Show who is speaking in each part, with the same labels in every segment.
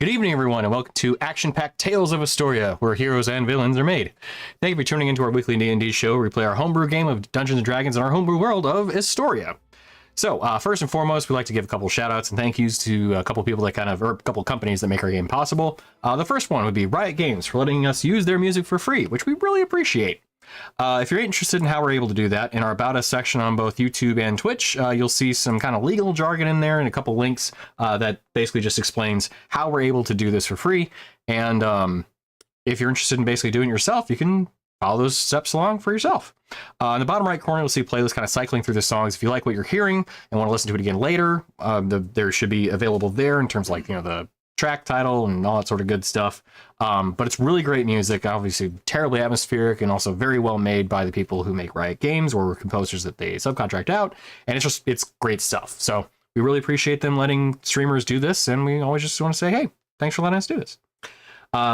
Speaker 1: Good evening, everyone, and welcome to Action-Packed Tales of Istoria, where heroes and villains are made. Thank you for tuning into our weekly D&D show, where we play our homebrew game of Dungeons & Dragons in our homebrew world of Istoria. So, first and foremost, we'd like to give a couple shout-outs and thank yous to a couple people that or a couple companies that make our game possible. The first one would be Riot Games for letting us use their music for free, which we really appreciate. If you're interested in how we're able to do that, in our About Us section on both YouTube and Twitch, you'll see some kind of legal jargon in there and a couple links that basically just explains how we're able to do this for free. And if you're interested in basically doing it yourself, you can follow those steps along for yourself. In the bottom right corner, you'll see a playlist kind of cycling through the songs. If you like what you're hearing and want to listen to it again later, there should be available there in terms of like, the track title and all that sort of good stuff. But it's really great music, obviously terribly atmospheric and also very well made by the people who make Riot Games or composers that they subcontract out. And it's great stuff. So we really appreciate them letting streamers do this. And we always just want to say, hey, thanks for letting us do this.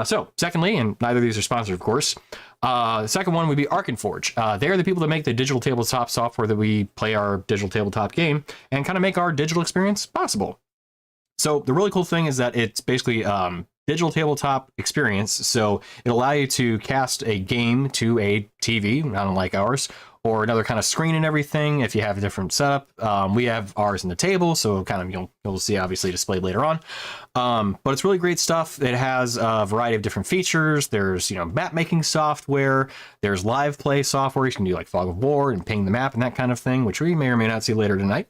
Speaker 1: So secondly, and neither of these are sponsored, of course, the second one would be Arkenforge. They're the people that make the digital tabletop software that we play our digital tabletop game and kind of make our digital experience possible. So the really cool thing is that it's basically digital tabletop experience. So it'll allow you to cast a game to a TV, not unlike ours, or another kind of screen and everything if you have a different setup. We have ours in the table, so kind of you'll see obviously displayed later on. But it's really great stuff. It has a variety of different features. There's map making software. There's live play software. You can do like Fog of War and ping the map and that kind of thing, which we may or may not see later tonight.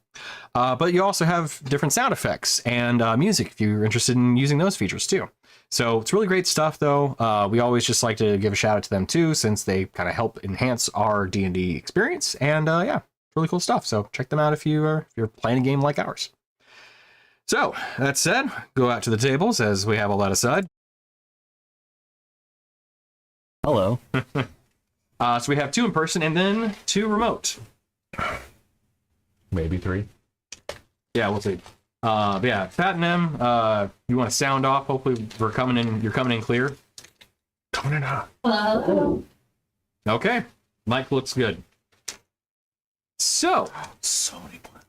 Speaker 1: But you also have different sound effects and music if you're interested in using those features too. So it's really great stuff, though. We always just like to give a shout out to them too, since they kind of help enhance our D&D experience. And yeah, it's really cool stuff. So check them out if you're playing a game like ours. So that said, go out to the tables as we have all that aside.
Speaker 2: Hello.
Speaker 1: So we have 2 in person and then 2 remote.
Speaker 3: Maybe 3.
Speaker 1: Yeah, we'll see. But yeah, Fat and M, you want to sound off? Hopefully you're coming in clear.
Speaker 3: Coming in hot.
Speaker 4: Hello.
Speaker 1: Okay, mic looks good. So
Speaker 3: many plans.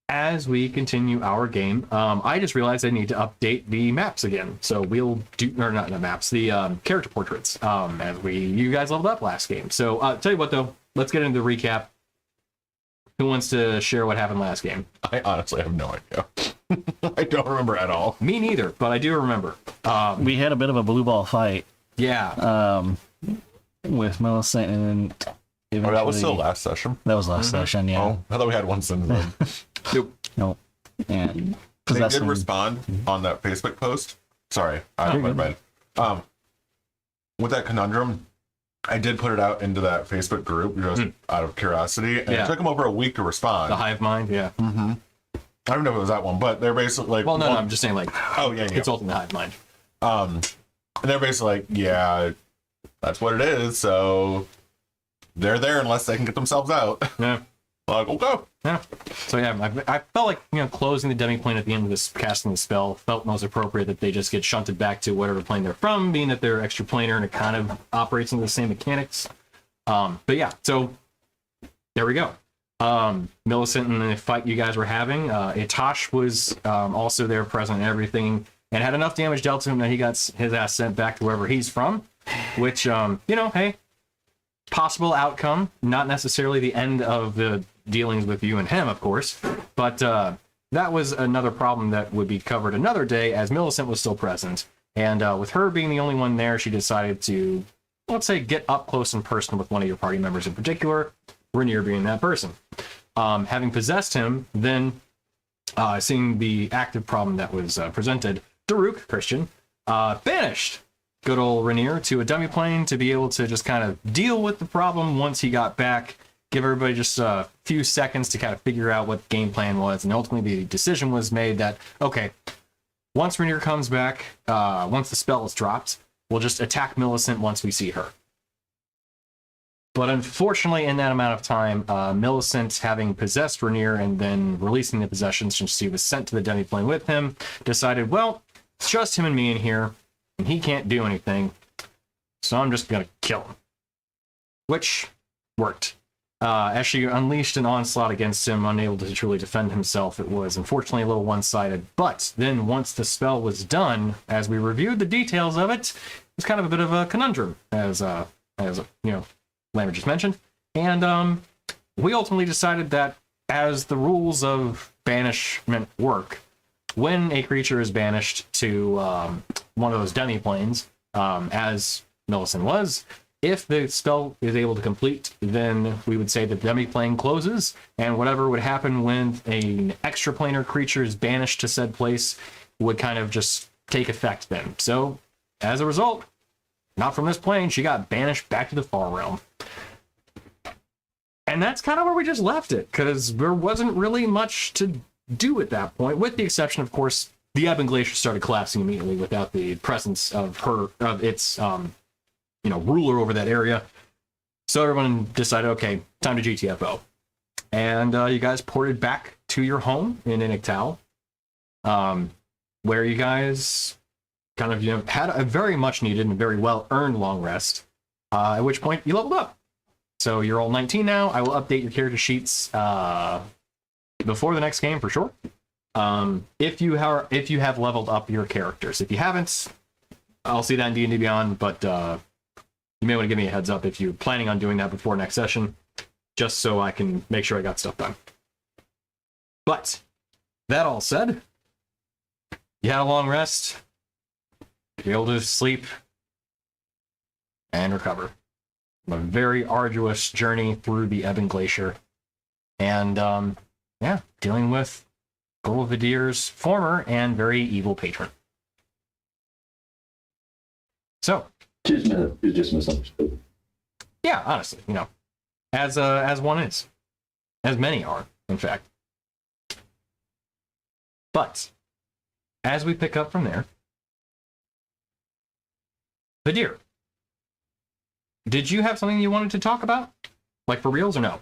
Speaker 1: As we continue our game, I just realized I need to update the maps again. So we'll do, or not the maps, the character portraits, as you guys leveled up last game. So tell you what though, let's get into the recap. Who wants to share what happened last game?
Speaker 3: I honestly have no idea. I don't remember at all.
Speaker 1: Me neither, but I do remember.
Speaker 2: We had a bit of a blue ball fight.
Speaker 1: Yeah.
Speaker 2: With Millicent and then
Speaker 3: that was still last session.
Speaker 2: That was last session, yeah.
Speaker 3: Oh, I thought we had one since then.
Speaker 2: Nope. And
Speaker 3: They did respond on that Facebook post. Sorry, I went bad. With that conundrum, I did put it out into that Facebook group just out of curiosity, and it took them over a week to respond.
Speaker 1: The Hive Mind, yeah.
Speaker 3: Mm-hmm. I don't know if it was that one, but they're basically like...
Speaker 1: Well, no, I'm just saying, like...
Speaker 3: Oh, yeah.
Speaker 1: It's ultimately Hive Mind.
Speaker 3: And they're basically like, yeah, that's what it is, so they're there unless they can get themselves out.
Speaker 1: Yeah.
Speaker 3: Like, okay.
Speaker 1: Yeah. So yeah, I felt like, closing the demi-plane at the end of this casting the spell felt most appropriate that they just get shunted back to whatever plane they're from, being that they're extra planar and it kind of operates into the same mechanics. But yeah, so there we go. Millicent and the fight you guys were having, Itosh was also there present and everything, and had enough damage dealt to him that he got his ass sent back to wherever he's from, which, hey, possible outcome, not necessarily the end of the dealings with you and him, of course, but that was another problem that would be covered another day, as Millicent was still present, and with her being the only one there, she decided to, let's say, get up close and personal with one of your party members in particular, Rainier being that person. Having possessed him, then seeing the active problem that was presented, Daruk, Christian, banished good old Rainier to a dummy plane to be able to just kind of deal with the problem once he got back, give everybody just a few seconds to kind of figure out what the game plan was, and ultimately the decision was made that, okay, once Rainier comes back, once the spell is dropped, we'll just attack Millicent once we see her. But unfortunately, in that amount of time, Millicent, having possessed Rainier and then releasing the possession since he was sent to the demi-plane with him, decided, well, it's just him and me in here, and he can't do anything, so I'm just going to kill him. Which worked. as she unleashed an onslaught against him, unable to truly defend himself. It was unfortunately a little one-sided. But then once the spell was done, as we reviewed the details of it, it was kind of a bit of a conundrum, as Lambert just mentioned. And we ultimately decided that as the rules of banishment work, when a creature is banished to one of those demi-planes, as Millicent was, if the spell is able to complete, then we would say the demi-plane closes, and whatever would happen when an extraplanar creature is banished to said place would kind of just take effect then. So, as a result, not from this plane, she got banished back to the far realm. And that's kind of where we just left it, because there wasn't really much to do at that point, with the exception, of course, the Ebon Glacier started collapsing immediately without the presence of its ruler over that area. So everyone decided, okay, time to GTFO. And you guys ported back to your home in Iniktal, where you guys kind of had a very much needed and very well earned long rest, at which point you leveled up. So you're all 19 now. I will update your character sheets before the next game for sure. If you have leveled up your characters. If you haven't, I'll see that in D&D Beyond, but you may want to give me a heads up if you're planning on doing that before next session, just so I can make sure I got stuff done. But that all said, you had a long rest, you're able to sleep and recover. A very arduous journey through the Ebon Glacier, and dealing with Golvadir's former and very evil patron. So,
Speaker 4: Just misunderstood.
Speaker 1: yeah, honestly, as one is, as many are, in fact. But as we pick up from there, Vidir, did you have something you wanted to talk about, like for reals or no?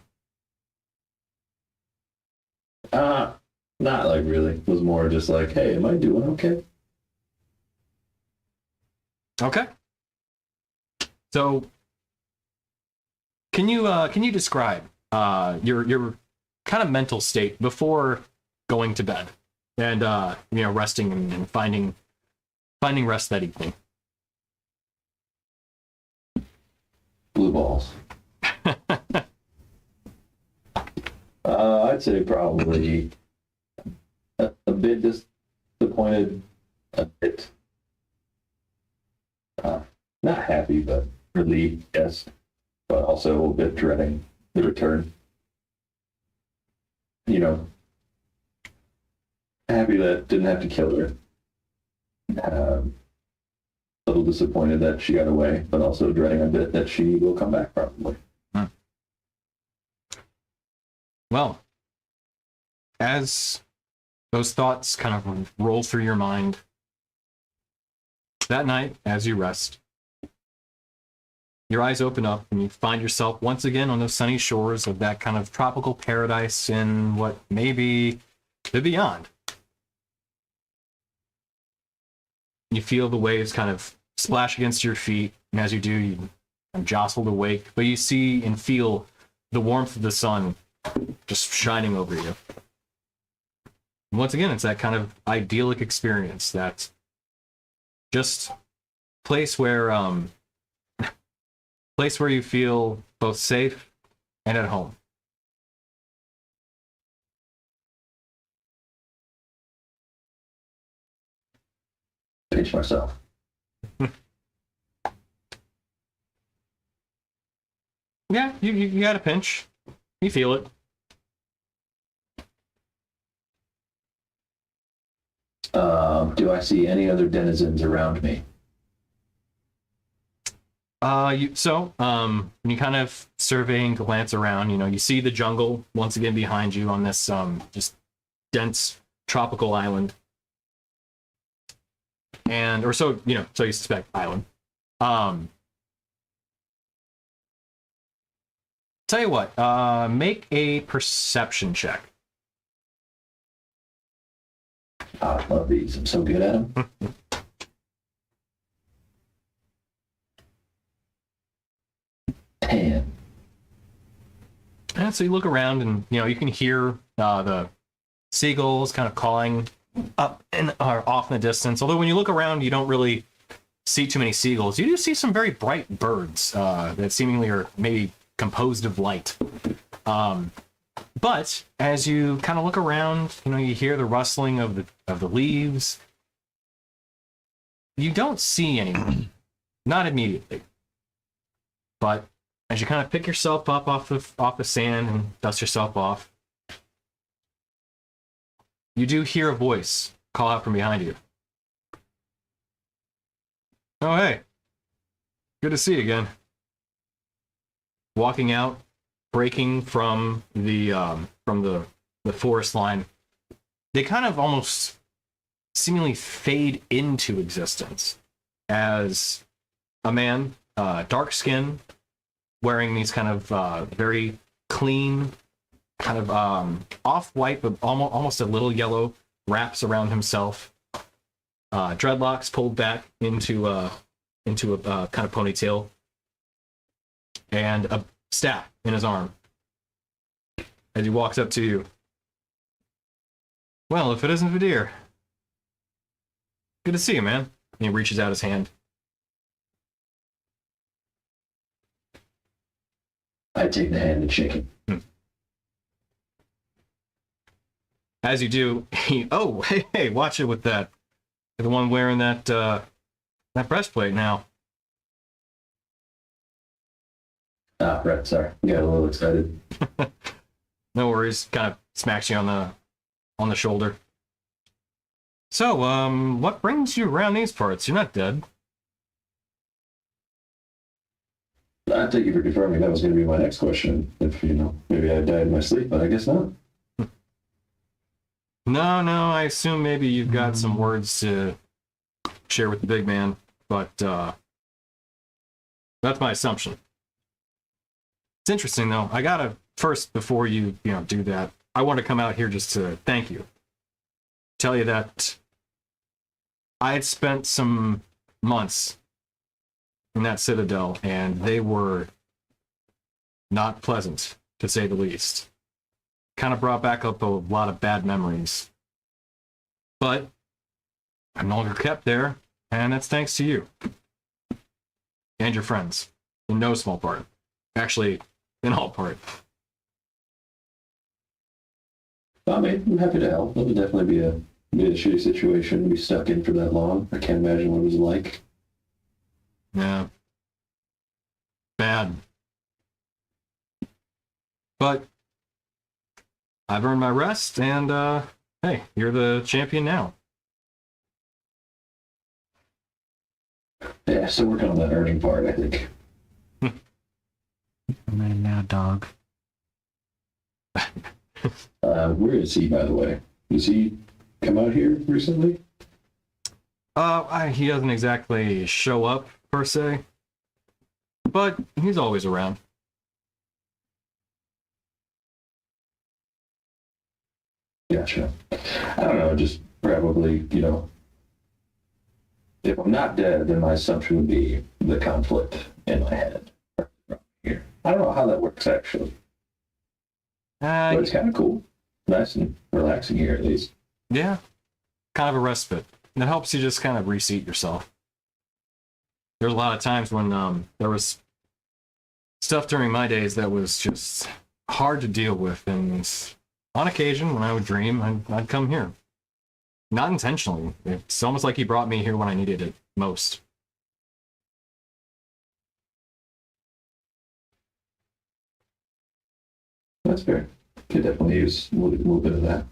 Speaker 4: Not like really. It was more just like, hey, am I doing okay?
Speaker 1: Okay. So, can you describe your kind of mental state before going to bed and resting and finding rest that evening?
Speaker 4: Blue balls. I'd say probably a bit disappointed, a bit not happy, but relieved, yes, but also a bit dreading the return. Happy that didn't have to kill her. A little disappointed that she got away, but also dreading a bit that she will come back probably.
Speaker 1: Well, as those thoughts kind of roll through your mind, that night, as you rest, your eyes open up and you find yourself once again on those sunny shores of that kind of tropical paradise in what may be the beyond. You feel the waves kind of splash against your feet, and as you do, you are jostled awake, but you see and feel the warmth of the sun just shining over you. And once again, it's that kind of idyllic experience, that just place where you feel both safe and at home.
Speaker 4: Pinch myself.
Speaker 1: Yeah, you got a pinch. You feel it.
Speaker 4: Do I see any other denizens around me?
Speaker 1: When you kind of surveying, glance around, you see the jungle once again behind you on this just dense tropical island, so you suspect island. Tell you what, make a perception check.
Speaker 4: I love these. I'm so good at them. 10.
Speaker 1: So you look around, and you can hear the seagulls kind of cawing up and off in the distance. Although when you look around, you don't really see too many seagulls. You do see some very bright birds that seemingly are maybe composed of light. But as you kind of look around, you hear the rustling of the leaves. You don't see anyone, not immediately. But as you kind of pick yourself up off the sand and dust yourself off, you do hear a voice call out from behind you. Oh, hey. Good to see you again. Walking out, breaking from the forest line, they kind of almost seemingly fade into existence as a man, dark skin, wearing these kind of very clean, kind of off-white, but almost a little yellow wraps around himself. Dreadlocks pulled back into a kind of ponytail, and a staff in his arm. As he walks up to you. Well, if it isn't Vadir. Good to see you, man. And he reaches out his hand.
Speaker 4: I take the hand and shake it.
Speaker 1: As you do, hey, watch it with that. You're the one wearing that breastplate now.
Speaker 4: Right, sorry. Got a little excited.
Speaker 1: No worries. Kind of smacks you on the shoulder. So, what brings you around these parts? You're not dead.
Speaker 4: I thank you for confirming. That was going to be my next question. If, maybe I died in my sleep, but I guess not.
Speaker 1: No, I assume maybe you've got some words to share with the big man, but that's my assumption. It's interesting, though. I gotta, first, before you do that, I want to come out here just to thank you. Tell you that I had spent some months in that citadel, and they were not pleasant, to say the least. Kind of brought back up a lot of bad memories. But I'm no longer kept there, and that's thanks to you. And your friends. In no small part. Actually, in all part.
Speaker 4: I'm happy to help. It would definitely be a shitty situation to be stuck in for that long. I can't imagine what it was like.
Speaker 1: Yeah. Bad. But I've earned my rest, and hey, you're the champion now.
Speaker 4: Yeah, still working on that earning part, I think.
Speaker 2: Man, now, dog.
Speaker 4: Where is he, by the way? Has he come out here recently?
Speaker 1: He doesn't exactly show up, per se. But he's always around.
Speaker 4: Gotcha. I don't know, just probably, if I'm not dead, then my assumption would be the conflict in my head. Here. I don't know how that works, actually. But it's kind of cool. Nice and relaxing here, at least.
Speaker 1: Yeah. Kind of a respite. It helps you just kind of reseat yourself. There's a lot of times when there was stuff during my days that was just hard to deal with, and on occasion, when I would dream, I'd come here. Not intentionally. It's almost like he brought me here when I needed it most.
Speaker 4: That's fair. Could definitely use a little bit of that.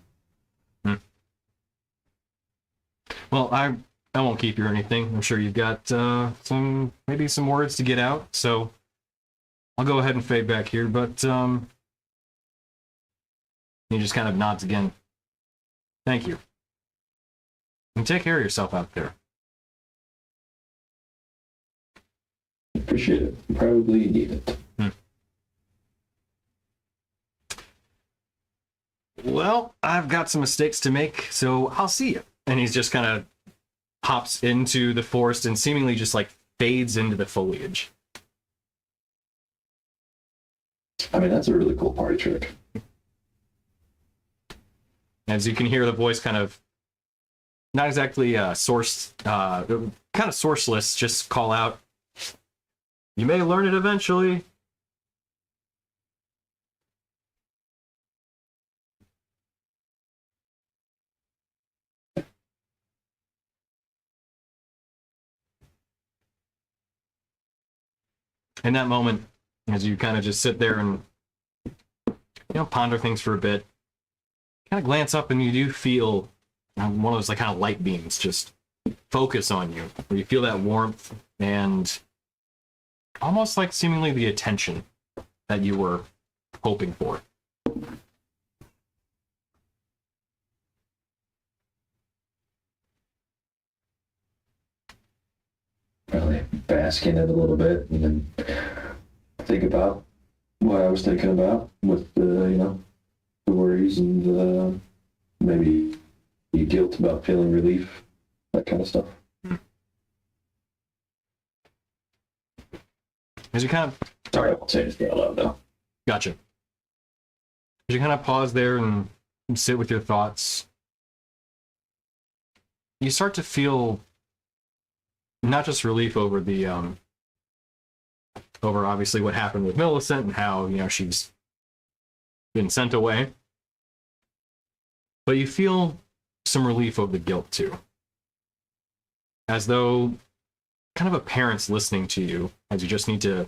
Speaker 1: Well, I won't keep you or anything. I'm sure you've got some words to get out, so I'll go ahead and fade back here, but he just kind of nods again. Thank you. And take care of yourself out there.
Speaker 4: Appreciate it. Probably need it.
Speaker 1: Well, I've got some mistakes to make, so I'll see you. And he's just kind of hops into the forest and seemingly just like fades into the foliage.
Speaker 4: I mean, that's a really cool party trick.
Speaker 1: As you can hear, the voice kind of not exactly sourced, kind of sourceless, just call out, "You may learn it eventually." In that moment, as you kind of just sit there and ponder things for a bit, kind of glance up and you do feel one of those like kind of light beams just focus on you, where you feel that warmth and almost like seemingly the attention that you were hoping for.
Speaker 4: Probably bask in it a little bit and then think about what I was thinking about with the worries and maybe guilt about feeling relief, that kind of stuff.
Speaker 1: As you kind of
Speaker 4: Sorry, I won't say anything out loud though.
Speaker 1: Gotcha. As you kind of pause there and sit with your thoughts, you start to feel not just relief over the over obviously what happened with Millicent and how she's been sent away, but you feel some relief over the guilt too, as though kind of a parent's listening to you as you just need to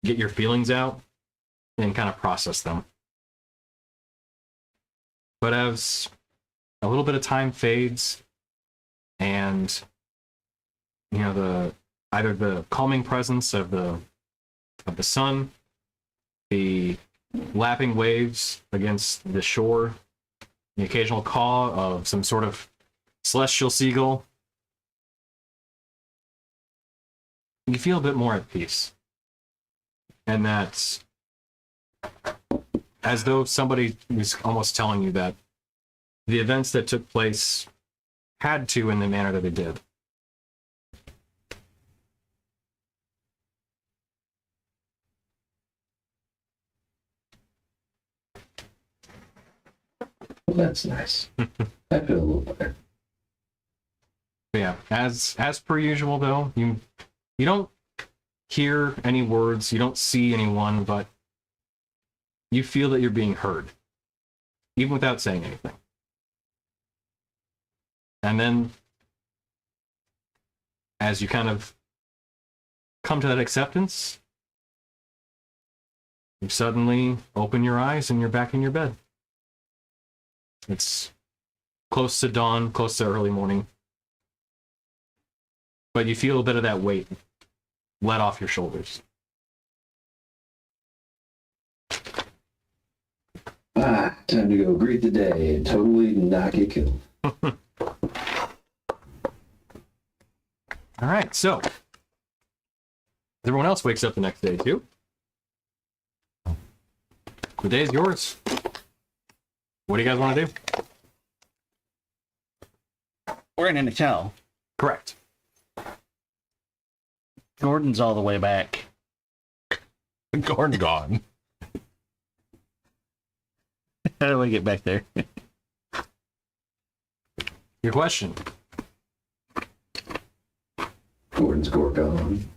Speaker 1: get your feelings out and kind of process them. But as a little bit of time fades and either the calming presence of the sun, the lapping waves against the shore, the occasional caw of some sort of celestial seagull, you feel a bit more at peace. And that's as though somebody was almost telling you that the events that took place had to in the manner that they did.
Speaker 4: Well, that's nice. I feel a little better.
Speaker 1: Yeah, as per usual though, you don't hear any words, you don't see anyone, but you feel that you're being heard, even without saying anything. And then, as you kind of come to that acceptance, you suddenly open your eyes and you're back in your bed. It's close to dawn, close to early morning, but you feel a bit of that weight let off your shoulders.
Speaker 4: Time to go greet the day and totally not get killed.
Speaker 1: All right, so everyone else wakes up the next day too. The day is yours. What do you guys want to do?
Speaker 2: We're in a hotel.
Speaker 1: Correct.
Speaker 2: Gordon's all the way back.
Speaker 3: Gordon gone.
Speaker 2: How do I get back there?
Speaker 1: Your question.
Speaker 4: Gordon's Gorgon.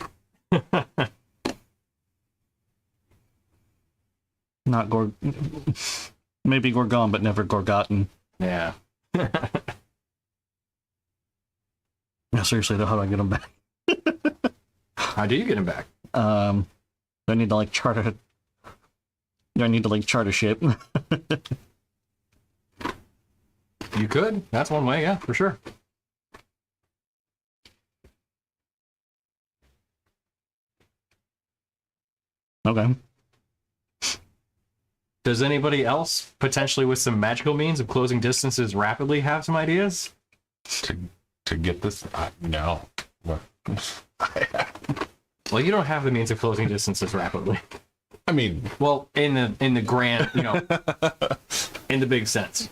Speaker 2: Not maybe Gorgon, but never Gorgotten.
Speaker 1: Yeah.
Speaker 2: No, seriously though, how do I get him back?
Speaker 1: How do you get him back?
Speaker 2: Do I need to charter? Do I need to chart a ship?
Speaker 1: You could. That's one way, yeah, for sure.
Speaker 2: Okay.
Speaker 1: Does anybody else, potentially with some magical means of closing distances rapidly, have some ideas?
Speaker 3: To get this? No. What?
Speaker 1: Well, you don't have the means of closing distances rapidly.
Speaker 3: I mean,
Speaker 1: Well, in the grand, in the big sense.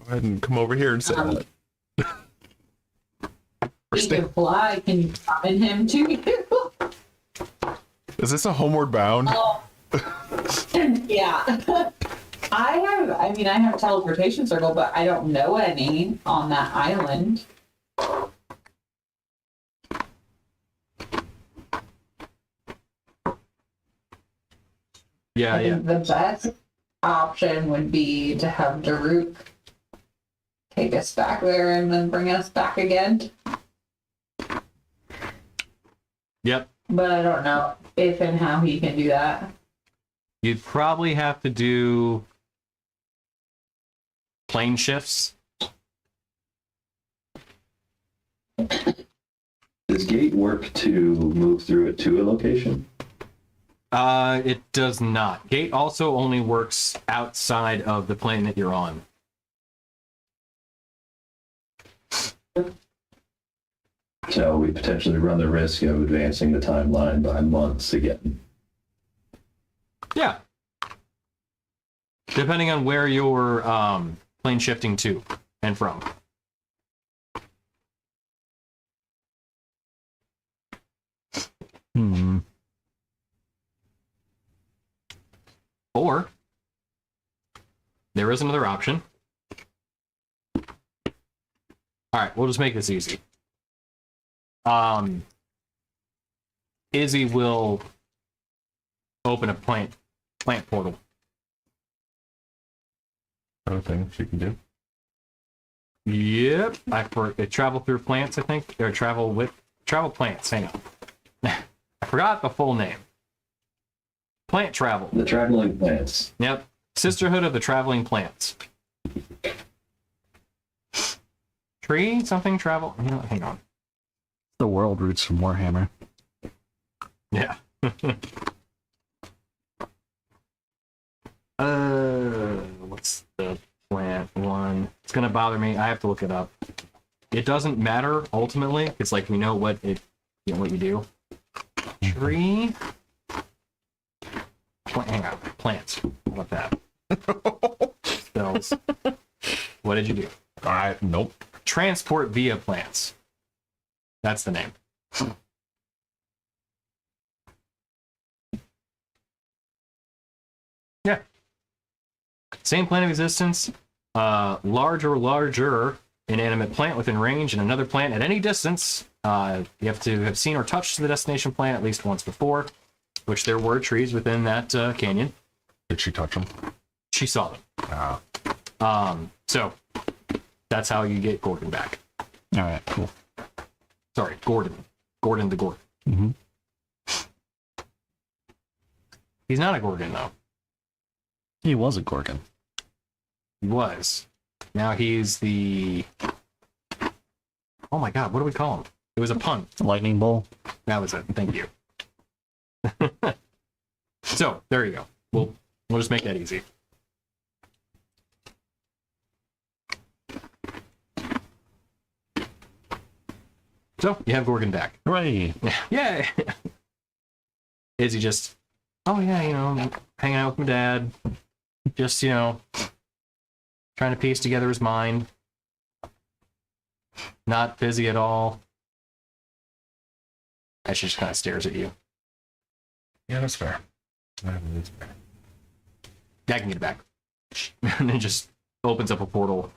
Speaker 3: go ahead and come over here and say that.
Speaker 5: Speaking of fly, can you summon him to you?
Speaker 3: Is this a Homeward Bound?
Speaker 5: Yeah. I have teleportation circle, but I don't know any on that island.
Speaker 1: Yeah,
Speaker 5: I think the best option would be to have Daruk take us back there and then bring us back again.
Speaker 1: Yep.
Speaker 5: But I don't know if and how he can do that.
Speaker 1: You'd probably have to do plane shifts.
Speaker 4: Does gate work to move through it to a location?
Speaker 1: It does not. Gate also only works outside of the plane that you're on.
Speaker 4: So we potentially run the risk of advancing the timeline by months again.
Speaker 1: Yeah. Depending on where you're plane shifting to and from. Or there is another option. All right, we'll just make this easy. Izzy will open a plant portal.
Speaker 3: Other thing she can do.
Speaker 1: Yep, travel through plants, I think, or travel plants. Hang on, I forgot the full name. Plant travel.
Speaker 4: The traveling plants.
Speaker 1: Yep, Sisterhood of the Traveling Plants. Tree something travel. Hang on.
Speaker 2: The world roots from Warhammer.
Speaker 1: Yeah. What's the plant one? It's gonna bother me. I have to look it up. It doesn't matter ultimately. It's like we know what what you do. Tree. Hang on. Plants. How about that? Spells. What did you do?
Speaker 3: All right. Nope.
Speaker 1: Transport via plants. That's the name. Yeah. Same plane of existence. Large or larger inanimate plant within range and another plant at any distance. You have to have seen or touched the destination plant at least once before, which there were trees within that canyon.
Speaker 3: Did she touch them?
Speaker 1: She saw them. So that's how you get Gordon back.
Speaker 2: All right, cool.
Speaker 1: Sorry, Gordon. Gordon the Gordon.
Speaker 2: Mm-hmm.
Speaker 1: He's not a Gorgon, though.
Speaker 2: He was a Gorgon.
Speaker 1: He was. Now he's the... Oh my god, what do we call him? It was a pun.
Speaker 2: Lightning Bolt.
Speaker 1: That was it. Thank you. So, there you go. We'll just make that easy. So, you have Gorgon back.
Speaker 2: Hooray!
Speaker 1: Yeah. Is he just, oh yeah, hanging out with my dad. Just, trying to piece together his mind. Not busy at all. And she just kind of stares at you.
Speaker 3: Yeah, that's fair.
Speaker 1: I can get it back. And then just opens up a portal.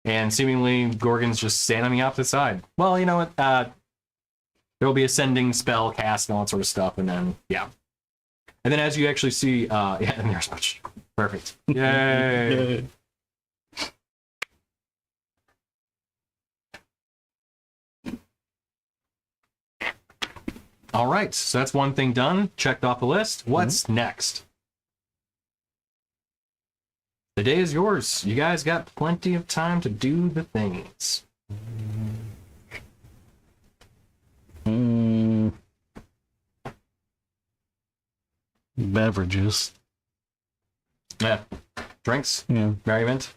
Speaker 1: And seemingly Gorgon's just standing on the opposite side. Well, you know what? There will be a sending spell cast and all that sort of stuff, and then yeah. And then as you actually see, and there's much. Perfect. Yay! All right, so that's one thing done. Checked off the list. What's next? The day is yours. You guys got plenty of time to do the things.
Speaker 2: Beverages.
Speaker 1: Yeah. Drinks.
Speaker 2: Yeah.
Speaker 1: Merriment.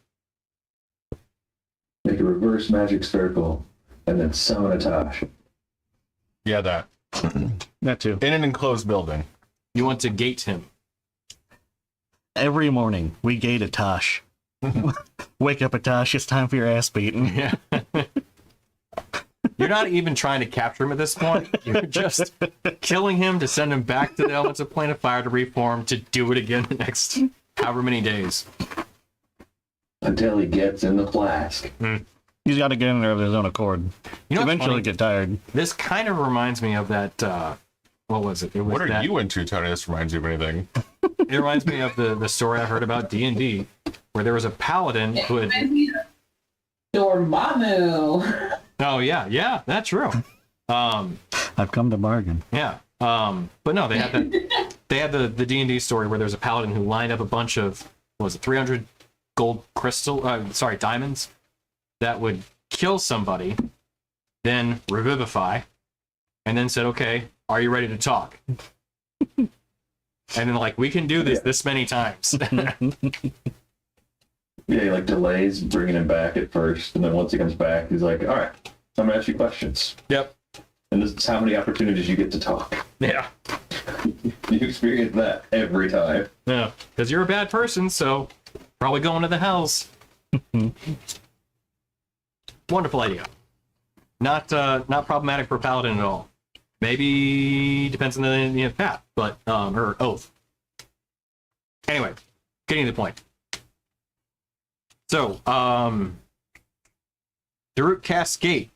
Speaker 4: Make a reverse magic circle and then summon a Tosh.
Speaker 3: Yeah, that.
Speaker 2: That too.
Speaker 3: In an enclosed building.
Speaker 1: You want to gate him.
Speaker 2: Every morning, we gate a Tosh. Wake up, Tosh. It's time for your ass beaten.
Speaker 1: Yeah. You You're not even trying to capture him at this point. You're just killing him to send him back to the elements of plane of fire to reform to do it again the next however many days.
Speaker 4: Until he gets in the flask.
Speaker 2: He's got to get in there of his own accord.
Speaker 1: You know what's
Speaker 2: Eventually
Speaker 1: funny?
Speaker 2: get tired.
Speaker 1: This kind of reminds me of that. What was it? It was
Speaker 3: What are
Speaker 1: that,
Speaker 3: you into, Tony? This reminds you of anything?
Speaker 1: It reminds me of the story I heard about D&D, where there was a paladin who had.
Speaker 5: Dormammu.
Speaker 1: Oh yeah, that's true.
Speaker 2: I've come to bargain.
Speaker 1: Yeah. But no, they had the D&D story where there's a paladin who lined up a bunch of, what was it, 300 gold diamonds that would kill somebody, then revivify, and then said, okay, are you ready to talk? And then like, we can do this many times.
Speaker 4: Yeah, he like delays bringing him back at first, and then once he comes back, he's like, all right, I'm gonna ask you questions.
Speaker 1: Yep.
Speaker 4: And this is how many opportunities you get to talk.
Speaker 1: Yeah.
Speaker 4: You experience that every time.
Speaker 1: Yeah. Because you're a bad person, so probably going to the hells. Wonderful idea. Not problematic for paladin at all. Maybe depends on the path, but or oath. Anyway, getting to the point. So, Daruk casts Gate.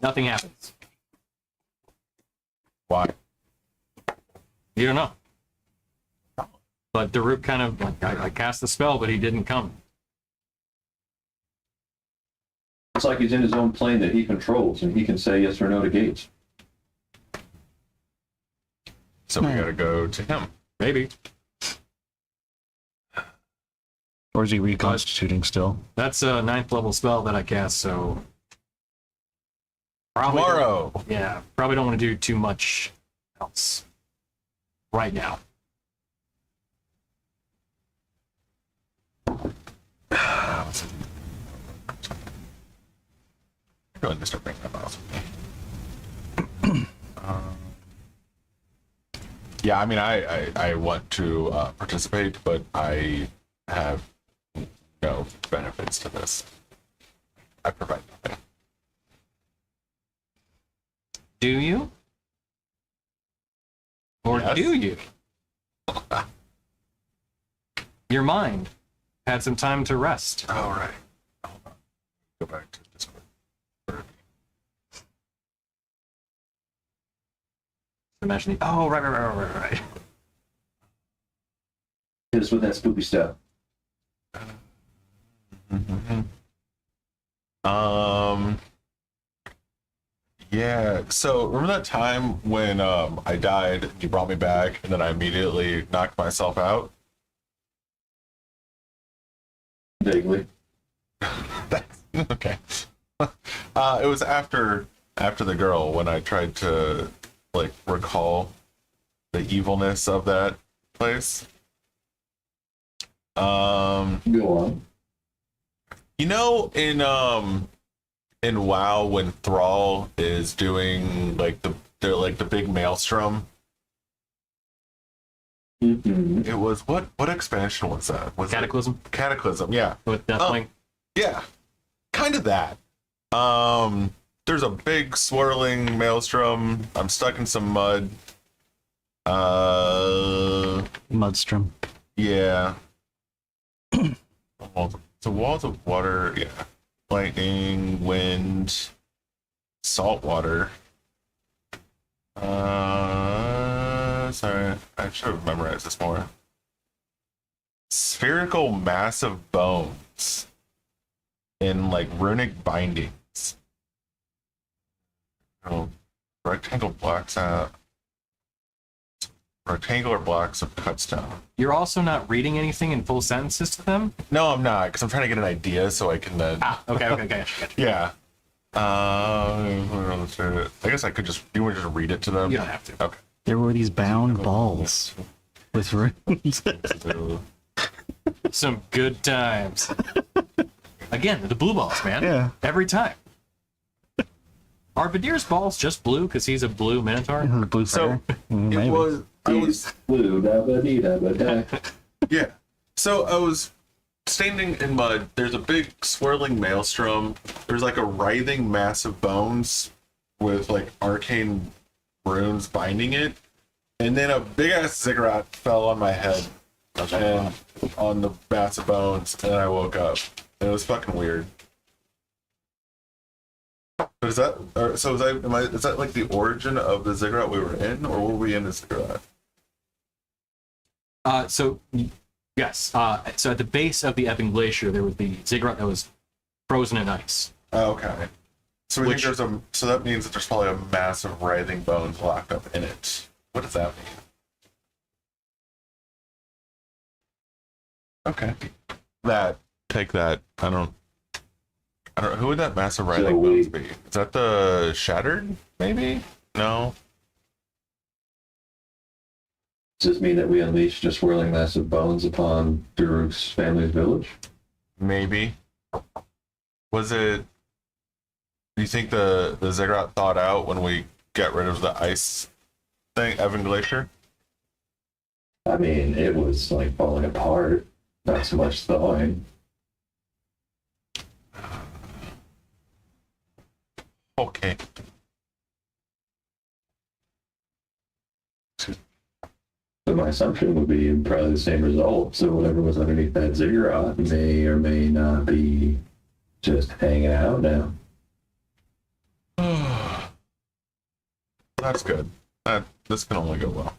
Speaker 1: Nothing happens.
Speaker 3: Why?
Speaker 1: You don't know. But Daruk kind of like I cast the spell, but he didn't come.
Speaker 4: It's like he's in his own plane that he controls, and he can say yes or no to gates.
Speaker 3: So we gotta go to him.
Speaker 1: Maybe.
Speaker 2: Or is he reconstituting still?
Speaker 1: That's a 9th level spell that I cast, so probably
Speaker 3: Tomorrow.
Speaker 1: probably don't want to do too much else right now.
Speaker 3: Go ahead and start bringing that mouse with me. Yeah, I mean, I want to participate, but I have no benefits to this. I provide nothing.
Speaker 1: Do you? Or
Speaker 3: Yes.
Speaker 1: do you? Your mind had some time to rest.
Speaker 3: All right. Hold on. Go back to Discord.
Speaker 1: Imagine the, oh, right.
Speaker 4: Hit us with that spooky stuff.
Speaker 3: Yeah, so remember that time when I died and you brought me back and then I immediately knocked myself out?
Speaker 4: Vaguely.
Speaker 3: Okay. It was after the girl when I tried to like recall the evilness of that place.
Speaker 4: Go on.
Speaker 3: You know, in WoW when Thrall is doing like the big maelstrom.
Speaker 4: Mm-hmm.
Speaker 3: It was what expansion was that? Was
Speaker 1: Cataclysm
Speaker 3: it Cataclysm? Yeah,
Speaker 1: with Deathwing.
Speaker 3: yeah, kind of that. There's a big swirling maelstrom. I'm stuck in some mud.
Speaker 2: Mudstrom.
Speaker 3: Yeah. So walls of water, yeah. Lightning, wind, salt water. Sorry, I should have memorized this more. Spherical massive bones in like runic bindings. Oh, rectangular blocks of cut stone.
Speaker 1: You're also not reading anything in full sentences to them?
Speaker 3: No, I'm not, because I'm trying to get an idea so I can then.
Speaker 1: Okay, gotcha.
Speaker 3: Yeah. I guess I could just. You want to just read it to them?
Speaker 1: You don't have to.
Speaker 3: Okay.
Speaker 2: There were these bound balls with runes.
Speaker 1: Some good times. Again, the blue balls, man.
Speaker 2: Yeah.
Speaker 1: Every time. Are Vadir's balls just blue because he's a blue minotaur?
Speaker 2: The blue
Speaker 3: So
Speaker 2: fire. Maybe.
Speaker 3: it was. I was.
Speaker 4: Blue, da ba dee da ba da.
Speaker 3: Yeah. So I was standing in mud. There's a big swirling maelstrom. There's like a writhing mass of bones with like arcane runes binding it. And then a big ass ziggurat fell on my head and on the mass of bones, and I woke up. And it was fucking weird. But is that is that like the origin of the ziggurat we were in, or were we in the ziggurat?
Speaker 1: So yes. So at the base of the Ebon Glacier, there was the ziggurat that was frozen in ice.
Speaker 3: Okay. So we think so that means that there's probably a massive writhing bones locked up in it. What does that mean? Okay. Take that. I don't know. Who would that massive writhing bones be? Is that the Shattered? Maybe? No.
Speaker 4: Does this mean that we unleash just swirling massive bones upon Daruk's family's village?
Speaker 3: Maybe. Was it... Do you think the ziggurat thawed out when we get rid of the ice thing, Ebon Glacier?
Speaker 4: I mean, it was like falling apart. Not so much thawing.
Speaker 3: Okay.
Speaker 4: So my assumption would be probably the same result. So whatever was underneath that ziggurat may or may not be just hanging out now.
Speaker 3: That's good. This can only go well.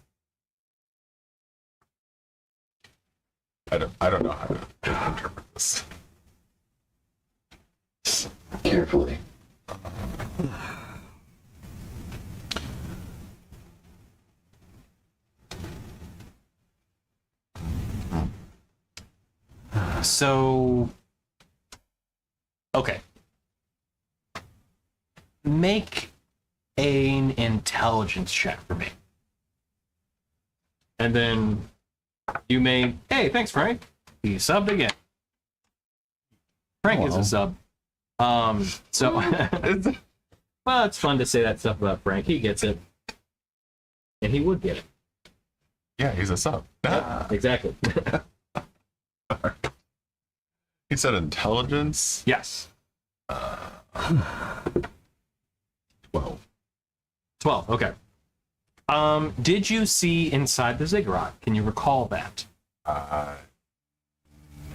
Speaker 3: I don't know how to interpret this.
Speaker 4: Carefully.
Speaker 1: So, okay. Make an intelligence check for me. And then you may... Hey, thanks, Frank. He subbed again. Frank is a sub. So... well, it's fun to say that stuff about Frank. He gets it. And he would get it.
Speaker 3: Yeah, he's a sub.
Speaker 1: Exactly.
Speaker 3: He said intelligence?
Speaker 1: Yes.
Speaker 3: 12.
Speaker 1: 12, okay. Did you see inside the ziggurat? Can you recall that?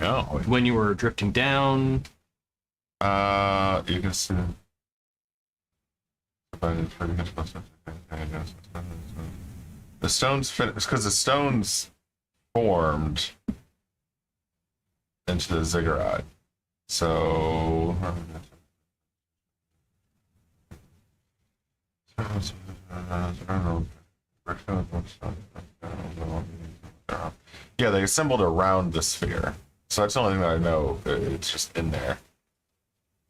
Speaker 3: No.
Speaker 1: When you were drifting down?
Speaker 3: You can see... The stones finished because the stones formed into the ziggurat. So yeah, they assembled around the sphere. So that's the only thing that I know. It's just in there.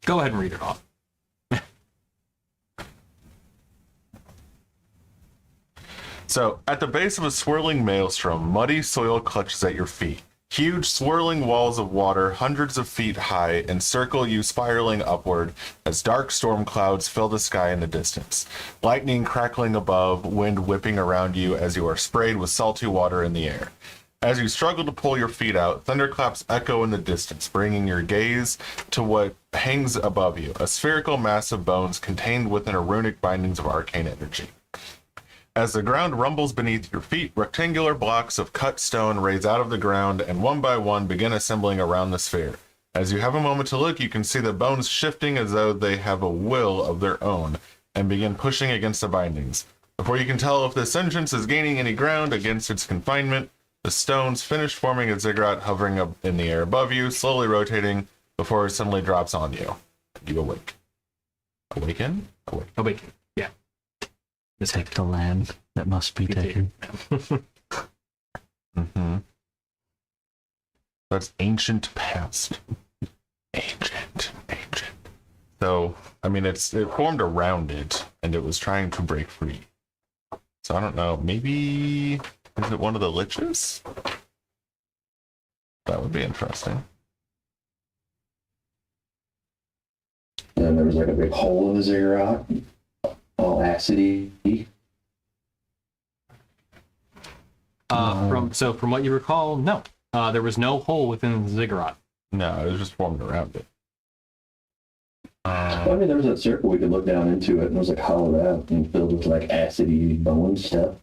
Speaker 1: Go ahead and read it off.
Speaker 3: So, at the base of a swirling maelstrom, muddy soil clutches at your feet. Huge swirling walls of water, hundreds of feet high, encircle you, spiraling upward as dark storm clouds fill the sky in the distance. Lightning crackling above, wind whipping around you as you are sprayed with salty water in the air. As you struggle to pull your feet out, thunderclaps echo in the distance, bringing your gaze to what hangs above you, a spherical mass of bones contained within a runic bindings of arcane energy. As the ground rumbles beneath your feet, rectangular blocks of cut stone raise out of the ground and one by one begin assembling around the sphere. As you have a moment to look, you can see the bones shifting as though they have a will of their own and begin pushing against the bindings. Before you can tell if this entrance is gaining any ground against its confinement, the stones finish forming a ziggurat hovering up in the air above you, slowly rotating before it suddenly drops on you. You awake. Awaken? Awake.
Speaker 1: Awaken. Yeah.
Speaker 2: Take the land that must be taken.
Speaker 3: Mm-hmm. That's ancient past. Ancient. So, I mean, it formed around it, and it was trying to break free. So I don't know. Maybe is it one of the liches? That would be interesting.
Speaker 4: And then there was like a big hole in the ziggurat, all acidy.
Speaker 1: From what you recall, no. There was no hole within the ziggurat.
Speaker 3: No, it was just formed around it.
Speaker 4: I mean, there was that circle we could look down into it, and it was like hollowed out and filled with like acidy bone stuff.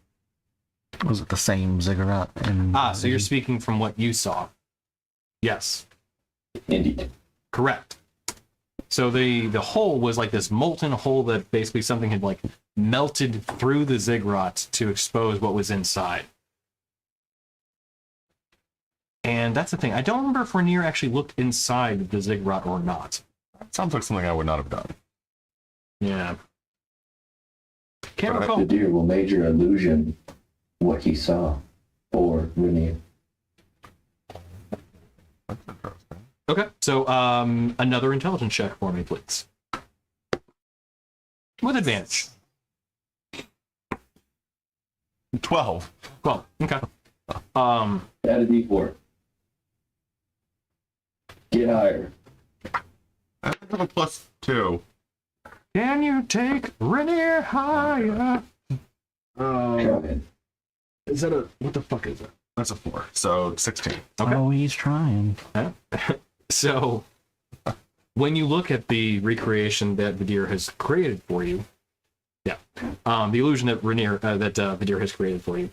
Speaker 2: Was it the same ziggurat?
Speaker 1: So you're speaking from what you saw. Yes.
Speaker 4: Indeed.
Speaker 1: Correct. So the hole was like this molten hole that basically something had like melted through the ziggurat to expose what was inside. And that's the thing. I don't remember if Rainier actually looked inside the ziggurat or not.
Speaker 3: That sounds like something I would not have done.
Speaker 1: Yeah. Can't
Speaker 3: But
Speaker 1: recall.
Speaker 4: The deer will major illusion what he saw or Rainier.
Speaker 3: That's interesting.
Speaker 1: Okay. So another intelligence check for me, please. With advantage.
Speaker 3: 12.
Speaker 1: Well, okay.
Speaker 4: Add a D4. Get higher.
Speaker 3: I have a +2.
Speaker 1: Can you take Rainier higher?
Speaker 4: Try it.
Speaker 1: Is that a... What the fuck is that?
Speaker 3: That's a 4. So 16.
Speaker 1: Okay.
Speaker 2: Oh, he's trying.
Speaker 1: So, when you look at the recreation that Vidir has created for you, the illusion that Vidir has created for you,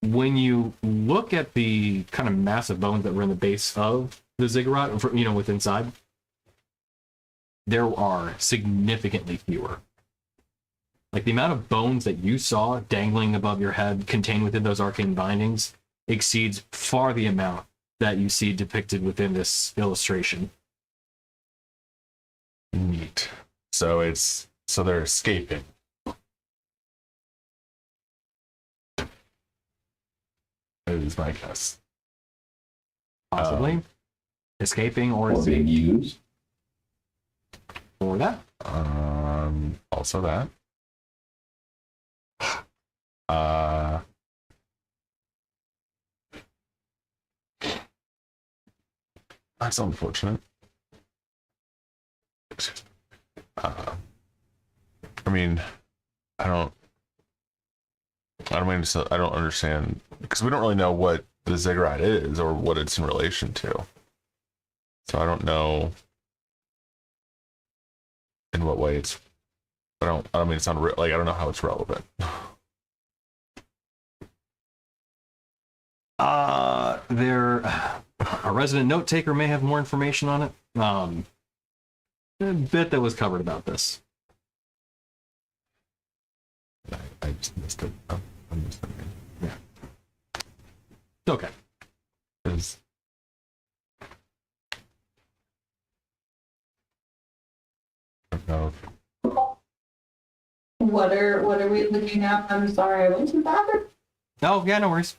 Speaker 1: when you look at the kind of massive bones that were in the base of the ziggurat, with inside, there are significantly fewer. Like the amount of bones that you saw dangling above your head, contained within those arcane bindings, exceeds far the amount that you see depicted within this illustration.
Speaker 3: Neat. So they're escaping. Is my guess.
Speaker 1: Possibly escaping or
Speaker 4: Or being used.
Speaker 1: or that.
Speaker 3: Also that. That's unfortunate. I mean, I don't understand, because we don't really know what the ziggurat is or what it's in relation to. So I don't know in what way it's. I don't mean it's not I don't know how it's relevant.
Speaker 1: A resident note taker may have more information on it. A bit that was covered about this.
Speaker 3: I just missed it. I missed it.
Speaker 1: Yeah. Okay.
Speaker 3: Is I don't know.
Speaker 5: What are we looking at? I'm sorry, I went to the bathroom.
Speaker 1: Oh, yeah, no worries.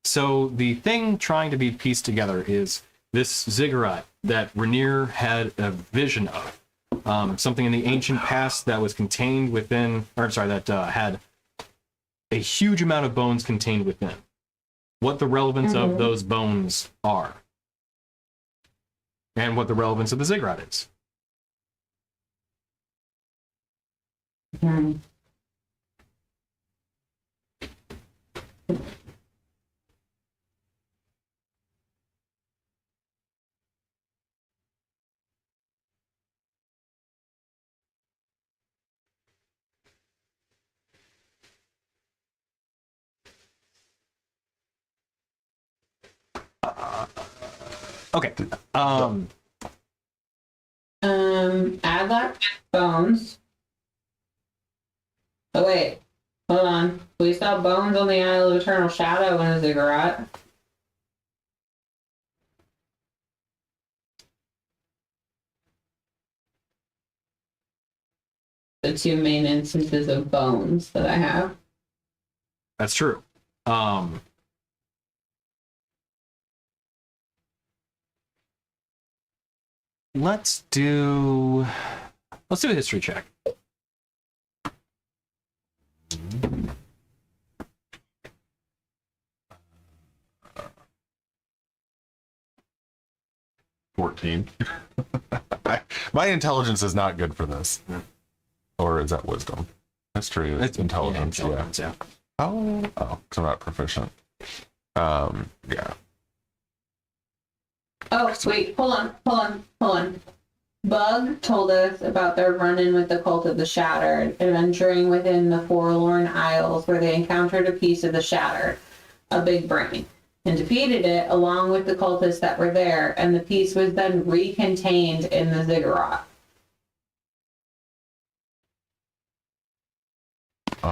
Speaker 1: So the thing trying to be pieced together is this ziggurat that Rainier had a vision of. Something in the ancient past that was contained within, that had a huge amount of bones contained within. What the relevance of those bones are. And what the relevance of the ziggurat is. Okay.
Speaker 5: Add that bones. Oh wait, hold on. We saw bones on the Isle of Eternal Shadow in a ziggurat. The two main instances of bones that I have.
Speaker 1: That's true. Let's do a history check.
Speaker 3: $14. My intelligence is not good for this. Or is that wisdom? History is
Speaker 1: It's
Speaker 3: intelligence. Yeah.
Speaker 1: yeah.
Speaker 3: Oh, because I'm not proficient. Yeah.
Speaker 5: Oh, wait, hold on. Bug told us about their run-in with the Cult of the Shattered, adventuring within the Forlorn Isles, where they encountered a piece of the Shattered, a big brain, and defeated it along with the cultists that were there, and the piece was then recontained in the ziggurat.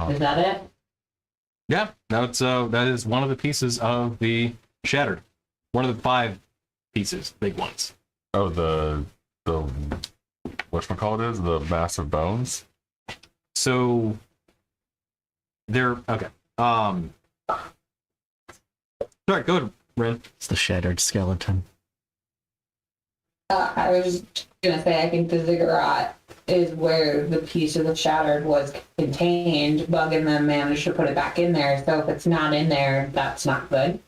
Speaker 5: Is that it?
Speaker 1: Yeah, that is one of the pieces of the Shattered. One of the 5 pieces, big ones.
Speaker 3: Oh, the whatchamacallit is the massive bones.
Speaker 1: So they're okay. Sorry, go ahead, Ren.
Speaker 2: It's the shattered skeleton.
Speaker 5: I was gonna say, I think the ziggurat is where the piece of the Shattered was contained. Bug and them managed to put it back in there, so if it's not in there, that's not good.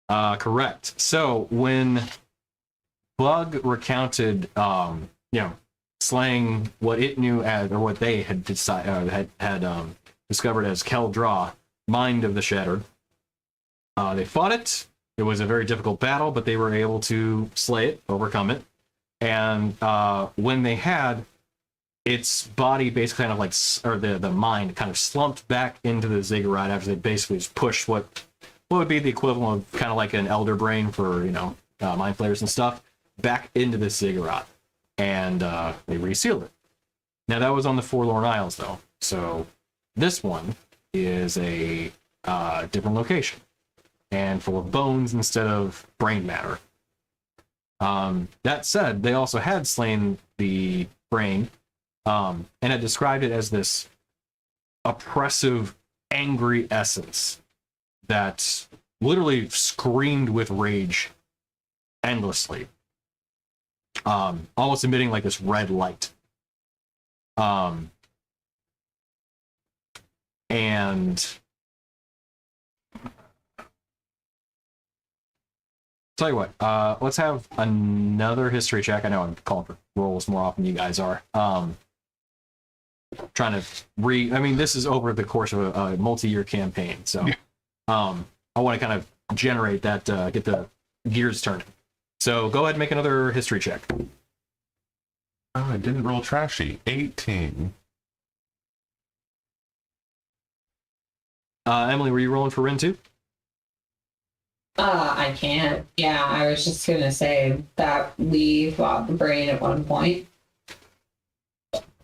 Speaker 1: Correct. So when Bug recounted, slaying what it knew as, or what they had decided had discovered as Keldra, mind of the Shattered, they fought it. It was a very difficult battle, but they were able to slay it, overcome it. And when they had, its body basically kind of like, or the mind kind of slumped back into the ziggurat after they basically just pushed what would be the equivalent of kind of like an elder brain for, mind flayers and stuff, back into the ziggurat. And they resealed it. Now that was on the Forlorn Isles though. So this one is a different location and full of bones instead of brain matter. That said, they also had slain the brain and had described it as this oppressive, angry essence that literally screamed with rage endlessly, almost emitting like this red light. And tell you what, let's have another history check. I know I'm calling for rolls more often than you guys are. Trying to this is over the course of a multi-year campaign, so I want to kind of generate that, get the gears turning. So go ahead and make another history check.
Speaker 3: Oh, I didn't roll trashy. 18.
Speaker 1: Emily, were you rolling for Rin too?
Speaker 5: I can't. Yeah, I was just gonna say that we fought the brain at one point.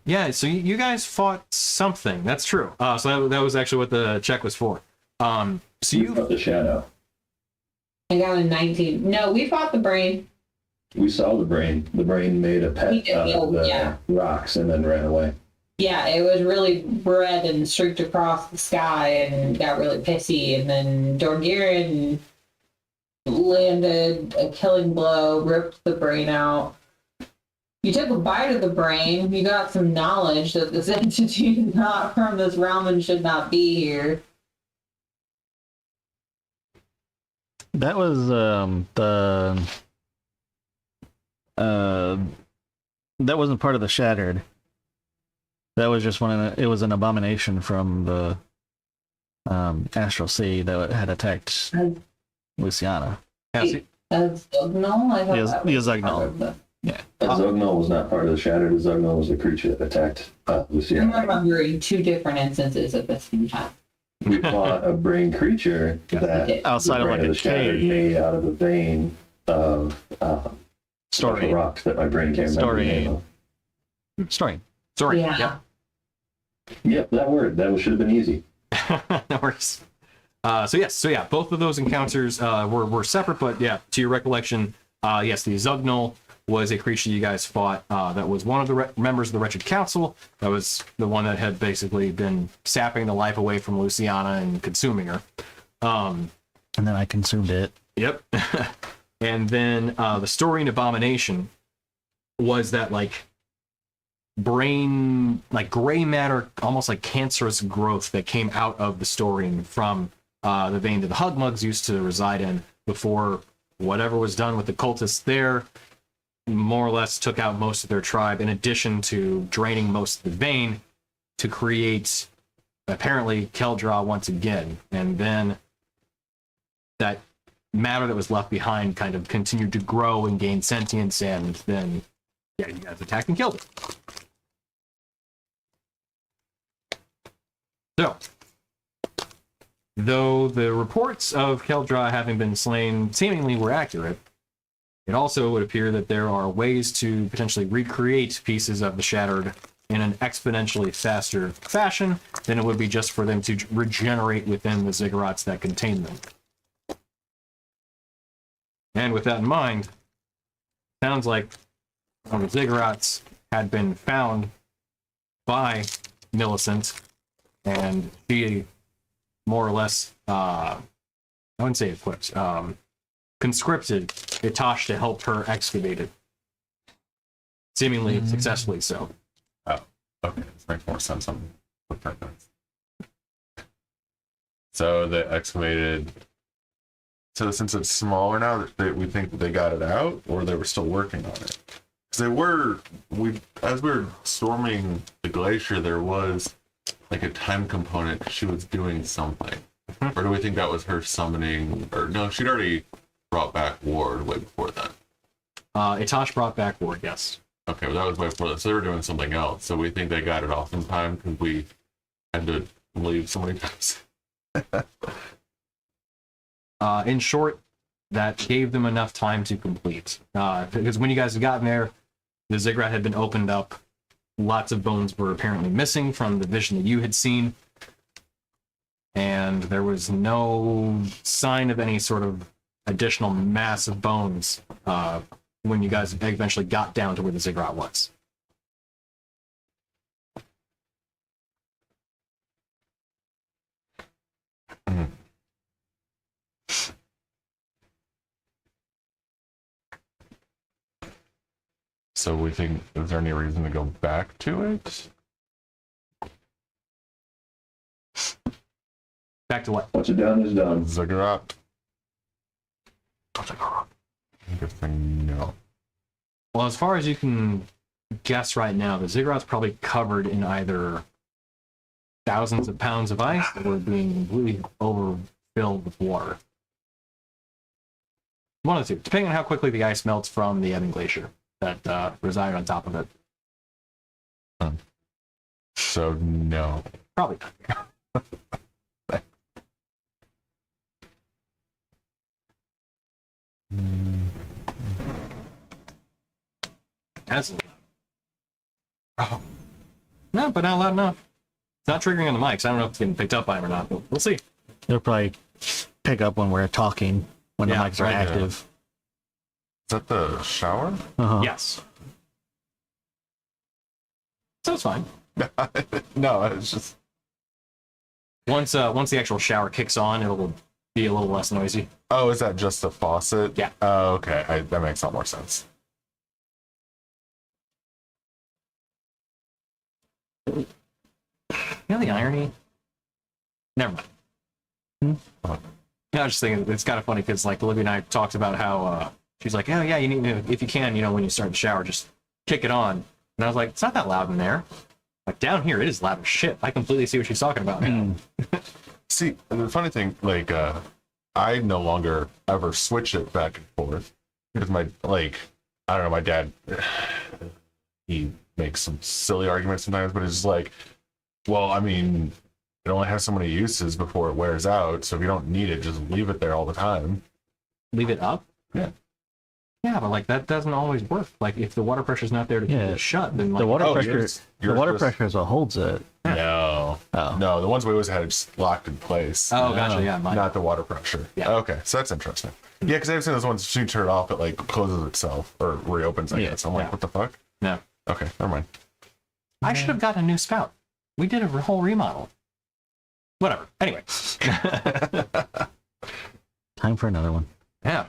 Speaker 1: Yeah, so you guys fought something. That's true. So that was actually what the check was for. So you
Speaker 4: fought the shadow.
Speaker 5: I got a 19. No, we fought the brain.
Speaker 4: We saw the brain. The brain made a pet out of the rocks and then ran away.
Speaker 5: Yeah, it was really red and streaked across the sky and got really pissy. And then Dorgirin landed a killing blow, ripped the brain out. You took a bite of the brain. You got some knowledge that this entity is not from this realm and should not be here.
Speaker 2: That was that wasn't part of the Shattered. That was just it was an abomination from the Astral Sea that had attacked Luciana.
Speaker 5: Zugnal? I thought that was
Speaker 2: Zugnal. Yeah.
Speaker 4: Zugnal was not part of the Shattered. Zugnal was the creature that attacked Luciana.
Speaker 5: I'm remembering 2 different instances at the same time.
Speaker 4: We fought a brain creature that
Speaker 2: outside of like a
Speaker 4: Shattered
Speaker 2: cave
Speaker 4: made out of a vein of
Speaker 2: story
Speaker 4: rocks that my brain can't remember the name of.
Speaker 2: Story.
Speaker 5: Yeah.
Speaker 1: Yep.
Speaker 4: Yep, that word. That should have been easy.
Speaker 1: That works. So yeah, both of those encounters were separate, but yeah, to your recollection, yes, the Zugnal was a creature you guys fought that was one of the members of the Wretched Council. That was the one that had basically been sapping the life away from Luciana and consuming her.
Speaker 2: And then I consumed it.
Speaker 1: Yep. And then the Story Abomination was that like brain, like gray matter, almost like cancerous growth that came out of the Story from the vein that the Hugmugs used to reside in before whatever was done with the cultists there more or less took out most of their tribe, in addition to draining most of the vein to create apparently Keldra once again. And then that matter that was left behind kind of continued to grow and gain sentience, and then, yeah, you guys attacked and killed it. So, though the reports of Keldra having been slain seemingly were accurate, it also would appear that there are ways to potentially recreate pieces of the Shattered in an exponentially faster fashion than it would be just for them to regenerate within the ziggurats that contain them. And with that in mind, sounds like one of the ziggurats had been found by Millicent, and she more or less, I wouldn't say equipped, conscripted Itash to help her excavate it. Seemingly successfully so.
Speaker 3: Oh, okay. This makes more sense on the purpose. So they excavated. So since it's smaller now, we think that they got it out, or they were still working on it. Because they were, as we were storming the glacier, there was like a time component. She was doing something, or do we think that was her summoning? Or no, she'd already brought back Ward way before that.
Speaker 1: Itash brought back Ward, yes.
Speaker 3: Okay, well, that was way before that. So they were doing something else. So we think they got it off in time because we had to leave so many times.
Speaker 1: In short, that gave them enough time to complete. Because when you guys had gotten there, the ziggurat had been opened up. Lots of bones were apparently missing from the vision that you had seen. And there was no sign of any sort of additional mass of bones when you guys eventually got down to where the ziggurat was.
Speaker 3: So we think, is there any reason to go back to it?
Speaker 1: Back to what?
Speaker 4: What's done is done.
Speaker 3: Ziggurat. Good thing, no.
Speaker 1: Well, as far as you can guess right now, the ziggurat's probably covered in either thousands of pounds of ice or being completely overfilled with water. One of the two, depending on how quickly the ice melts from the Ebon Glacier that reside on top of it.
Speaker 3: So, no.
Speaker 1: Probably not. That's
Speaker 3: Oh.
Speaker 1: no, but not loud enough. It's not triggering on the mics. I don't know if it's getting picked up by him or not, but we'll see.
Speaker 2: It'll probably pick up when we're talking, when the
Speaker 1: Yeah,
Speaker 2: mics are
Speaker 1: right,
Speaker 2: active.
Speaker 3: Is that the shower?
Speaker 2: Uh-huh.
Speaker 1: Yes. So it's fine.
Speaker 3: No, it's just...
Speaker 1: Once the actual shower kicks on, it'll be a little less noisy.
Speaker 3: Oh, is that just the faucet?
Speaker 1: Yeah.
Speaker 3: Oh, okay. That makes a lot more sense.
Speaker 1: You know the irony? Never mind.
Speaker 3: Huh.
Speaker 1: Yeah, I was just thinking, it's kind of funny because like Olivia and I talked about how she's like, oh yeah, you need to, if you can, when you start the shower, just kick it on. And I was like, it's not that loud in there. Like down here, it is loud as shit. I completely see what she's talking about now.
Speaker 3: See, the funny thing, like, I no longer ever switch it back and forth because I don't know, my dad, he makes some silly arguments sometimes, but it's just like, well, I mean, it only has so many uses before it wears out, so if you don't need it, just leave it there all the time.
Speaker 1: Leave it up?
Speaker 3: Yeah.
Speaker 1: Yeah, but like that doesn't always work. Like if the water pressure's not there to keep it shut, then like
Speaker 2: The water
Speaker 3: Oh,
Speaker 2: pressure,
Speaker 3: yours-
Speaker 2: the
Speaker 3: yours
Speaker 2: water
Speaker 3: just-
Speaker 2: pressure is what holds it.
Speaker 3: No.
Speaker 2: Oh.
Speaker 3: No, the ones we always had are just locked in place.
Speaker 1: oh gotcha, yeah, mine.
Speaker 3: Not the water pressure.
Speaker 1: Yeah.
Speaker 3: Okay, so that's interesting. Yeah, because I've seen those ones, as soon as you turn it off, it like closes itself or reopens, I
Speaker 2: Yeah.
Speaker 3: guess. I'm like,
Speaker 1: Yeah.
Speaker 3: what the fuck?
Speaker 1: No.
Speaker 3: Okay, never mind.
Speaker 1: I should have gotten a new spout. We did a whole remodel. Whatever. Anyway.
Speaker 2: Time for another one.
Speaker 1: Yeah.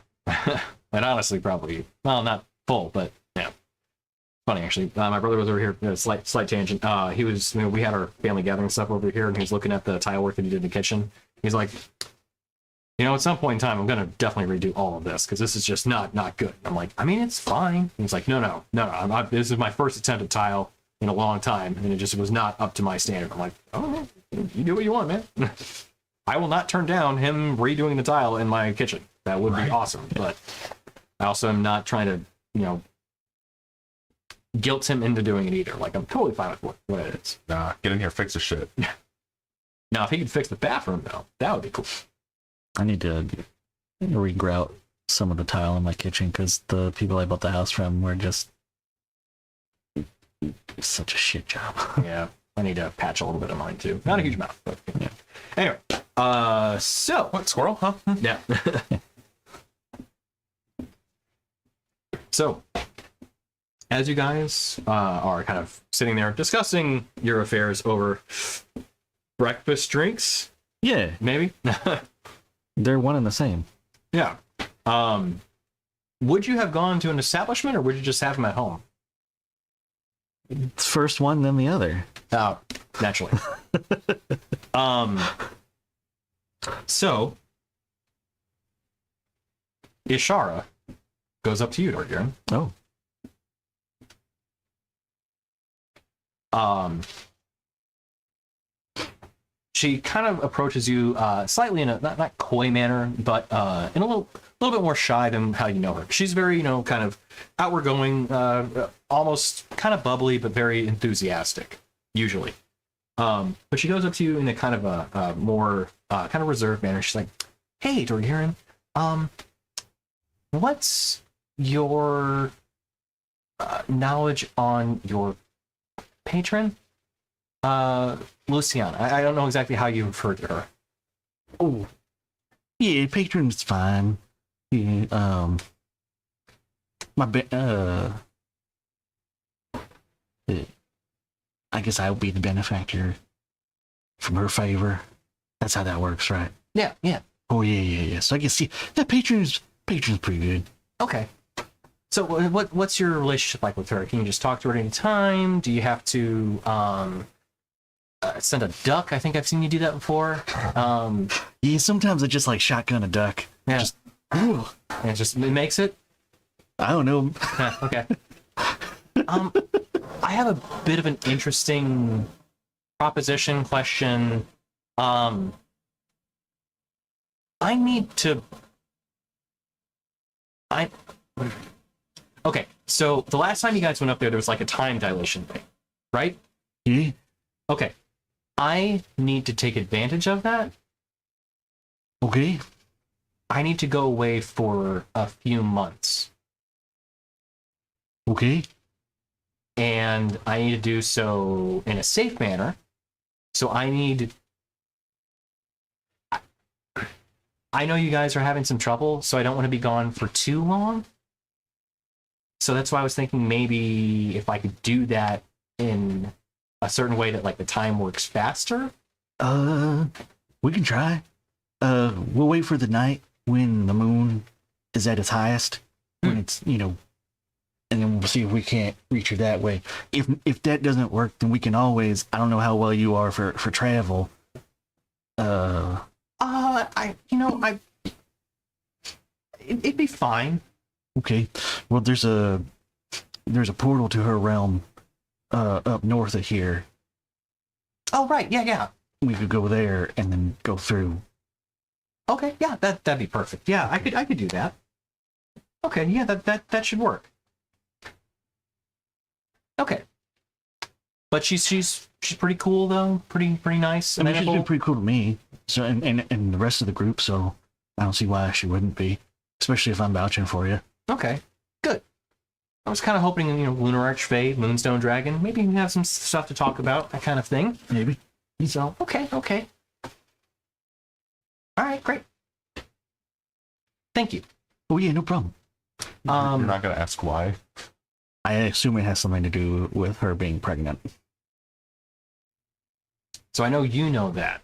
Speaker 1: And honestly, probably, well, not full, but yeah. Funny, actually. My brother was over here, slight tangent. He was, we had our family gathering stuff over here, and he was looking at the tile work that he did in the kitchen. He's like, at some point in time, I'm going to definitely redo all of this, because this is just not good. And I'm like, I mean, it's fine. And he's like, no. This is my first attempt at tile in a long time, and it just was not up to my standard. I'm like, oh, you do what you want, man. I will not turn down him redoing the tile in my kitchen. That would be awesome. But I also am not trying to, guilt him into doing it either. Like, I'm totally fine with what it is.
Speaker 3: Nah, get in here, fix the shit.
Speaker 1: Now, if he could fix the bathroom, though, that would be cool.
Speaker 2: I need to regrout some of the tile in my kitchen because the people I bought the house from were just such a shit job.
Speaker 1: Yeah, I need to patch a little bit of mine too. Not a huge amount, but yeah. Anyway, so
Speaker 3: What, squirrel, huh?
Speaker 1: yeah. So, as you guys are kind of sitting there discussing your affairs over breakfast drinks,
Speaker 2: Yeah,
Speaker 1: maybe.
Speaker 2: they're one and the same.
Speaker 1: Yeah. Would you have gone to an establishment, or would you just have them at home?
Speaker 2: First one, then the other.
Speaker 1: Oh, naturally. So Ishara goes up to you, Dorgiran.
Speaker 2: Oh,
Speaker 1: She kind of approaches you slightly in a not coy manner, but in a little bit more shy than how you know her. She's very, kind of outward-going, almost kind of bubbly, but very enthusiastic, usually. But she goes up to you in a kind of a more kind of reserved manner. She's like, "Hey, Dorgiran, what's your knowledge on your patron, Luciana?" I don't know exactly how you refer to her.
Speaker 2: oh, yeah. Patron's fine. Yeah, I guess I would be the benefactor from her favor. That's how that works, right?
Speaker 1: Yeah.
Speaker 2: Oh yeah. So I guess that patron's pretty good.
Speaker 1: Okay. So what's your relationship like with her? Can you just talk to her at any time? Do you have to send a duck? I think I've seen you do that before.
Speaker 2: Yeah, sometimes I just like shotgun a duck.
Speaker 1: Yeah.
Speaker 2: Just, ooh,
Speaker 1: And it makes it.
Speaker 2: I don't know.
Speaker 1: Okay. I have a bit of an interesting proposition question. I need to. Okay, so the last time you guys went up there was like a time dilation thing, right?
Speaker 2: Yeah.
Speaker 1: Okay. I need to take advantage of that.
Speaker 2: Okay.
Speaker 1: I need to go away for a few months.
Speaker 2: Okay.
Speaker 1: And I need to do so in a safe manner. So I know you guys are having some trouble, so I don't want to be gone for too long. So that's why I was thinking maybe if I could do that in a certain way that like the time works faster.
Speaker 2: We can try. We'll wait for the night when the moon is at its highest. When it's, and then we'll see if we can't reach her that way. If that doesn't work, then we can always, I don't know how well you are for travel.
Speaker 1: It'd be fine.
Speaker 2: Okay. Well, there's a portal to her realm up north of here.
Speaker 1: Oh, right. Yeah.
Speaker 2: We could go there and then go through.
Speaker 1: Okay. Yeah, that'd be perfect. Yeah, I could do that. Okay. Yeah, that should work. Okay. But she's pretty cool though. Pretty nice.
Speaker 2: I mean, she's been pretty cool to me. So and the rest of the group. So I don't see why she wouldn't be, especially if I'm vouching for you.
Speaker 1: Okay. Good. I was kind of hoping, Lunar Archfey, Moonstone Dragon, maybe you can have some stuff to talk about, that kind of thing.
Speaker 2: Maybe.
Speaker 1: So, okay. All right, great. Thank you.
Speaker 2: Oh yeah, no problem.
Speaker 3: You're not gonna ask why?
Speaker 2: I assume it has something to do with her being pregnant.
Speaker 1: So I know you know that.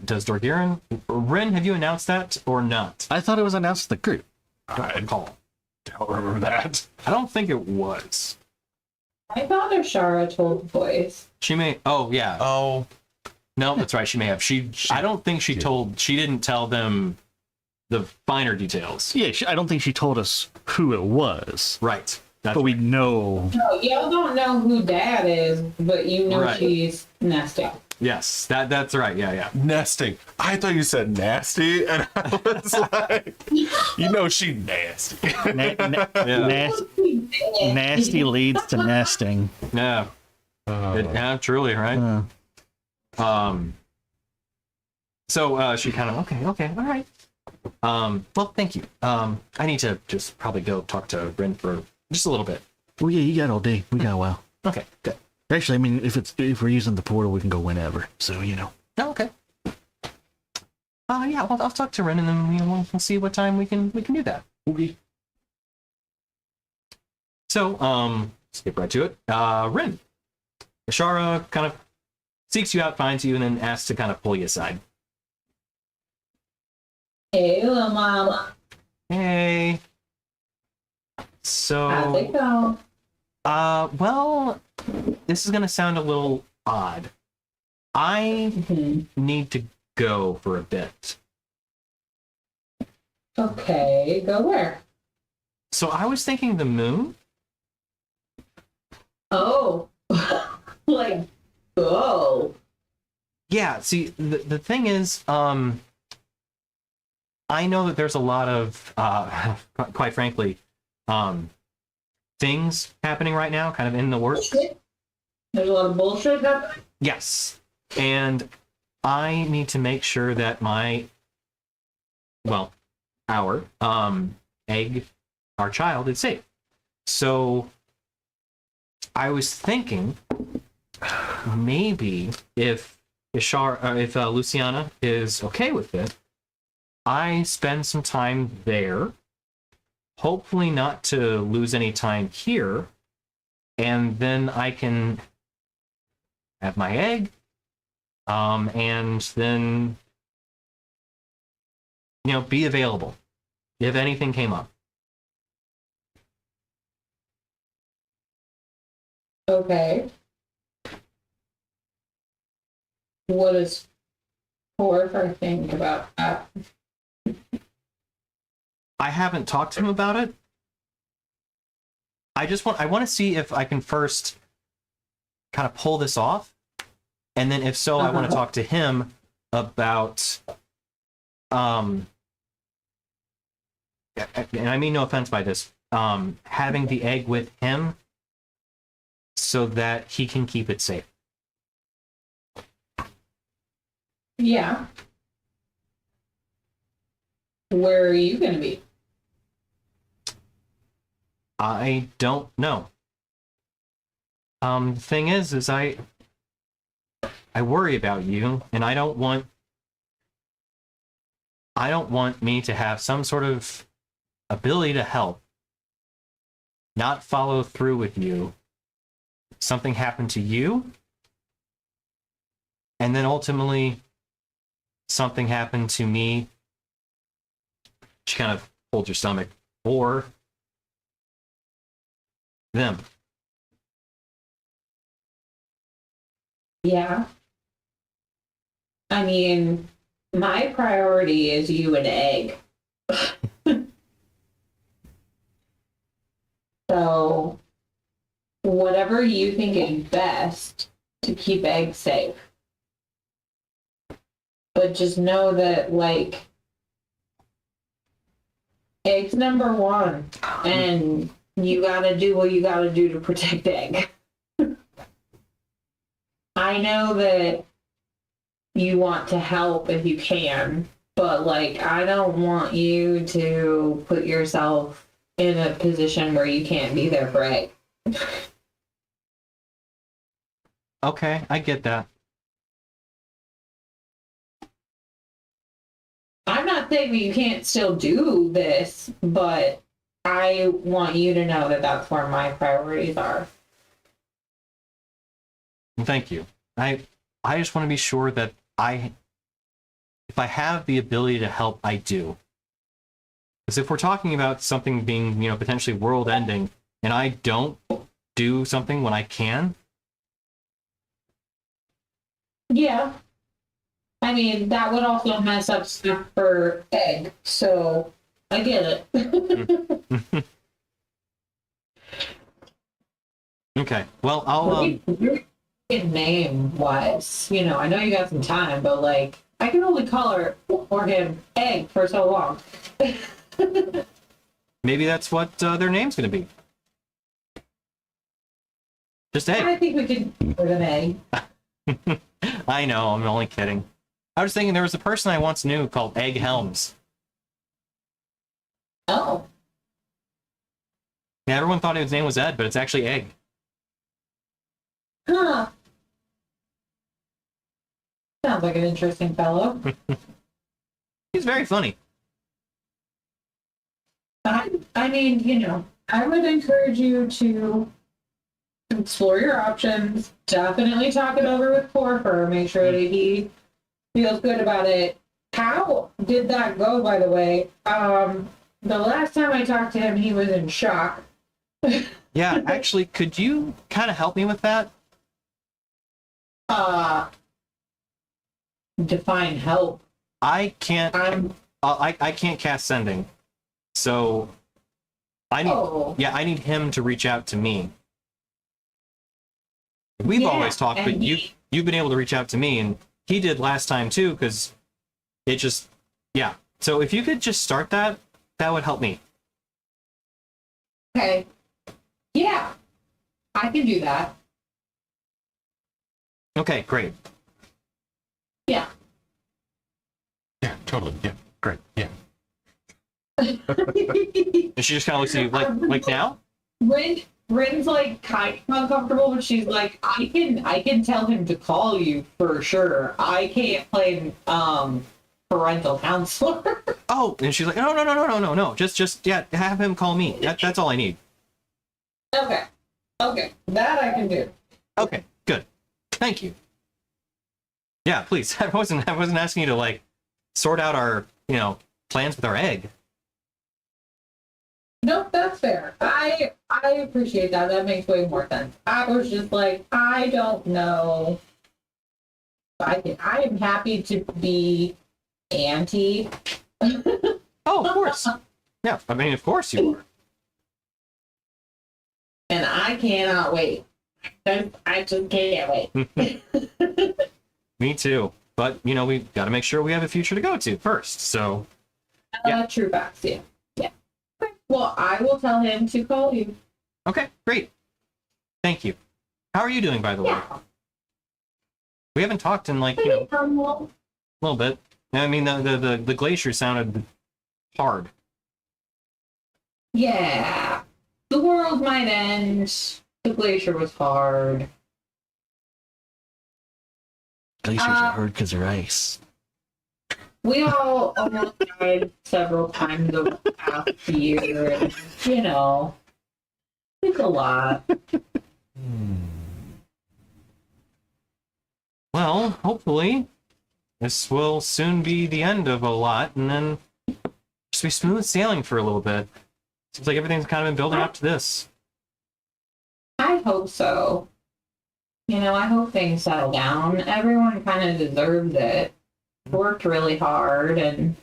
Speaker 1: Does Dorgiran? Rin, have you announced that or not?
Speaker 2: I thought it was announced to the group.
Speaker 1: Don't recall.
Speaker 3: Don't remember that.
Speaker 1: I don't think it was.
Speaker 5: I thought Ashara told the boys.
Speaker 1: She may. Oh yeah.
Speaker 3: Oh,
Speaker 1: No, that's right. She may have. I don't think she told. She didn't tell them the finer details.
Speaker 2: Yeah, I don't think she told us who it was.
Speaker 1: Right.
Speaker 2: But we know.
Speaker 5: No, y'all don't know who Dad is, but you know
Speaker 1: Right.
Speaker 5: she's nesting.
Speaker 1: Yes, that's right. Yeah.
Speaker 3: Nesting. I thought you said nasty, and I was like, you know, she nasty.
Speaker 2: Nasty leads to nesting.
Speaker 1: Yeah. Yeah, truly, right? So she kind of okay, all right. Well, thank you. I need to just probably go talk to Rin for just a little bit.
Speaker 2: Well, yeah, you got all day. We got a while.
Speaker 1: Okay, good.
Speaker 2: Actually, I mean, if we're using the portal, we can go whenever. So
Speaker 1: Oh, okay. Yeah, I'll talk to Rin and then we'll see what time we can do that.
Speaker 2: Okay.
Speaker 1: So skip right to it. Rin, Ashara kind of seeks you out, finds you, and then asks to kind of pull you aside.
Speaker 5: Hey, little mama.
Speaker 1: Hey. So.
Speaker 5: How's it go?
Speaker 1: Well, this is gonna sound a little odd. I need to go for a bit.
Speaker 5: Okay, go where?
Speaker 1: So I was thinking the moon.
Speaker 5: Oh, like go.
Speaker 1: Yeah. See, the thing is, I know that there's a lot of, quite frankly, things happening right now, kind of in the works.
Speaker 5: There's a lot of bullshit happening.
Speaker 1: Yes, and I need to make sure that our egg, our child, is safe. So I was thinking maybe if Luciana is okay with it, I spend some time there, hopefully not to lose any time here, and then I can have my egg, and then be available if anything came up.
Speaker 5: Okay. What does Porfer think about that?
Speaker 1: I haven't talked to him about it. I want to see if I can first kind of pull this off, and then if so, I want to talk to him about and I mean no offense by this, having the egg with him so that he can keep it safe.
Speaker 5: Yeah. Where are you going to be?
Speaker 1: I don't know. The thing is I worry about you, and I don't want me to have some sort of ability to help, not follow through with you, something happened to you, and then ultimately something happened to me. She kind of holds your stomach, or them.
Speaker 5: Yeah. I mean, my priority is you and egg. So, whatever you think is best to keep egg safe. But just know that, egg's number one, and you gotta do what you gotta do to protect egg. I know that you want to help if you can, but I don't want you to put yourself in a position where you can't be there for egg.
Speaker 1: Okay, I get that.
Speaker 5: I'm not saying that you can't still do this, but I want you to know that that's where my priorities are.
Speaker 1: Thank you. I just want to be sure that if I have the ability to help, I do. Because if we're talking about something being, potentially world-ending, and I don't do something when I can.
Speaker 5: Yeah. I mean, that would also mess up stuff for egg, so I get it.
Speaker 1: Okay. Well, I'll
Speaker 5: name wise, you know, I know you got some time, but like, I can only call her or him Egg for so long.
Speaker 1: Maybe that's what their name's going to be. Just Egg.
Speaker 5: I think we could put an Egg.
Speaker 1: I know, I'm only kidding. I was thinking there was a person I once knew called Egg Helms.
Speaker 5: Oh,
Speaker 1: Yeah, everyone thought his name was Ed, but it's actually Egg.
Speaker 5: huh. Sounds like an interesting fellow.
Speaker 1: He's very funny.
Speaker 5: I mean, you know, I would encourage you to explore your options. Definitely talk it over with Porfer. Make sure that he feels good about it. How did that go, by the way? The last time I talked to him, he was in shock.
Speaker 1: Yeah, actually, could you kind of help me with that?
Speaker 5: Define help.
Speaker 1: I can't.
Speaker 5: I'm
Speaker 1: I can't cast sending, so I need.
Speaker 5: Oh.
Speaker 1: Yeah, I need him to reach out to me. We've
Speaker 5: Yeah,
Speaker 1: always talked, but
Speaker 5: and
Speaker 1: you've been able to reach out to me, and he did last time too, because it just yeah. So if you could just start that, that would help me.
Speaker 5: okay. Yeah, I can do that.
Speaker 1: Okay, great.
Speaker 5: Yeah.
Speaker 3: Yeah, totally. Yeah, great. Yeah.
Speaker 1: And she just kind of looks at you like now.
Speaker 5: Rin's like kind of uncomfortable, but she's like, I can tell him to call you for sure. I can't play parental counselor.
Speaker 1: Oh, and she's like, no. Just yeah, have him call me. That's all I need.
Speaker 5: Okay, that I can do.
Speaker 1: Okay, good. Thank you. Yeah, please. I wasn't asking you to like sort out our, plans with our egg.
Speaker 5: Nope, that's fair. I appreciate that. That makes way more sense. I was just like, I don't know. I am happy to be anti.
Speaker 1: Oh, of course. Yeah, I mean, of course you are.
Speaker 5: And I cannot wait. I just can't wait.
Speaker 1: Me too. But, we've got to make sure we have a future to go to first, so... Yeah.
Speaker 5: True facts, yeah. Yeah. Okay. Well, I will tell him to call you.
Speaker 1: Okay, great. Thank you. How are you doing, by the way?
Speaker 5: Yeah.
Speaker 1: We haven't talked in, like, a little bit. I mean, the glacier sounded hard.
Speaker 5: Yeah. The world might end. The glacier was hard.
Speaker 2: Glaciers are hard because they're ice.
Speaker 5: We all almost died several times over the past year. And, it's a lot.
Speaker 1: Well, hopefully, this will soon be the end of a lot, and then just be smooth sailing for a little bit. Seems like everything's kind of been building up to this.
Speaker 5: I hope so. I hope things settle down. Everyone kind of deserves it. Worked really hard, and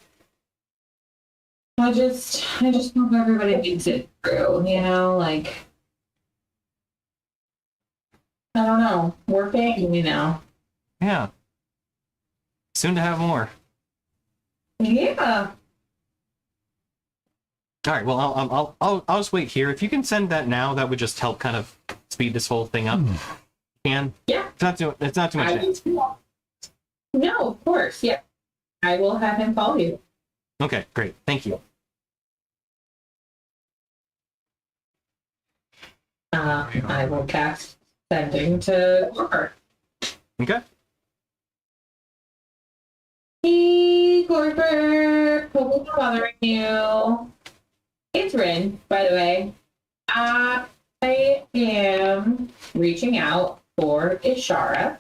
Speaker 5: I just hope everybody makes it through. Like, I don't know. We're big,
Speaker 1: Yeah. Soon to have more.
Speaker 5: Yeah.
Speaker 1: All right. Well, I'll just wait here. If you can send that now, that would just help kind of speed this whole thing up. And
Speaker 5: Yeah.
Speaker 1: it's not too much.
Speaker 5: No, of course. Yeah. I will have him call you.
Speaker 1: Okay, great. Thank you.
Speaker 5: I will cast sending to Corker.
Speaker 1: Okay.
Speaker 5: Hey, Corker. Hope I'm bothering you. It's Rin, by the way. I am reaching out for Ishara,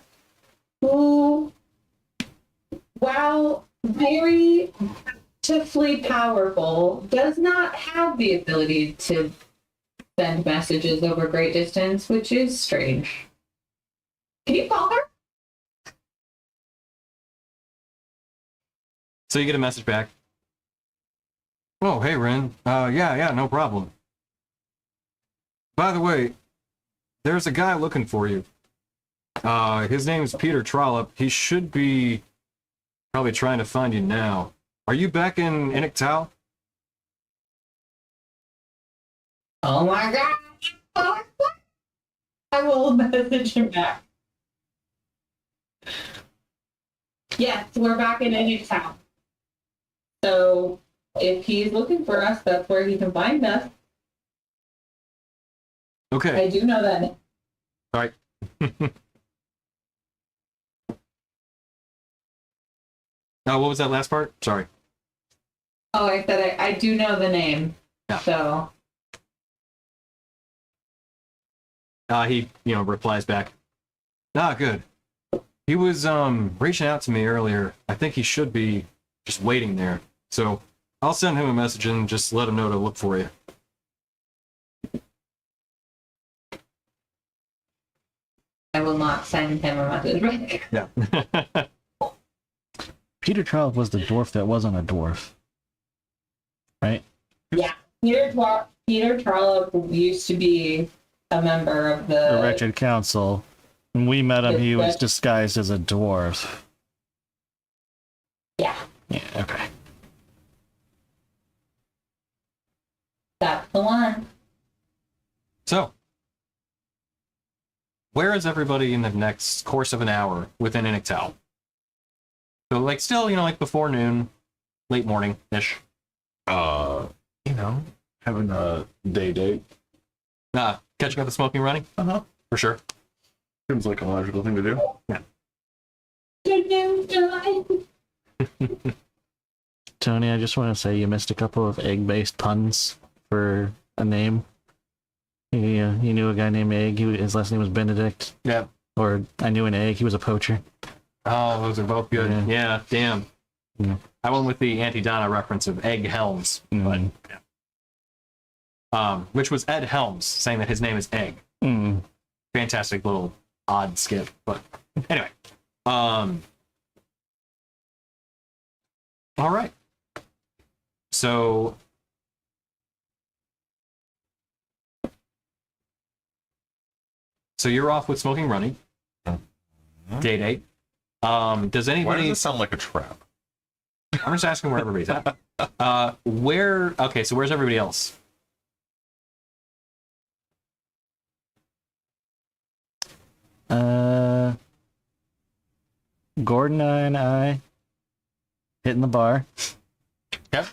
Speaker 5: who, while very beautifully powerful, does not have the ability to send messages over great distance, which is strange. Can you call her?
Speaker 1: So you get a message back. Oh, hey, Ren. Yeah, no problem. By the way, there's a guy looking for you. His name's Peter Trollop. He should be probably trying to find you now. Are you back in Iniktal?
Speaker 5: Oh my god! I will message him back. Yes, we're back in Eddie's house. So if he's looking for us, that's where he can find us.
Speaker 1: Okay.
Speaker 5: I do know that.
Speaker 1: All right. What was that last part? Sorry.
Speaker 5: Oh, I said I do know the name.
Speaker 1: Yeah.
Speaker 5: So.
Speaker 1: He, replies back. Good. He was reaching out to me earlier. I think he should be just waiting there. So I'll send him a message and just let him know to look for you.
Speaker 5: I will not send him a message back.
Speaker 1: Yeah.
Speaker 2: Peter Trollop was the dwarf that wasn't a dwarf, right?
Speaker 5: Yeah. Peter Trollop used to be a member of
Speaker 2: The Wretched Council. When we met him, he was
Speaker 5: The-
Speaker 2: disguised as a dwarf.
Speaker 5: Yeah,
Speaker 2: Yeah, okay.
Speaker 5: that's the one.
Speaker 1: So, where is everybody in the next course of an hour within Iniktal? So, still, before noon, late morning-ish.
Speaker 3: Having a day date.
Speaker 1: Catching up the smoking running? For sure.
Speaker 3: Seems like a logical thing to do.
Speaker 5: Good news, July.
Speaker 2: Tony, I just want to say you missed a couple of egg-based puns for a name. You knew a guy named Egg. His last name was Benedict.
Speaker 1: Yeah.
Speaker 2: Or I knew an Egg. He was a poacher.
Speaker 1: Oh, those are both good.
Speaker 2: Yeah.
Speaker 1: Yeah, damn.
Speaker 2: Yeah.
Speaker 1: I went with the Anti-Donna reference of Egg Helms,
Speaker 2: Mm.
Speaker 1: which was Ed Helms saying that his name is Egg.
Speaker 2: Mm.
Speaker 1: Fantastic little odd skip, but anyway. All right. So you're off with smoking running. Day date. Does
Speaker 3: Why does
Speaker 1: anybody?
Speaker 3: this sound like a trap?
Speaker 1: I'm just asking where everybody's at. Okay, so where's everybody else?
Speaker 2: Gordon and I hitting the bar.
Speaker 1: Yep.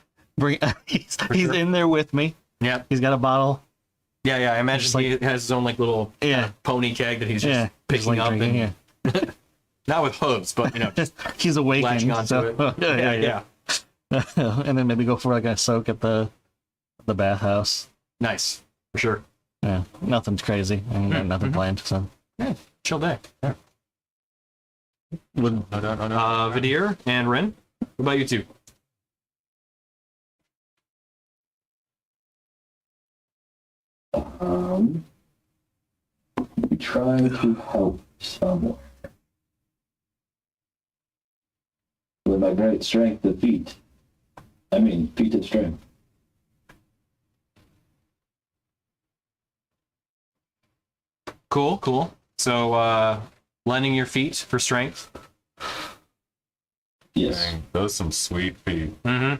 Speaker 2: He's
Speaker 1: sure.
Speaker 2: in there with me.
Speaker 1: Yeah.
Speaker 2: He's got a bottle.
Speaker 1: Yeah. I imagine
Speaker 2: Just like-
Speaker 1: he has his own little
Speaker 2: Yeah.
Speaker 1: pony keg that he's just
Speaker 2: Yeah.
Speaker 1: picking
Speaker 2: Just
Speaker 1: up
Speaker 2: drinking,
Speaker 1: and not with hooves, but just
Speaker 2: He's awakened.
Speaker 1: latching onto
Speaker 2: so,
Speaker 1: it.
Speaker 2: yeah. And then maybe go for like a soak at the bathhouse.
Speaker 1: Nice for sure.
Speaker 2: Yeah, nothing's crazy. I ain't got nothing planned. So
Speaker 1: Yeah, chill day. Yeah.
Speaker 2: would
Speaker 1: Vidir and Rin, what about you two?
Speaker 4: We try to help someone. With my great strength of feet. Feet of strength.
Speaker 1: Cool. So, lending your feet for strength.
Speaker 4: Yes.
Speaker 3: Dang, those some sweet feet.
Speaker 1: Mm-hmm.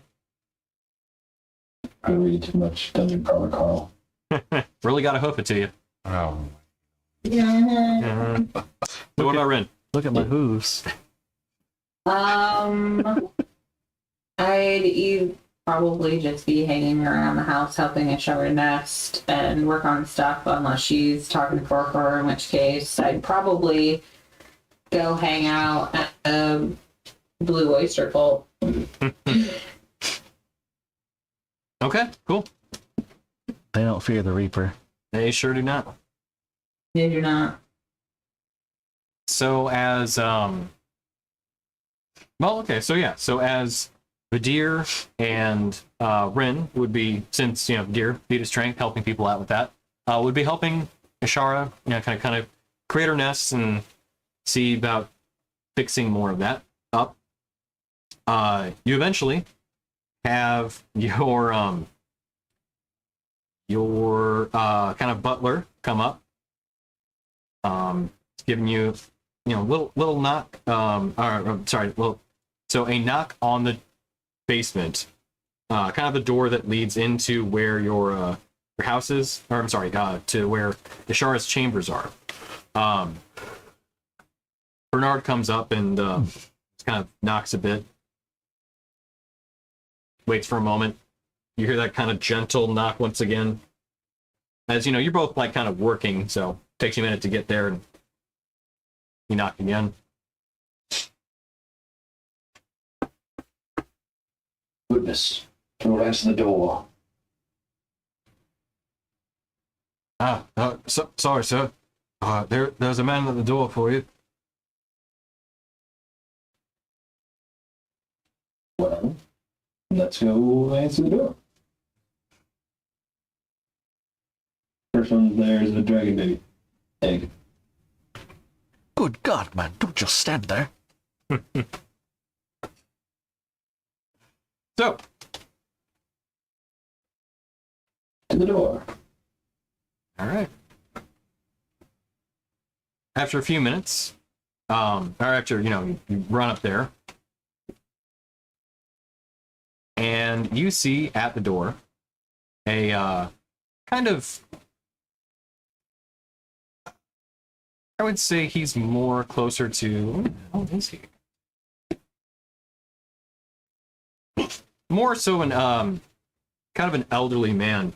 Speaker 4: I read too much Dungeon Crawler Carl.
Speaker 1: Really got to hoof it to you.
Speaker 3: Oh,
Speaker 5: Yeah.
Speaker 1: So what about Rin?
Speaker 2: look at my hooves.
Speaker 5: I'd probably just be hanging around the house helping Istoria nest and work on stuff unless she's talking to Corker, in which case I'd probably go hang out at the Blue Oyster Cult.
Speaker 1: Okay, cool.
Speaker 2: They don't fear the Reaper.
Speaker 1: They sure do not.
Speaker 5: Did you not?
Speaker 1: So as so as Vidir and Rin would be, since Vidir feet of strength, helping people out with that, would be helping Ishara, kind of create her nests and see about fixing more of that up. You eventually have your kind of butler come up, giving you little knock. So a knock on the basement, kind of the door that leads into where your house is, or I'm sorry, to where Ishara's chambers are. Bernard comes up and kind of knocks a bit. Waits for a moment. You hear that kind of gentle knock once again. As you know, you're both like kind of working, so it takes you a minute to get there, and you knock again.
Speaker 4: Goodness. Don't answer the door.
Speaker 1: Sorry, sir. There's a man at the door for you.
Speaker 4: Well, let's go answer the door. First one there is the dragon baby. Egg.
Speaker 2: Good God, man! Don't just stand there.
Speaker 1: So,
Speaker 4: To the door.
Speaker 1: all right. After a few minutes, or after you run up there, and you see at the door a kind of, I would say he's more closer to, how is he? More so an kind of an elderly man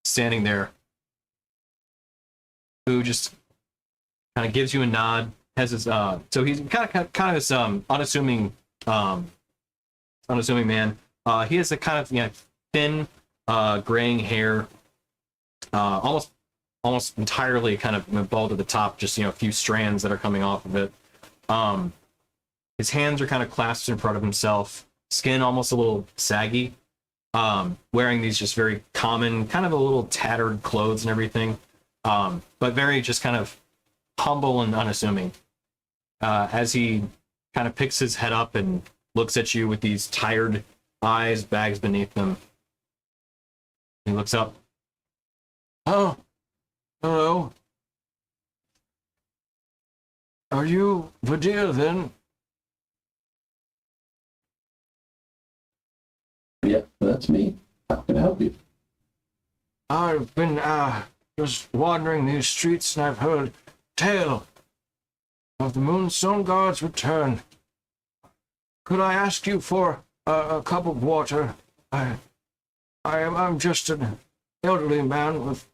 Speaker 1: standing there who just kind of gives you a nod, has his so he's kind of this unassuming man. He has a kind of thin graying hair, almost entirely kind of bald at the top, just a few strands that are coming off of it. His hands are kind of clasped in front of himself, skin almost a little saggy, wearing these just very common, kind of a little tattered clothes and everything, but very just kind of humble and unassuming. As he kind of picks his head up and looks at you with these tired eyes, bags beneath them. He looks up. Oh, hello. Are you Vadir then?
Speaker 4: Yeah, that's me. How can I help you?
Speaker 1: I've been just wandering these streets and I've heard tale of the Moonstone Guard's return. Could I ask you for a cup of water? I'm just an elderly man with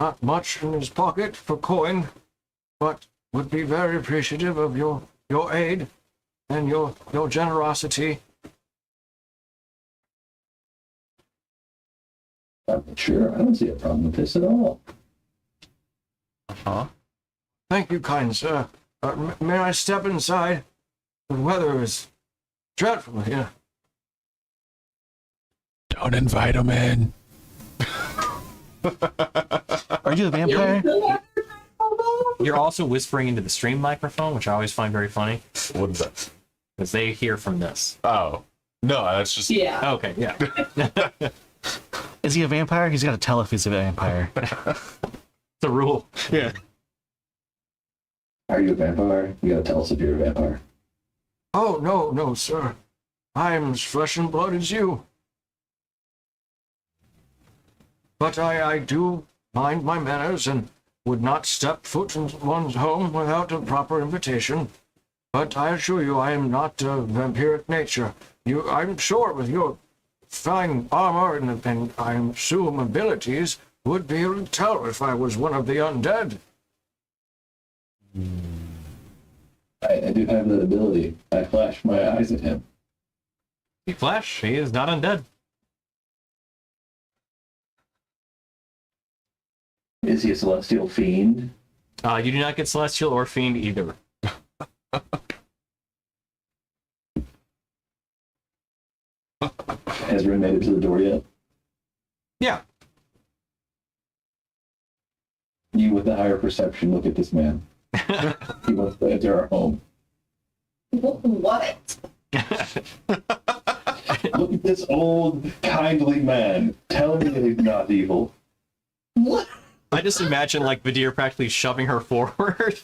Speaker 1: not much in his pocket for coin, but would be very appreciative of your aid and your generosity.
Speaker 4: I'm not sure. I don't see a problem with this at all.
Speaker 1: Thank you, kind sir. May I step inside? The weather is dreadful here.
Speaker 6: Don't invite him in.
Speaker 2: Are you a vampire?
Speaker 1: You're also whispering into the stream microphone, which I always find very funny,
Speaker 3: What is that?
Speaker 1: because they hear from this.
Speaker 3: Oh. No, that's just.
Speaker 5: Yeah.
Speaker 1: Okay, yeah.
Speaker 2: Is he a vampire? He's got to tell if he's a vampire.
Speaker 1: The rule.
Speaker 3: Yeah.
Speaker 4: Are you a vampire? You gotta tell us if you're a vampire.
Speaker 1: Oh, no, sir. I am as flesh and blood as you. But I do mind my manners and would not step foot in one's home without a proper invitation. But I assure you, I am not a vampiric nature. I'm sure with your fine armor and I assume abilities, would be able to tell if I was one of the undead.
Speaker 4: I do have that ability. I flash my eyes at him.
Speaker 1: He flash, he is not undead.
Speaker 4: Is he a celestial fiend?
Speaker 1: You do not get celestial or fiend either.
Speaker 4: Has Rin made it to the door yet?
Speaker 1: Yeah.
Speaker 4: You with the higher perception, look at this man. He wants to enter our home.
Speaker 5: What?
Speaker 4: Look at this old, kindly man. Tell me that he's not evil.
Speaker 5: What?
Speaker 1: I just imagine like Vadir practically shoving her forward.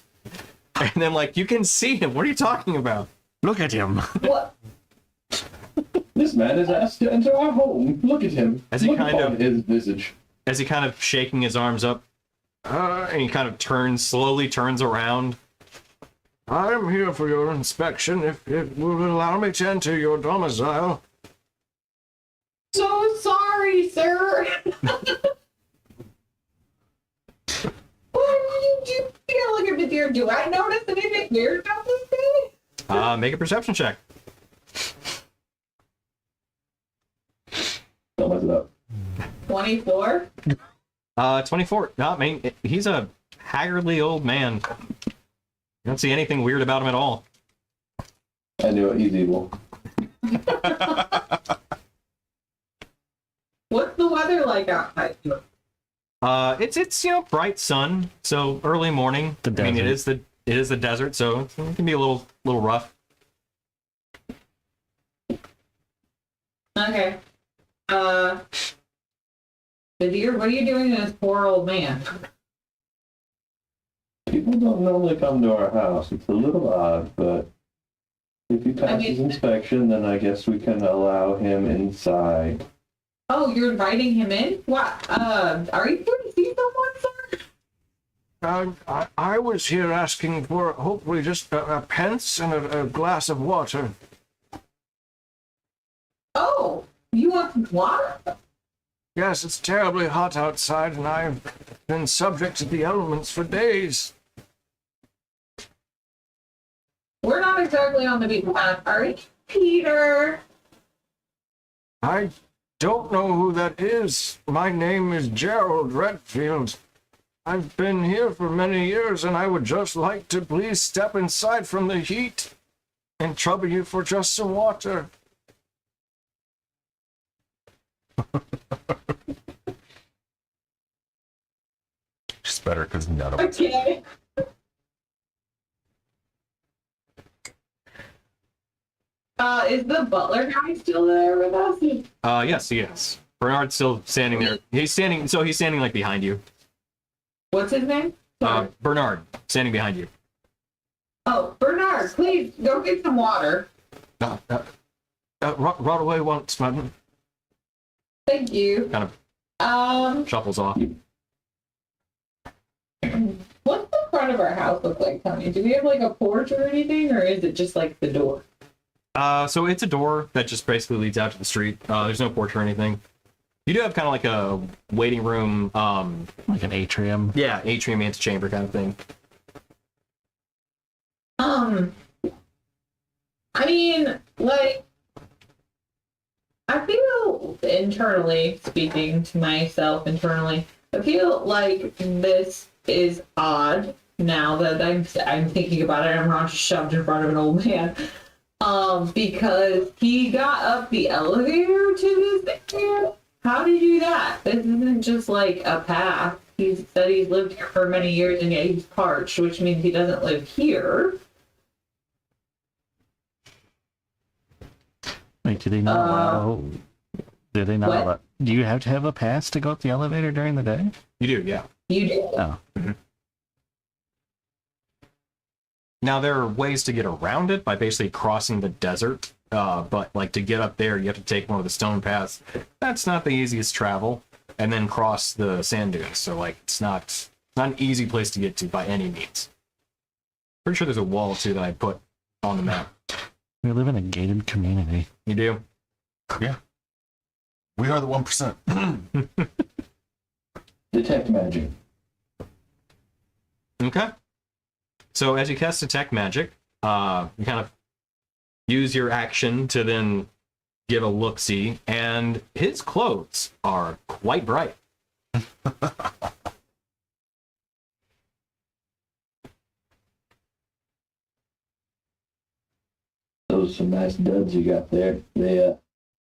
Speaker 1: And then, like, you can see him. What are you talking about?
Speaker 2: Look at him.
Speaker 5: What?
Speaker 4: This man is asked to enter our home. Look at him.
Speaker 1: As he
Speaker 4: Look
Speaker 1: kind
Speaker 4: upon
Speaker 1: of-
Speaker 4: his visage.
Speaker 1: As he kind of shaking his arms up, and he kind of slowly turns around. I'm here for your inspection, if it will allow me to enter your domicile.
Speaker 5: So sorry, sir. What do you feel like a bit here? Do I notice anything weird about this thing?
Speaker 1: Make a perception check.
Speaker 4: Don't mess it up.
Speaker 5: 24?
Speaker 1: 24. No, I mean, he's a haggardly old man. You don't see anything weird about him at all.
Speaker 4: I knew it. He's evil.
Speaker 5: What's the weather like outside?
Speaker 1: It's bright sun, so early morning.
Speaker 2: The
Speaker 1: I mean,
Speaker 2: desert.
Speaker 1: it is the desert, so it can be a little rough.
Speaker 5: Okay. What are you doing to this poor old man?
Speaker 4: People don't normally come to our house. It's a little odd, but if he passes
Speaker 5: mean-
Speaker 4: inspection, then I guess we can allow him inside.
Speaker 5: Oh, you're inviting him in? What? Are you here to see someone, sir?
Speaker 1: I was here asking for hopefully just a pence and a glass of water.
Speaker 5: Oh, you want some water?
Speaker 1: Yes, it's terribly hot outside, and I've been subject to the elements for days.
Speaker 5: We're not exactly on the beaten path, are we, Peter?
Speaker 1: I don't know who that is. My name is Gerald Redfield. I've been here for many years, and I would just like to please step inside from the heat and trouble you for just some water.
Speaker 3: Just better because none of us.
Speaker 5: Okay. Is the butler guy still there with us?
Speaker 1: Yes, he is. Bernard's still standing there. He's standing like behind you.
Speaker 5: What's his name? Sorry.
Speaker 1: Bernard, standing behind you.
Speaker 5: Oh, Bernard, please go get some water.
Speaker 1: Right away once, madam.
Speaker 5: Thank you.
Speaker 1: Kind of shuffles off.
Speaker 5: What's the front of our house look like, Tony? Do we have like a porch or anything, or is it just like the door?
Speaker 1: So it's a door that just basically leads out to the street. There's no porch or anything. You do have kind of like a waiting room,
Speaker 2: Like an atrium.
Speaker 1: yeah, atrium antechamber kind of thing.
Speaker 5: I mean, like, I feel internally, speaking to myself internally, I feel like this is odd now that I'm thinking about it. I'm not just shoved in front of an old man. Because he got up the elevator to this thing. How did you do that? This isn't just like a path. He said he's lived here for many years and yet he's parched, which means he doesn't live here.
Speaker 2: Wait, do they not allow? Do they not
Speaker 5: what?
Speaker 2: allow? Do you have to have a pass to go up the elevator during the day?
Speaker 1: You do, yeah.
Speaker 5: You do.
Speaker 2: Oh,
Speaker 1: Now there are ways to get around it by basically crossing the desert, but like to get up there, you have to take one of the stone paths. That's not the easiest travel, and then cross the sand dunes. So like it's not an easy place to get to by any means. Pretty sure there's a wall too that I put on the map.
Speaker 2: we live in a gated community.
Speaker 1: You do?
Speaker 3: Yeah. We are the 1%.
Speaker 4: Detect magic.
Speaker 1: Okay. So as you cast Detect Magic, you kind of use your action to then give a look-see, and his clothes are quite bright.
Speaker 4: Those are some nice duds you got there. They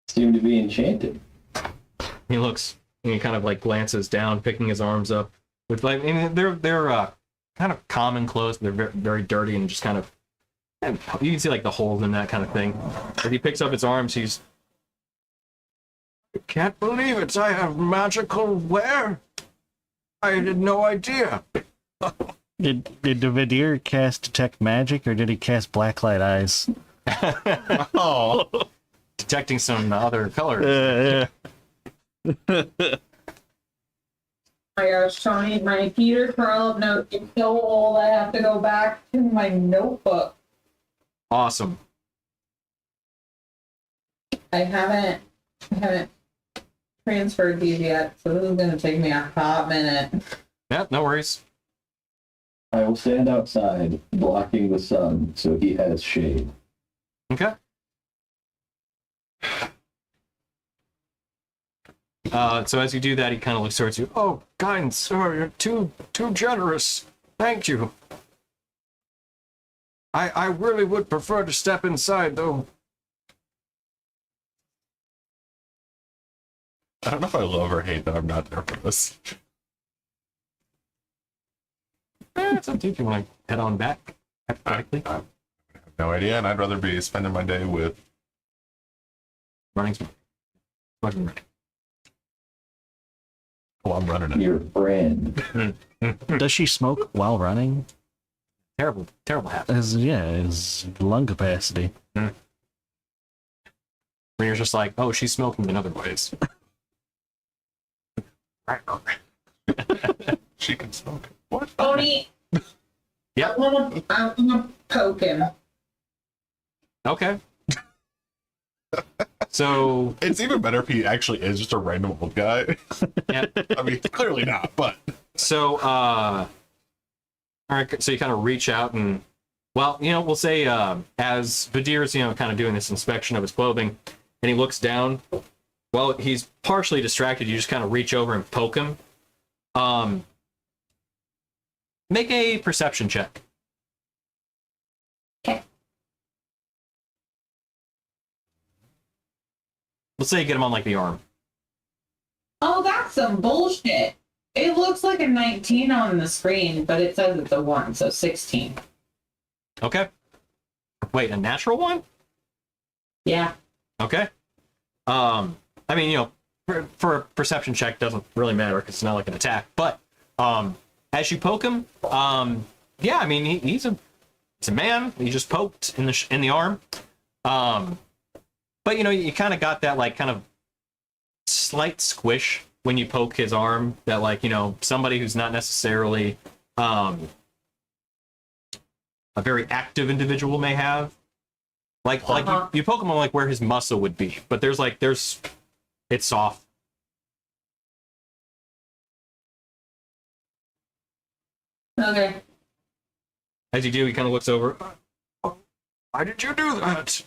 Speaker 4: seem to be enchanted.
Speaker 1: He looks, and he kind of like glances down, picking his arms up. With like, I mean, they're kind of common clothes. They're very, very dirty and just kind of, and you can see like the holes in that kind of thing. As he picks up his arms, he's, I can't believe it. I have magical wear. I had no idea.
Speaker 2: Did the Vidir cast detect magic, or did he cast blacklight eyes?
Speaker 3: Oh,
Speaker 1: Detecting some other colors.
Speaker 5: Oh my gosh, Tony, my Peter Trollope note is so old I have to go back to my notebook.
Speaker 1: Awesome.
Speaker 5: I haven't transferred these yet, so this is gonna take me a hot minute.
Speaker 1: Yeah, no worries.
Speaker 4: I will stand outside, blocking the sun, so he has shade.
Speaker 1: Okay. So as you do that, he kind of looks towards you. Oh, kind sir, you're too generous. Thank you. I really would prefer to step inside, though.
Speaker 3: I don't know if I love or hate that I'm not there for this.
Speaker 1: It's up to you if you want to head on back. Hypothetically.
Speaker 3: I have no idea, and I'd rather be spending my day with.
Speaker 1: Running smart. Fucking running.
Speaker 3: Oh, I'm running it.
Speaker 4: Your friend.
Speaker 2: Does she smoke while running?
Speaker 1: Terrible habit.
Speaker 2: His lung capacity.
Speaker 1: Rainer's just like, oh, she's smoking in other ways.
Speaker 3: She can smoke. What?
Speaker 5: Tony,
Speaker 1: Yep.
Speaker 5: I wanna poke him.
Speaker 1: Okay. So,
Speaker 3: It's even better if he actually is just a random old guy.
Speaker 1: yeah.
Speaker 3: I mean, clearly not, but
Speaker 1: So, all right, so you kind of reach out and, well, we'll say as Vidir's, kind of doing this inspection of his clothing, and he looks down, well, he's partially distracted, you just kind of reach over and poke him. Make a perception check.
Speaker 5: Okay.
Speaker 1: Let's say you get him on, like, the arm.
Speaker 5: Oh, that's some bullshit. It looks like a 19 on the screen, but it says it's a 1, so 16.
Speaker 1: Okay. Wait, a natural one?
Speaker 5: Yeah.
Speaker 1: Okay. I mean, for a perception check doesn't really matter because it's not like an attack. But as you poke him, yeah, I mean he's a man. He just poked in the arm. But you kind of got that like kind of slight squish when you poke his arm that like somebody who's not necessarily a very active individual may have. Like you poke him on like where his muscle would be, but there's it's soft.
Speaker 5: Okay.
Speaker 1: As you do, he kind of looks over. Why did you do that?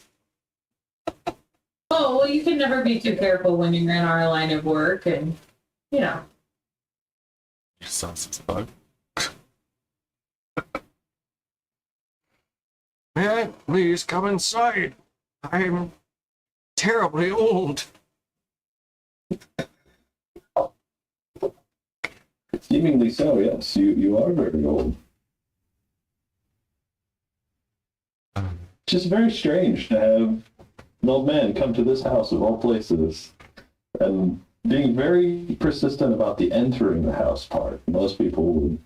Speaker 5: Oh, well, you can never be too careful when you're in our line of work, and
Speaker 3: you sound 65.
Speaker 1: May I please come inside? I'm terribly old.
Speaker 4: Seemingly so, yes. You are very old. Just very strange to have an old man come to this house of all places and being very persistent about the entering the house part. Most people would,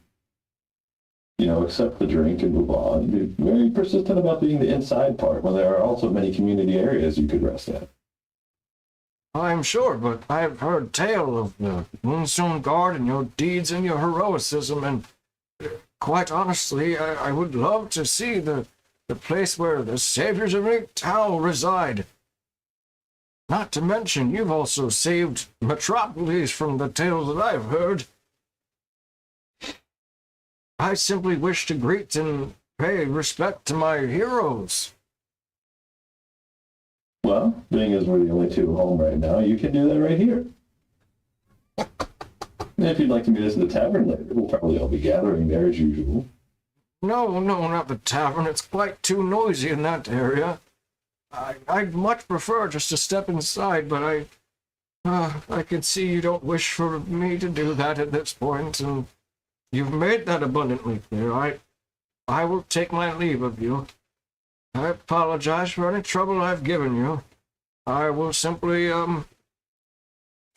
Speaker 4: accept the drink and move on. Be very persistent about being the inside part when there are also many community areas you could rest at.
Speaker 1: I'm sure, but I've heard tale of the Moonstone Guard and your deeds and your heroicism, and quite honestly, I would love to see the place where the saviors of Tau reside. Not to mention, you've also saved Metropolis from the tales that I've heard. I simply wish to greet and pay respect to my heroes.
Speaker 4: Well, being as we're the only two at home right now, you can do that right here. And if you'd like to meet us at the tavern later, we'll probably all be gathering there as usual.
Speaker 1: No, not the tavern. It's quite too noisy in that area. I'd much prefer just to step inside, but I can see you don't wish for me to do that at this point, and you've made that abundantly clear. I will take my leave of you. I apologize for any trouble I've given you. I will simply,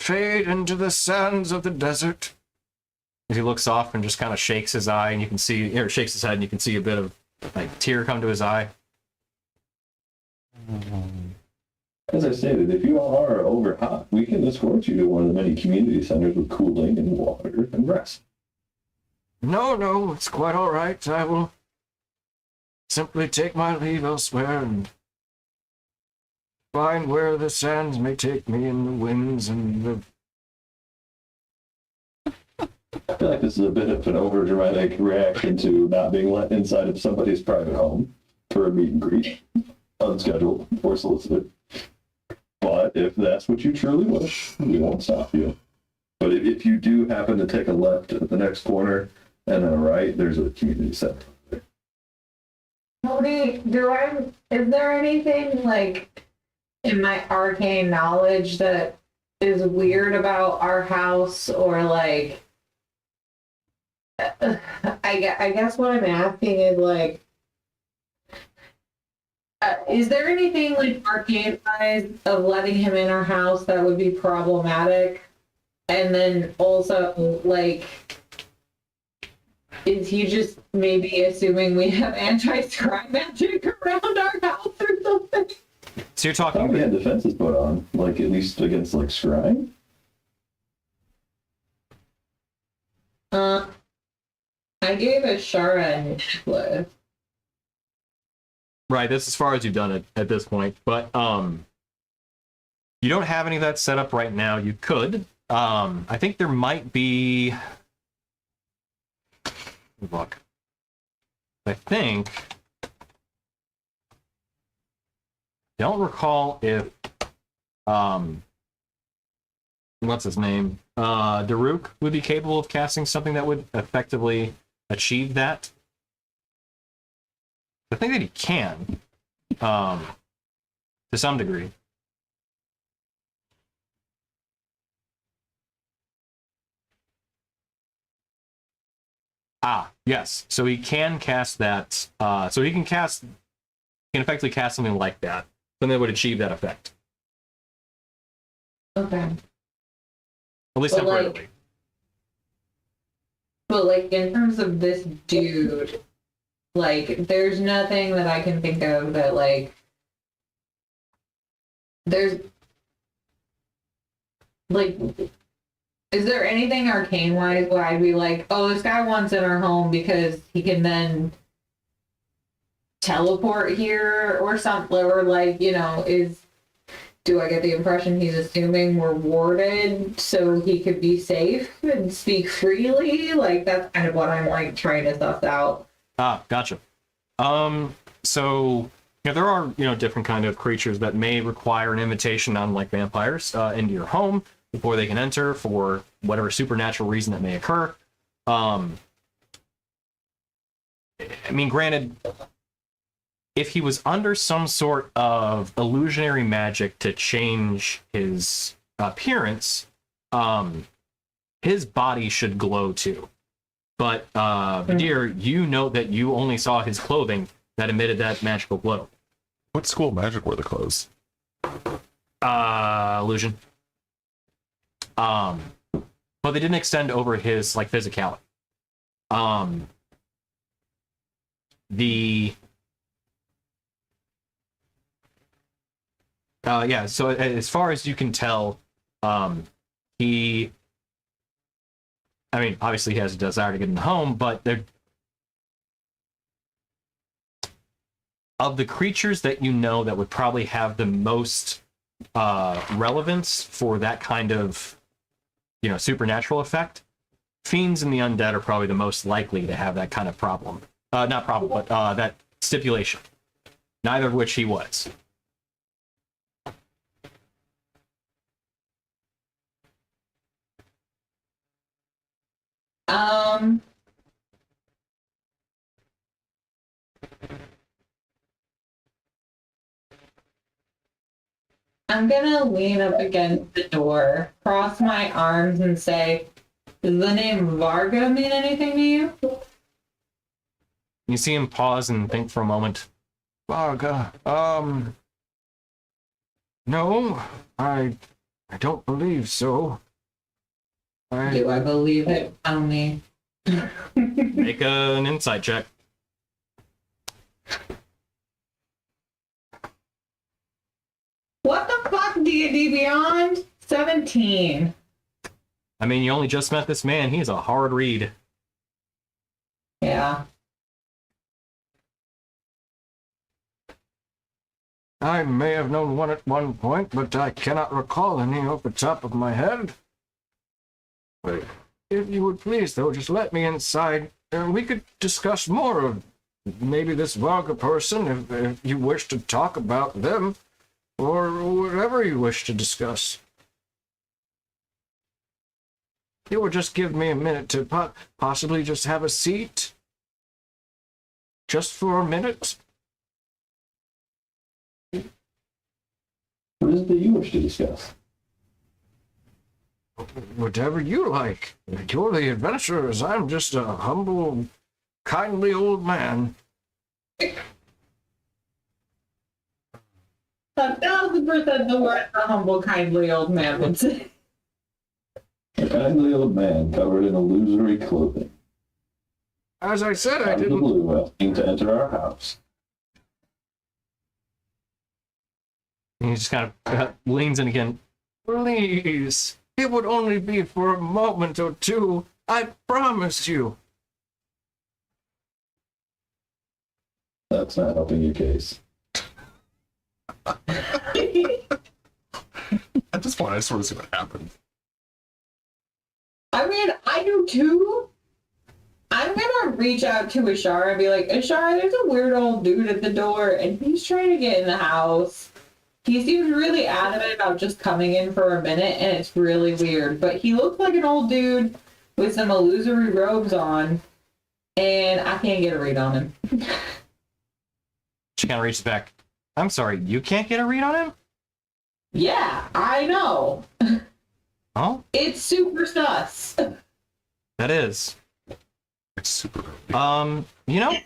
Speaker 1: fade into the sands of the desert. as he looks off and just kind of shakes his eye, and you can see, or shakes his head, and you can see a bit of like tear come to his eye.
Speaker 4: As I stated, if you are over hot, we can escort you to one of the many community centers with cooling and water and rest.
Speaker 1: No, it's quite all right. I will simply take my leave elsewhere and find where the sands may take me and the winds and the...
Speaker 4: I feel like this is a bit of an overdramatic reaction to not being let inside of somebody's private home for a meet and greet, unscheduled or solicited. But if that's what you truly wish, we won't stop you. But if you do happen to take a left at the next corner and then a right, there's a community center.
Speaker 5: Cody, is there anything like in my arcane knowledge that is weird about our house, or like, I guess what I'm asking is like, is there anything like arcane-wise of letting him in our house that would be problematic? And then also, like, is he just maybe assuming we have anti-scry magic around our house or something?
Speaker 1: So you're
Speaker 4: I thought
Speaker 1: talking...
Speaker 4: we had defenses put on, like at least against like scrying.
Speaker 5: I gave a Shara a necklace.
Speaker 1: Right, that's as far as you've done it at this point. But you don't have any of that set up right now. You could. I think there might be... Look. I think... Don't recall if... what's his name? Daruk would be capable of casting something that would effectively achieve that. I think that he can, to some degree. Yes. So he can cast that. So he can effectively cast something like that, something that would achieve that effect.
Speaker 5: Okay.
Speaker 1: At least
Speaker 5: But, like-
Speaker 1: temporarily.
Speaker 5: But like in terms of this dude, like there's nothing that I can think of that like there's like, is there anything arcane wise where I'd be like, oh, this guy wants in our home because he can then teleport here or something, or like, you know, do I get the impression he's assuming we're warded so he could be safe and speak freely? Like, that's kind of what I'm, like, trying to suss out.
Speaker 1: Gotcha. So, you know, there are, you know, different kind of creatures that may require an invitation, unlike vampires, into your home before they can enter for whatever supernatural reason that may occur. I mean, granted... If he was under some sort of illusionary magic to change his appearance, his body should glow too. But, Vadir, you know that you only saw his clothing that emitted that magical glow.
Speaker 3: What school of magic were the clothes?
Speaker 1: Illusion. But they didn't extend over his, like, physicality. Yeah, so as far as you can tell, he... I mean, obviously he has a desire to get in the home, but they're... Of the creatures that you know that would probably have the most relevance for that kind of, you know, supernatural effect, fiends and the undead are probably the most likely to have that kind of problem. Not problem, but that stipulation. Neither of which he was.
Speaker 5: I'm gonna lean up against the door, cross my arms, and say, does the name Varga mean anything to you?
Speaker 1: You see him pause and think for a moment. Varga, no, I don't believe so.
Speaker 5: Do I believe it? Only.
Speaker 1: Make an insight check.
Speaker 5: What the fuck, D&D Beyond? 17.
Speaker 1: I mean, you only just met this man. He's a hard read.
Speaker 5: Yeah.
Speaker 1: I may have known one at one point, but I cannot recall any off the top of my head. But if you would please, though, just let me inside, and we could discuss more of maybe this Varga person, if you wish to talk about them, or whatever you wish to discuss. You would just give me a minute to possibly just have a seat? Just for a minute?
Speaker 4: What is it that you wish to discuss?
Speaker 1: Whatever you like. You're the adventurers. I'm just a humble, kindly old man.
Speaker 5: 1,000% the word a humble, kindly old man would say.
Speaker 4: A kindly old man covered in illusory clothing.
Speaker 1: As I said, I
Speaker 4: Out of the
Speaker 1: didn't...
Speaker 4: blue, asking to enter our house.
Speaker 1: He just kind of leans in again. Please, it would only be for a moment or two. I promise you.
Speaker 4: That's not helping your case.
Speaker 3: At this point, I just want to see what happens.
Speaker 5: I mean, I do too. I'm gonna reach out to Ashara and be like, Ashara, there's a weird old dude at the door, and he's trying to get in the house. He seems really adamant about just coming in for a minute, and it's really weird. But he looks like an old dude with some illusory robes on, and I can't get a read on him.
Speaker 1: She kind of reaches back. I'm sorry, you can't get a read on him?
Speaker 5: Yeah, I know.
Speaker 1: Oh?
Speaker 5: It's super sus.
Speaker 1: That is.
Speaker 3: It's super.
Speaker 1: You know,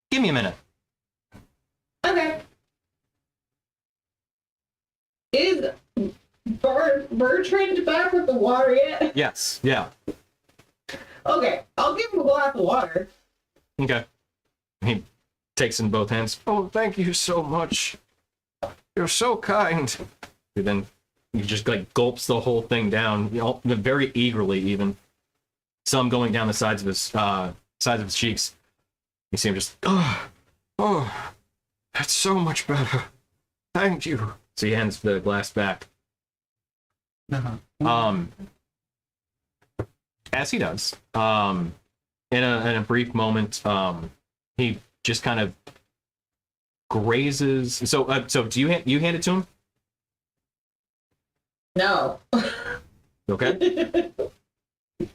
Speaker 1: give me a minute.
Speaker 5: Okay. Is Bertrand back with the water yet?
Speaker 1: Yes, yeah.
Speaker 5: Okay, I'll give him a glass of water.
Speaker 1: Okay. He takes in both hands. Oh, thank you so much. You're so kind. And then he just like gulps the whole thing down, you know, very eagerly even. Some going down the sides of his cheeks. You see him just, oh, that's so much better. Thank you. So he hands the glass back. As he does, in a brief moment, he just kind of grazes. So do you hand it to him?
Speaker 5: No.
Speaker 1: Okay.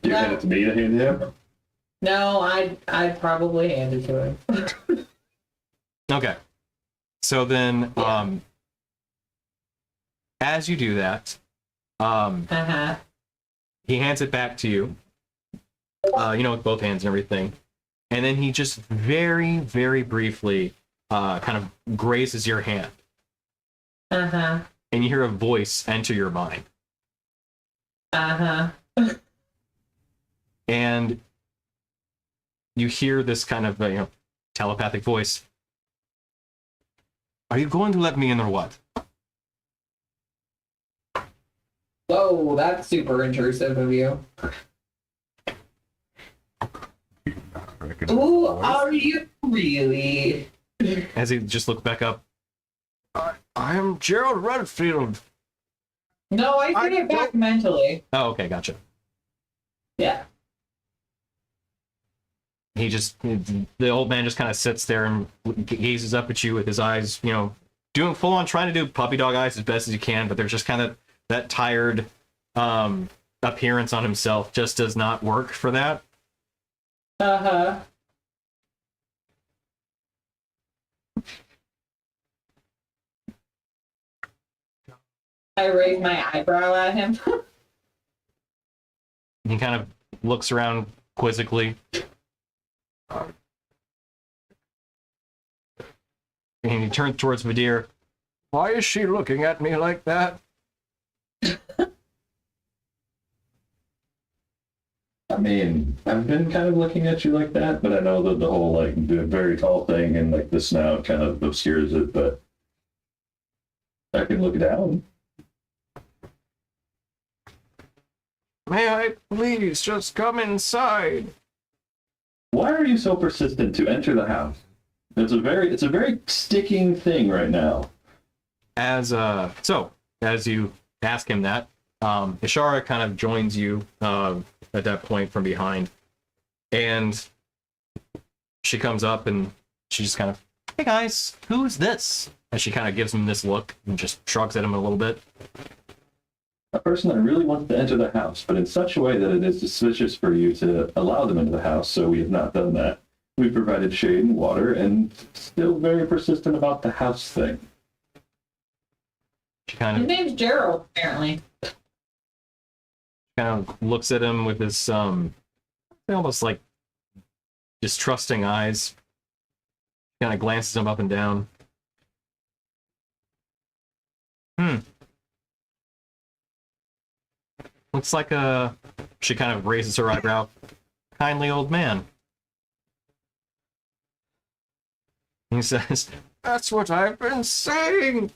Speaker 4: You hand it to me to hand to him?
Speaker 5: No, I'd probably hand it to him.
Speaker 1: Okay. So then, as you do that, he hands it back to you. With both hands and everything, and then he just very, very briefly, kind of grazes your hand. And you hear a voice enter your mind. And you hear this kind of telepathic voice. Are you going to let me in or what?
Speaker 5: Whoa, that's super intrusive of you. Who are you really?
Speaker 1: As he just looks back up. I am Gerald Redfield.
Speaker 5: No, I say it back mentally.
Speaker 1: Oh, okay, gotcha.
Speaker 5: Yeah.
Speaker 1: The old man just kind of sits there and gazes up at you with his eyes, doing full on trying to do puppy dog eyes as best as he can, but there's just kind of that tired appearance on himself just does not work for that.
Speaker 5: I raise my eyebrow at him.
Speaker 1: He kind of looks around quizzically. And he turns towards Vidir. Why is she looking at me like that?
Speaker 4: I mean, I've been kind of looking at you like that, but I know that the whole like the very tall thing and like the snout kind of obscures it, but I can look down.
Speaker 1: May I please just come inside?
Speaker 4: Why are you so persistent to enter the house? It's a very sticking thing right now.
Speaker 1: As you ask him that, Ishara kind of joins you at that point from behind, and she comes up and she just kind of, hey guys, who's this? And she kind of gives him this look and just shrugs at him a little bit.
Speaker 4: A person that really wants to enter the house, but in such a way that it is suspicious for you to allow them into the house, so we have not done that. We provided shade and water, and still very persistent about the house thing.
Speaker 1: She kind
Speaker 5: His
Speaker 1: of
Speaker 5: name's Gerald, apparently.
Speaker 1: looks at him with this almost like distrusting eyes. Kind of glances him up and down. Looks like she kind of raises her eyebrow. Kindly old man. He says, that's what I've been saying.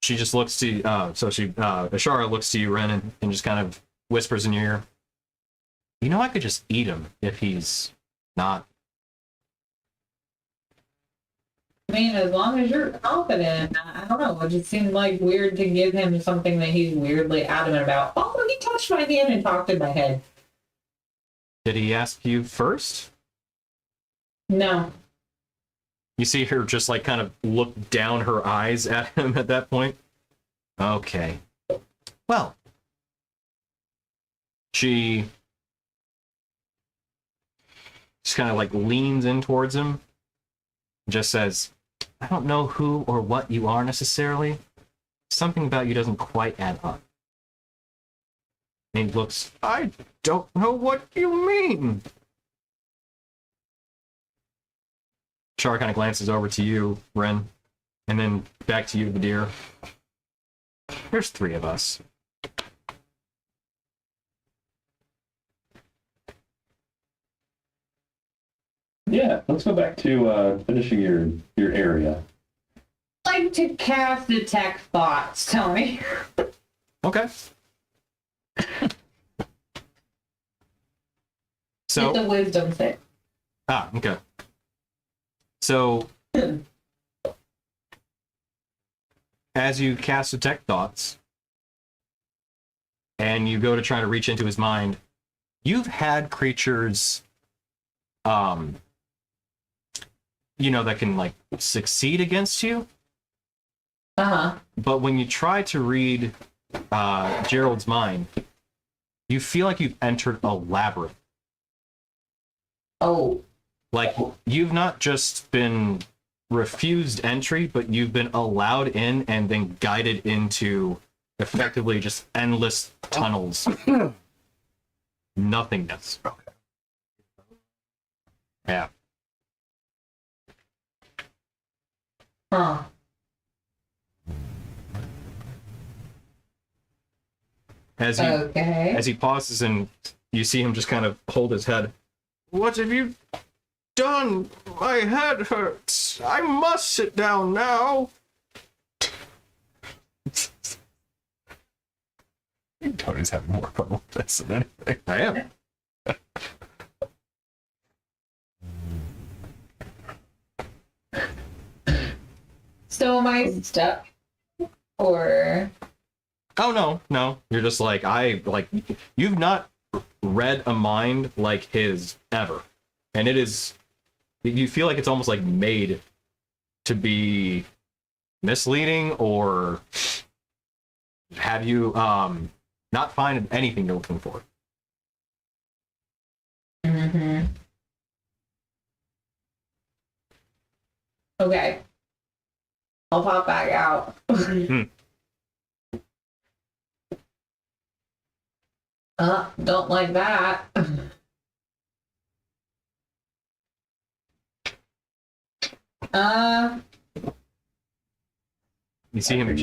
Speaker 1: She just looks to you, Ashara looks to you, Ren, and just kind of whispers in your ear, you know, I could just eat him if he's not.
Speaker 5: I mean, as long as you're confident, I don't know. It just seemed like weird to give him something that he's weirdly adamant about. Oh, he touched my hand and talked in my head.
Speaker 1: Did he ask you first?
Speaker 5: No.
Speaker 1: You see her just like kind of look down her eyes at him at that point. Okay. Well. She just kind of like leans in towards him. Just says, I don't know who or what you are necessarily. Something about you doesn't quite add up. And he looks, I don't know what you mean. Char kind of glances over to you, Ren, and then back to you, Vadir. There's 3 of us.
Speaker 4: Yeah, let's go back to finishing your area.
Speaker 5: I'd like to cast detect thoughts, Tony.
Speaker 1: Okay. So,
Speaker 5: It's a wisdom thing.
Speaker 1: okay. So, as you cast detect thoughts, and you go to try to reach into his mind, you've had creatures, that can, like, succeed against you.
Speaker 5: Uh-huh.
Speaker 1: But when you try to read Gerald's mind, you feel like you've entered a labyrinth.
Speaker 5: Oh.
Speaker 1: Like, you've not just been refused entry, but you've been allowed in and then guided into effectively just endless tunnels. Nothingness. Yeah.
Speaker 5: Huh.
Speaker 1: As he pauses and you see him just kind of hold his head. What have you done? My head hurts. I must sit down now.
Speaker 3: Tony's having more fun with this than anything.
Speaker 1: I am.
Speaker 5: So am I stuck? Or...
Speaker 1: Oh, no. You're just like, you've not read a mind like his ever. And it is, you feel like it's almost like made to be misleading or have you not find anything you're looking for.
Speaker 5: Mm-hmm. Okay. I'll pop back out. Don't like that.
Speaker 1: You see him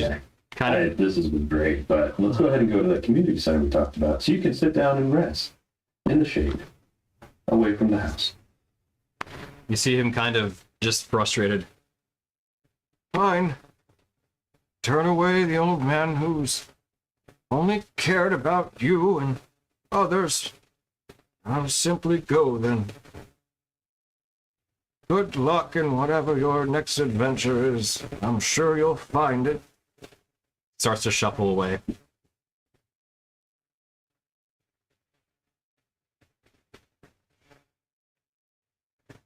Speaker 4: This has been great, but let's go ahead and go to that community center we talked about so you can sit down and rest in the shade away from the house.
Speaker 1: You see him kind of just frustrated. Fine. Turn away the old man who's only cared about you and others. I'll simply go then. Good luck in whatever your next adventure is. I'm sure you'll find it. Starts to shuffle away.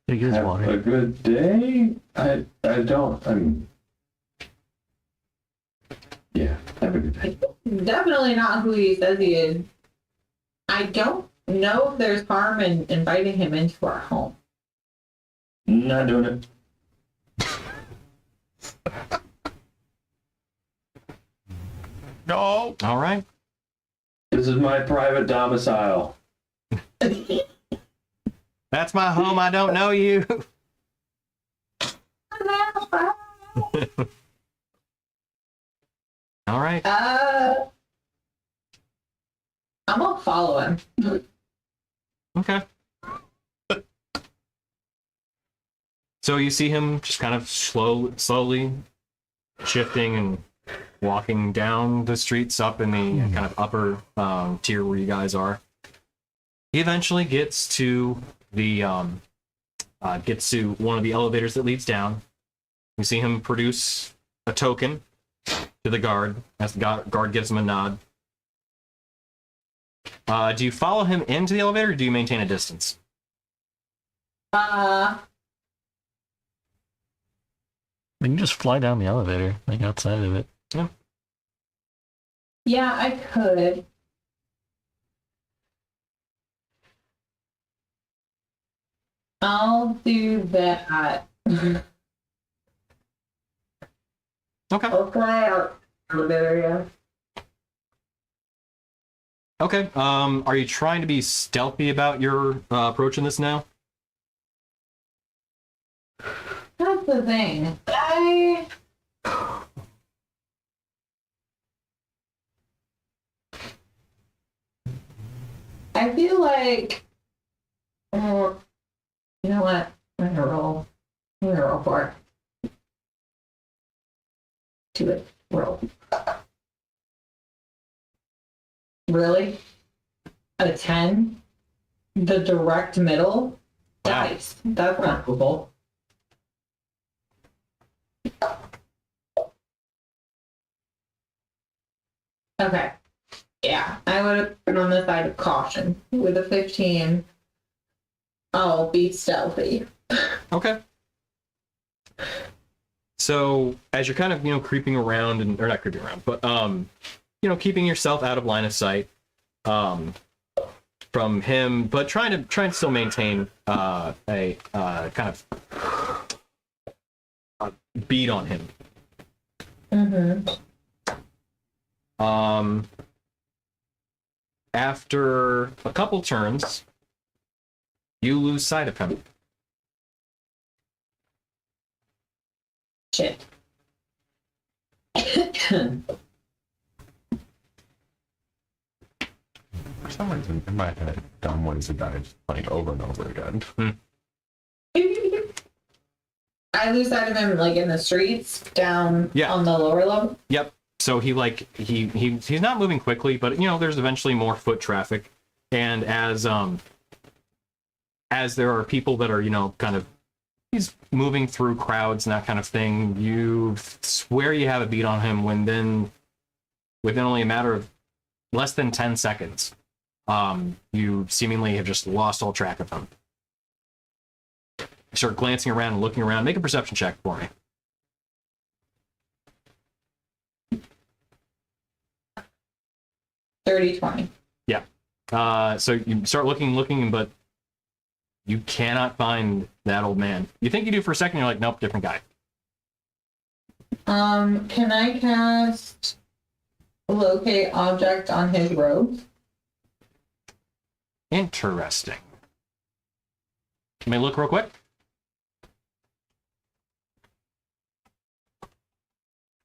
Speaker 2: Take his
Speaker 4: Have
Speaker 2: water.
Speaker 4: a good day. I don't. Yeah. Have a good day.
Speaker 5: Definitely not who he says he is. I don't know if there's harm in inviting him into our home.
Speaker 4: Not doing it.
Speaker 3: No.
Speaker 1: All right.
Speaker 4: This is my private domicile.
Speaker 1: That's my home. I don't know you. All right.
Speaker 5: I'm gonna follow him.
Speaker 1: Okay. So you see him just kind of slowly shifting and walking down the streets up in the kind of upper tier where you guys are. He eventually gets to the gets to one of the elevators that leads down. You see him produce a token to the guard as the guard gives him a nod. Do you follow him into the elevator, or do you maintain a distance?
Speaker 2: We can just fly down the elevator, like outside of it.
Speaker 1: Yeah.
Speaker 5: Yeah, I could. I'll do that.
Speaker 1: Okay.
Speaker 5: I'll fly out elevator, yeah.
Speaker 1: Okay. Are you trying to be stealthy about your approach in this now?
Speaker 5: That's the thing. I feel like, you know what? I'm gonna roll for it. Do it. Roll. Really? A 10? The direct middle?
Speaker 1: Wow.
Speaker 5: Dice. That's not cool. Okay. Yeah, I would have been on the side of caution. With a 15, I'll be stealthy.
Speaker 1: Okay. So as you're kind of creeping around or not creeping around, but keeping yourself out of line of sight from him, but trying to still maintain a kind of a beat on him.
Speaker 5: Mm-hmm.
Speaker 1: After a couple turns, you lose sight of him.
Speaker 5: Shit.
Speaker 3: For some reason, in my head, dumb ways to die is playing over and over again.
Speaker 5: I lose sight of him like in the streets down on the lower level.
Speaker 1: Yep. So he's not moving quickly, but there's eventually more foot traffic, and as there are people that are kind of he's moving through crowds and that kind of thing, you swear you have a beat on him within only a matter of less than 10 seconds. You seemingly have just lost all track of him. You start glancing around and looking around. Make a perception check for me.
Speaker 5: $30-20.
Speaker 1: Yeah. So you start looking, but you cannot find that old man. You think you do for a second, you're like, nope, different guy.
Speaker 5: Can I cast locate object on his robe?
Speaker 1: Interesting. Let me look real quick.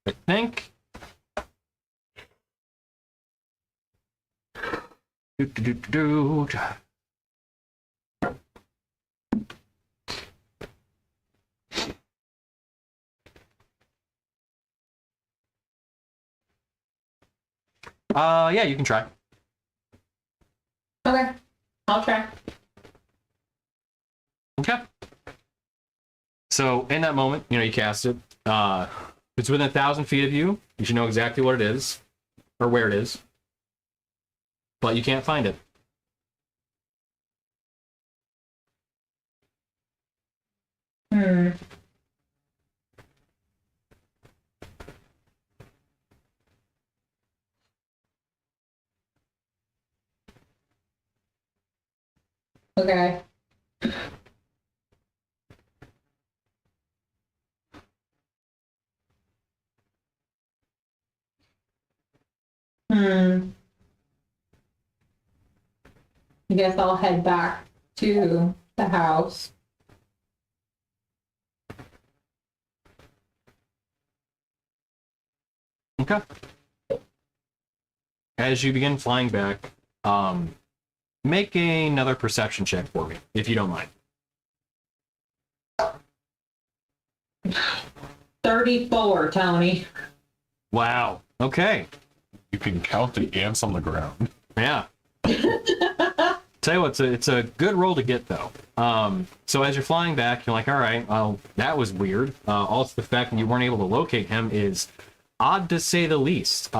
Speaker 1: I think Do. Yeah, you can try.
Speaker 5: Okay, I'll try.
Speaker 1: Okay. So in that moment, you cast it. It's within 1,000 feet of you. You should know exactly what it is, or where it is, but you can't find it.
Speaker 5: Hmm. Okay. Hmm. I guess I'll head back to the house.
Speaker 1: Okay. As you begin flying back, make another perception check for me, if you don't mind.
Speaker 5: 34, Tony.
Speaker 1: Wow. Okay.
Speaker 3: You can count the ants on the ground.
Speaker 1: Yeah. Tell you what, it's a good roll to get, though. So as you're flying back, you're like, all right, well, that was weird. Also, the fact that you weren't able to locate him is odd to say the least.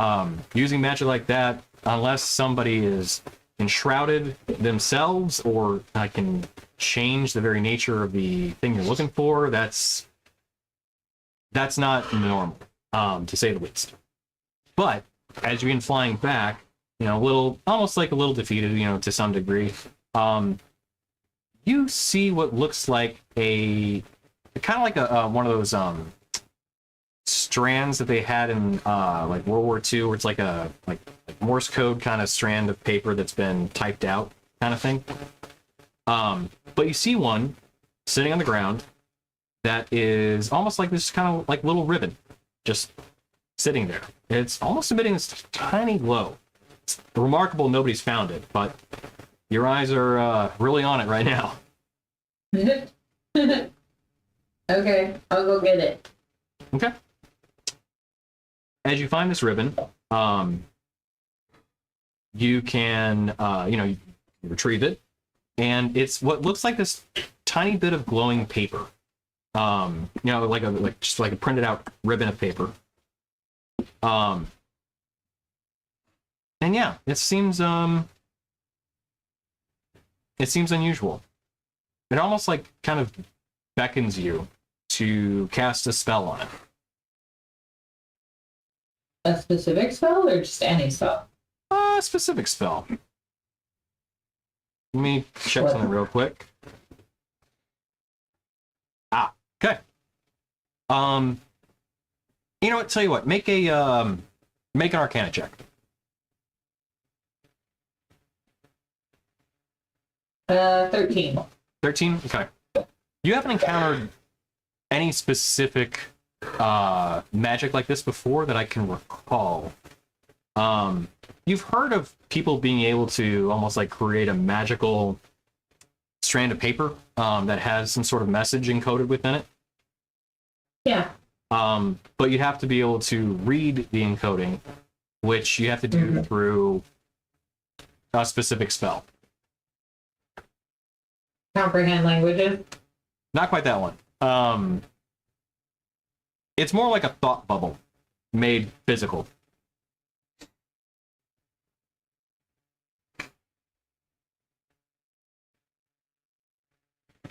Speaker 1: Using magic like that, unless somebody is enshrouded themselves or can change the very nature of the thing you're looking for, that's not normal, to say the least. But as you begin flying back, almost like a little defeated, to some degree, you see what looks like a kind of like a one of those strands that they had in like World War II, where it's like a like Morse code kind of strand of paper that's been typed out kind of thing. But you see one sitting on the ground that is almost like this kind of like little ribbon just sitting there. It's almost emitting this tiny glow. It's remarkable nobody's found it, but your eyes are really on it right now.
Speaker 5: Okay, I'll go get it.
Speaker 1: Okay. As you find this ribbon, you can, you retrieve it, and it's what looks like this tiny bit of glowing paper. Just like a printed out ribbon of paper. And yeah, it seems unusual. It almost like kind of beckons you to cast a spell on it.
Speaker 5: A specific spell or just any spell?
Speaker 1: A specific spell. Let me check something real quick. Okay. You know what? Tell you what. Make an Arcana check.
Speaker 5: 13.
Speaker 1: 13. Okay. You haven't encountered any specific magic like this before that I can recall. You've heard of people being able to almost like create a magical strand of paper that has some sort of message encoded within it.
Speaker 5: Yeah.
Speaker 1: But you'd have to be able to read the encoding, which you have to do through a specific spell.
Speaker 5: Comprehend languages?
Speaker 1: Not quite that one. It's more like a thought bubble made physical.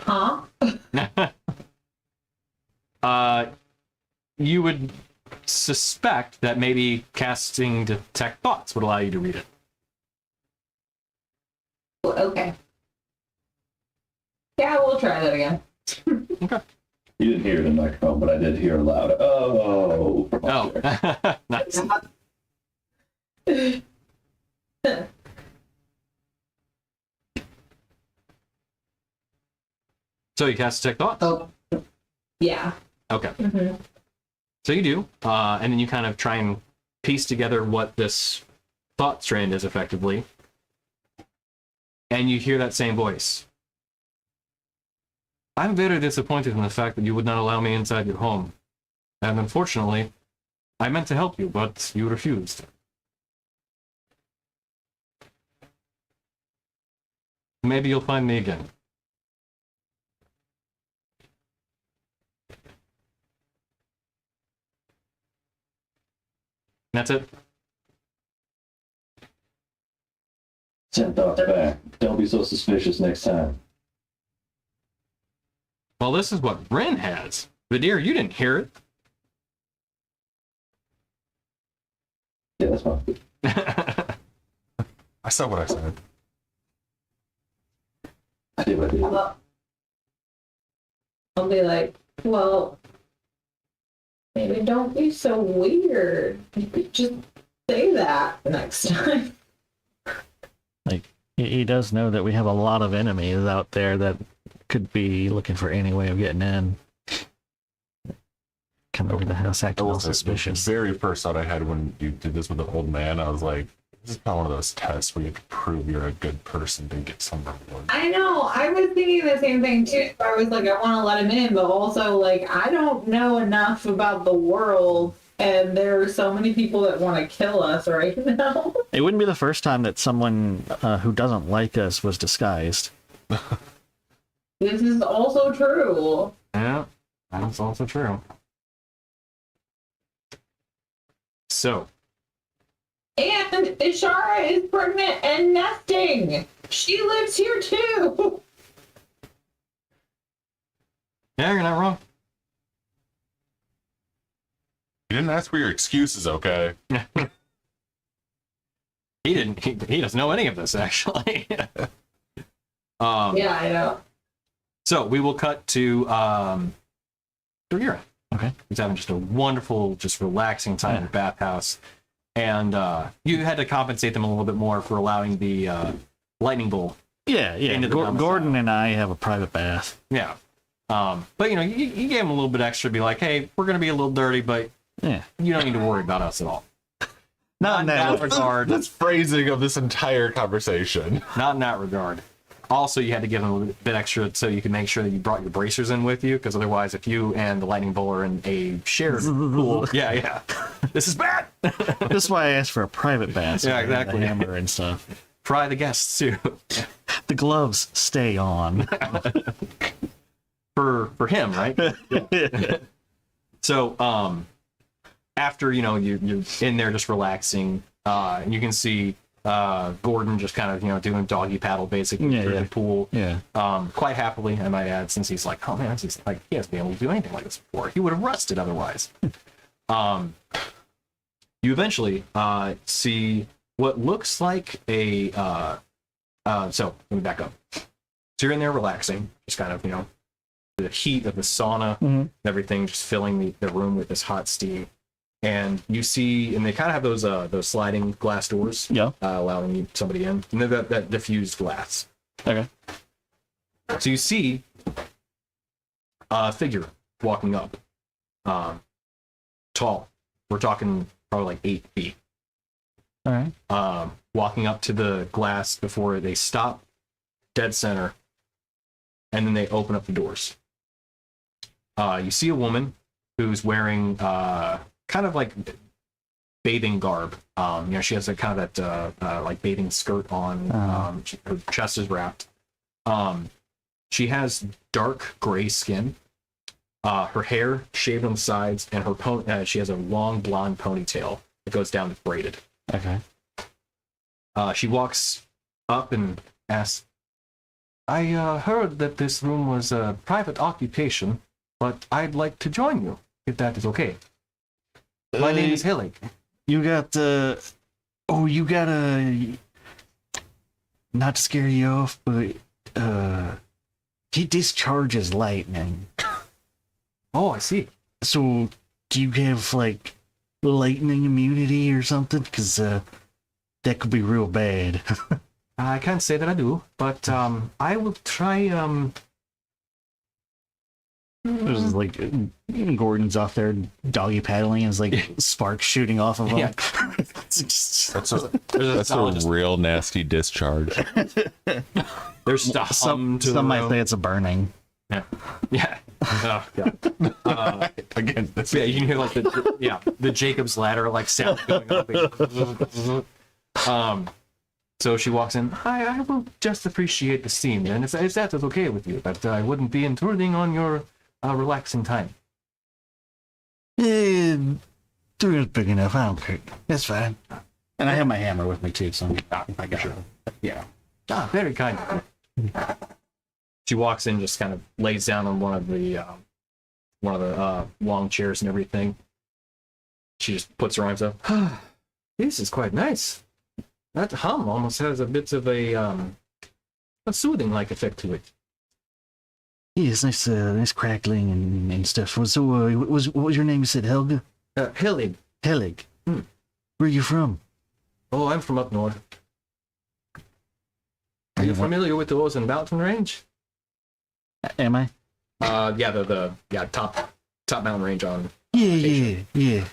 Speaker 5: Huh?
Speaker 1: You would suspect that maybe casting Detect Thoughts would allow you to read it.
Speaker 5: Okay. Yeah, we'll try that again.
Speaker 1: Okay.
Speaker 4: You didn't hear it in the microphone, but I did hear a loud "oh" from up there.
Speaker 1: Oh, nice. So you cast Detect Thoughts?
Speaker 5: Oh. Yeah.
Speaker 1: Okay.
Speaker 5: Mm-hmm.
Speaker 1: So you do, and then you kind of try and piece together what this thought strand is effectively. And you hear that same voice. I'm very disappointed in the fact that you would not allow me inside your home. And unfortunately, I meant to help you, but you refused. Maybe you'll find me again. That's it.
Speaker 4: Send thoughts back. Don't be so suspicious next time.
Speaker 1: Well, this is what Ren has. Vidir, you didn't hear it.
Speaker 4: Yeah, that's fine.
Speaker 3: I said what I said.
Speaker 4: I did what I did.
Speaker 5: I'll be like, well, maybe don't be so weird. You could just say that next time.
Speaker 2: Like, he does know that we have a lot of enemies out there that could be looking for any way of getting in. Come over the house acting all suspicious.
Speaker 3: The very first thought I had when you did this with the old man, I was like, this is not one of those tests where you have to prove you're a good person to get some reward.
Speaker 5: I know. I was thinking the same thing too. I was like, I want to let him in, but also like, I don't know enough about the world, and there are so many people that want to kill us right now.
Speaker 2: It wouldn't be the first time that someone who doesn't like us was disguised.
Speaker 5: This is also true.
Speaker 1: Yeah, that's also true. So.
Speaker 5: And Ishara is pregnant and nesting. She lives here too.
Speaker 1: Yeah, you're not wrong.
Speaker 3: You didn't ask for your excuses, okay?
Speaker 1: He didn't. He doesn't know any of this, actually.
Speaker 5: Yeah, I know.
Speaker 1: So we will cut to Bagheera.
Speaker 2: Okay.
Speaker 1: He's having just a wonderful, just relaxing time in the bathhouse. And you had to compensate them a little bit more for allowing the lightning bolt.
Speaker 2: Yeah.
Speaker 1: Into the domicile.
Speaker 2: Gordon and I have a private bath.
Speaker 1: Yeah. But, you know, you gave him a little bit extra to be like, hey, we're going to be a little dirty, but
Speaker 2: Yeah.
Speaker 1: you don't need to worry about us at all.
Speaker 2: Not in that
Speaker 1: regard.
Speaker 3: That's phrasing of this entire conversation.
Speaker 1: Not in that regard. Also, you had to give him a little bit extra so you can make sure that you brought your bracers in with you, because otherwise, if you and the lightning bolt are in a shared pool, yeah, this is bad.
Speaker 2: This is why I asked for a private bath. So
Speaker 1: Yeah,
Speaker 2: I had
Speaker 1: exactly.
Speaker 2: The hammer and stuff.
Speaker 1: Try the guests too.
Speaker 2: The gloves stay on.
Speaker 1: for him, right? Yeah. So, after you're in there just relaxing, you can see Gordon just kind of doing doggy paddle basically through the pool.
Speaker 2: Yeah.
Speaker 1: Quite happily, I might add, since he's like, oh man, he's like, he hasn't been able to do anything like this before. He would have rusted otherwise. You eventually see what looks like a so let me back up. So you're in there relaxing, just kind of the heat of the sauna and everything just filling the room with this hot steam. And you see, and they kind of have those sliding glass doors, allowing somebody in, and they've got that diffused glass.
Speaker 2: Okay.
Speaker 1: So you see a figure walking up, tall. We're talking probably like 8 feet.
Speaker 2: All right.
Speaker 1: Walking up to the glass before they stop dead center, and then they open up the doors. You see a woman who's wearing kind of like bathing garb. She has a kind of that like bathing skirt on. Her chest is wrapped. She has dark gray skin. Her hair shaved on the sides, and her she has a long blonde ponytail that goes down to braided.
Speaker 2: Okay.
Speaker 1: She walks up and asks, I heard that this room was a private occupation, but I'd like to join you, if that is okay. My name is Hillig.
Speaker 2: You got you got a, not to scare you off, but he discharges lightning.
Speaker 1: Oh, I see.
Speaker 2: So do you have like lightning immunity or something? Because that could be real bad.
Speaker 1: I can't say that I do, but I will try.
Speaker 2: There's like Gordon's off there doggy paddling, and it's like sparks shooting off of him.
Speaker 1: Yeah.
Speaker 3: That's a
Speaker 6: That's a real nasty discharge.
Speaker 1: There's just a hum to the
Speaker 2: Some might
Speaker 1: room.
Speaker 2: say it's a burning.
Speaker 1: Yeah. Oh, God.
Speaker 3: again. That's
Speaker 1: Yeah, you can hear like the Jacob's ladder like sound going up. So she walks in. I will just appreciate the scene, and if that is okay with you, but I wouldn't be intruding on your relaxing time.
Speaker 2: Yeah, 3 is big enough. I don't care. That's fine. And I have my hammer with me too, so I got it. Yeah.
Speaker 1: Ah, very kind. She walks in, just kind of lays down on one of the long chairs and everything. She just puts her arms up. This is quite nice. That hum almost has a bit of a soothing-like effect to it.
Speaker 2: Yeah, it's nice, nice crackling and stuff. So, what was your name? You said Helga?
Speaker 1: Helig.
Speaker 2: Helig.
Speaker 1: Hmm.
Speaker 2: Where are you from?
Speaker 1: Oh, I'm from up north. Are you familiar with the Ozen Mountain Range?
Speaker 2: Am I?
Speaker 1: Yeah, the top mountain range on.
Speaker 2: Yeah.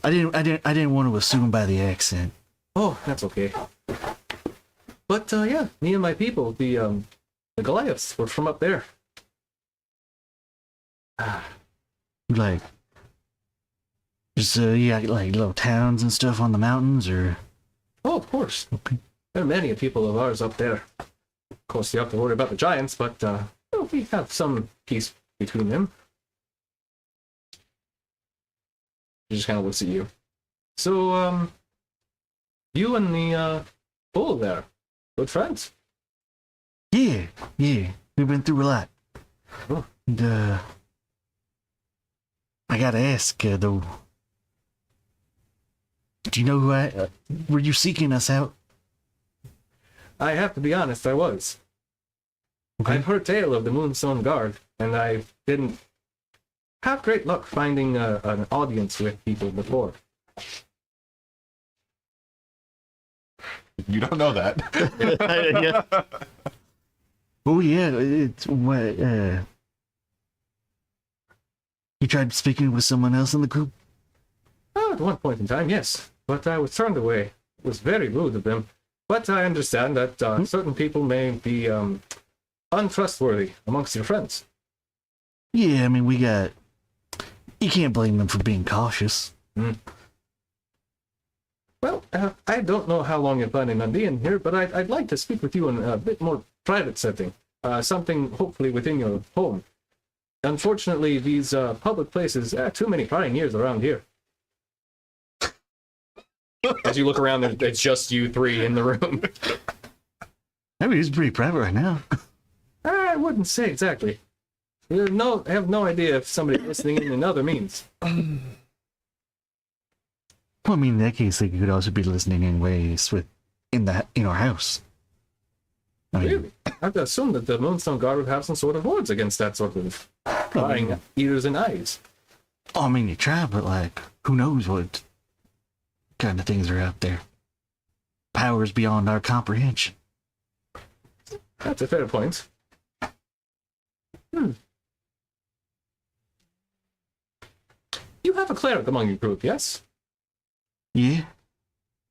Speaker 2: I didn't want to assume by the accent.
Speaker 1: Oh, that's okay. But yeah, me and my people, the Goliaths, were from up there.
Speaker 2: Like, just like little towns and stuff on the mountains, or
Speaker 1: Oh, of course.
Speaker 2: okay.
Speaker 1: There are many people of ours up there. Of course, you have to worry about the giants, but well, we have some peace between them. He just kind of looks at you. So, you and the bull there, good friends.
Speaker 2: Yeah. We've been through a lot.
Speaker 1: Oh.
Speaker 2: And I gotta ask though. Do you know who were you seeking us out?
Speaker 1: I have to be honest, I was.
Speaker 2: Okay.
Speaker 1: I've heard tale of the Moonstone Guard, and I didn't have great luck finding an audience with people before.
Speaker 3: You don't know that.
Speaker 2: Yeah. Oh yeah, it's what you tried speaking with someone else in the group?
Speaker 1: At one point in time, yes, but I was turned away. It was very rude of them. But I understand that certain people may be untrustworthy amongst your friends.
Speaker 2: Yeah, I mean you can't blame them for being cautious.
Speaker 1: Well, I don't know how long you're planning on being here, but I'd like to speak with you in a bit more private setting. Something hopefully within your home. Unfortunately, these public places, too many prying ears around here. As you look around, it's just you three in the room.
Speaker 2: I mean, it's pretty private right now.
Speaker 1: I wouldn't say exactly. I have no idea if somebody listening in other means.
Speaker 2: Well, I mean, in that case, they could also be listening in ways in our house. I mean,
Speaker 1: Really? I'd assume that the Moonstone Guard would have some sort of wards against that sort of prying ears and eyes.
Speaker 2: I mean, you try, but like, who knows what kind of things are out there? Powers beyond our comprehension.
Speaker 1: That's a fair point. You have a cleric among your group, yes?
Speaker 2: Yeah.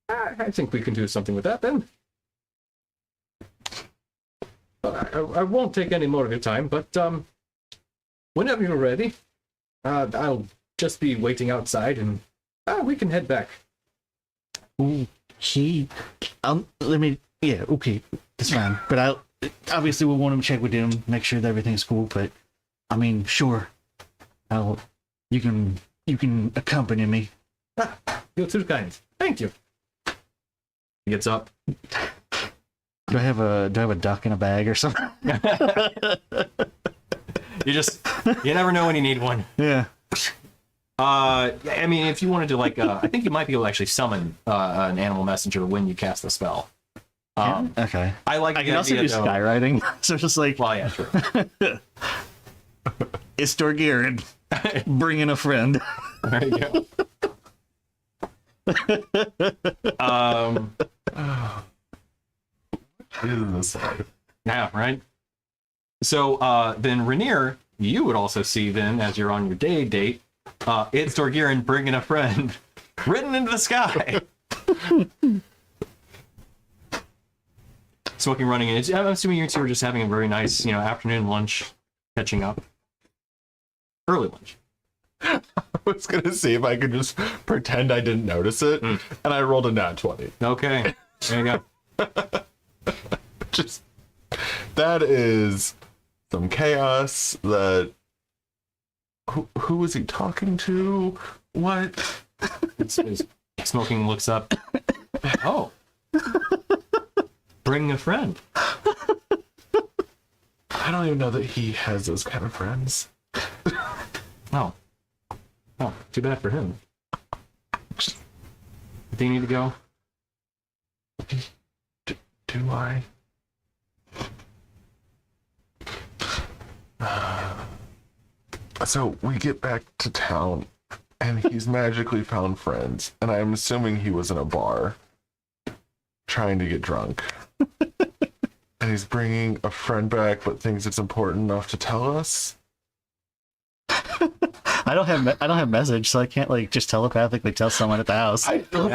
Speaker 1: I think we can do something with that then. But I won't take any more of your time, but whenever you're ready, I'll just be waiting outside and we can head back.
Speaker 2: Okay. Yeah, okay. That's fine. But obviously we'll want to check with him, make sure that everything's cool, but I mean, sure. You can accompany me.
Speaker 1: You're too kind. Thank you. He gets up.
Speaker 2: Do I have a duck in a bag or something?
Speaker 1: You never know when you need one.
Speaker 2: Yeah.
Speaker 1: I mean, if you wanted to, like, I think you might be able to actually summon an animal messenger when you cast the spell.
Speaker 2: Okay.
Speaker 1: I like.
Speaker 2: I can also do skywriting. So just like,
Speaker 1: Well, yeah, sure.
Speaker 2: Istoria, bringing a friend.
Speaker 1: There you go.
Speaker 3: Jesus.
Speaker 1: Yeah, right. So then, Rainier, you would also see then, as you're on your day date, it's Dorgirin bringing a friend, written into the sky. Smoking, running in. I'm assuming you two are just having a very nice, afternoon lunch, catching up. Early lunch.
Speaker 3: I was gonna see if I could just pretend I didn't notice it, and I rolled a nat 20.
Speaker 1: Okay, there you go.
Speaker 3: Just that is some chaos. That who was he talking to? What?
Speaker 1: Smoking looks up. Oh, bring a friend.
Speaker 3: I don't even know that he has those kind of friends.
Speaker 1: Oh, too bad for him. Do you need to go?
Speaker 3: Do I? So we get back to town, and he's magically found friends, and I'm assuming he was in a bar trying to get drunk. And he's bringing a friend back, but thinks it's important enough to tell us.
Speaker 2: I don't have message, so I can't just telepathically tell someone at the house.
Speaker 3: I don't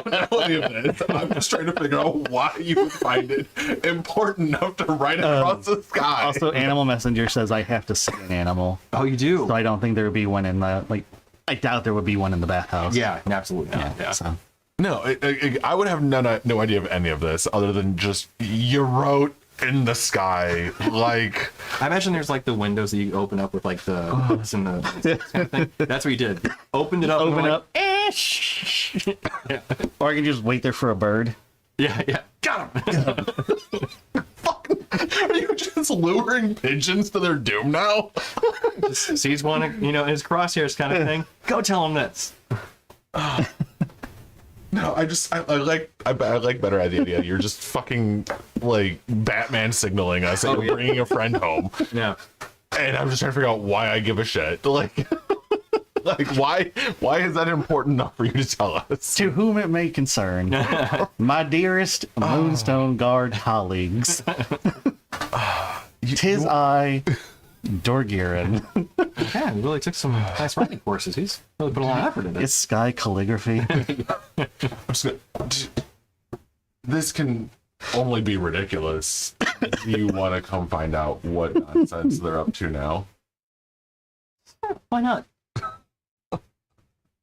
Speaker 3: know any of this. I'm just trying to figure out why you would find it important enough to write across the sky.
Speaker 2: Also, Animal Messenger says I have to see an animal,
Speaker 1: Oh, you do?
Speaker 2: so I don't think there would be one in the I doubt there would be one in the bathhouse.
Speaker 1: Yeah, absolutely not. Yeah.
Speaker 2: So.
Speaker 3: No, I would have no idea of any of this other than just you wrote in the sky. Like,
Speaker 1: I imagine there's the windows that you open up with the hooks and the kind of thing. That's what you did. Opened it up.
Speaker 2: Open
Speaker 1: and
Speaker 2: up.
Speaker 1: Yeah.
Speaker 2: Or I can just wait there for a bird.
Speaker 1: Yeah. Got him.
Speaker 3: are you just luring pigeons to their doom now?
Speaker 1: Just sees one, in his crosshairs kind of thing. Go tell him this.
Speaker 3: No, I like better at the idea. You're just fucking Batman signaling us that you're bringing a friend home,
Speaker 1: Yeah.
Speaker 3: and I'm just trying to figure out why I give a shit. Why is that important enough for you to tell us?
Speaker 2: To whom it may concern, my dearest Moonstone Guard colleagues, 'tis I, Dorgirin.
Speaker 1: Yeah, he really took some nice writing courses. He's really put a lot of effort into
Speaker 2: It's
Speaker 1: this.
Speaker 2: sky calligraphy.
Speaker 3: This can only be ridiculous. You want to come find out what nonsense they're up to now?
Speaker 1: Why not?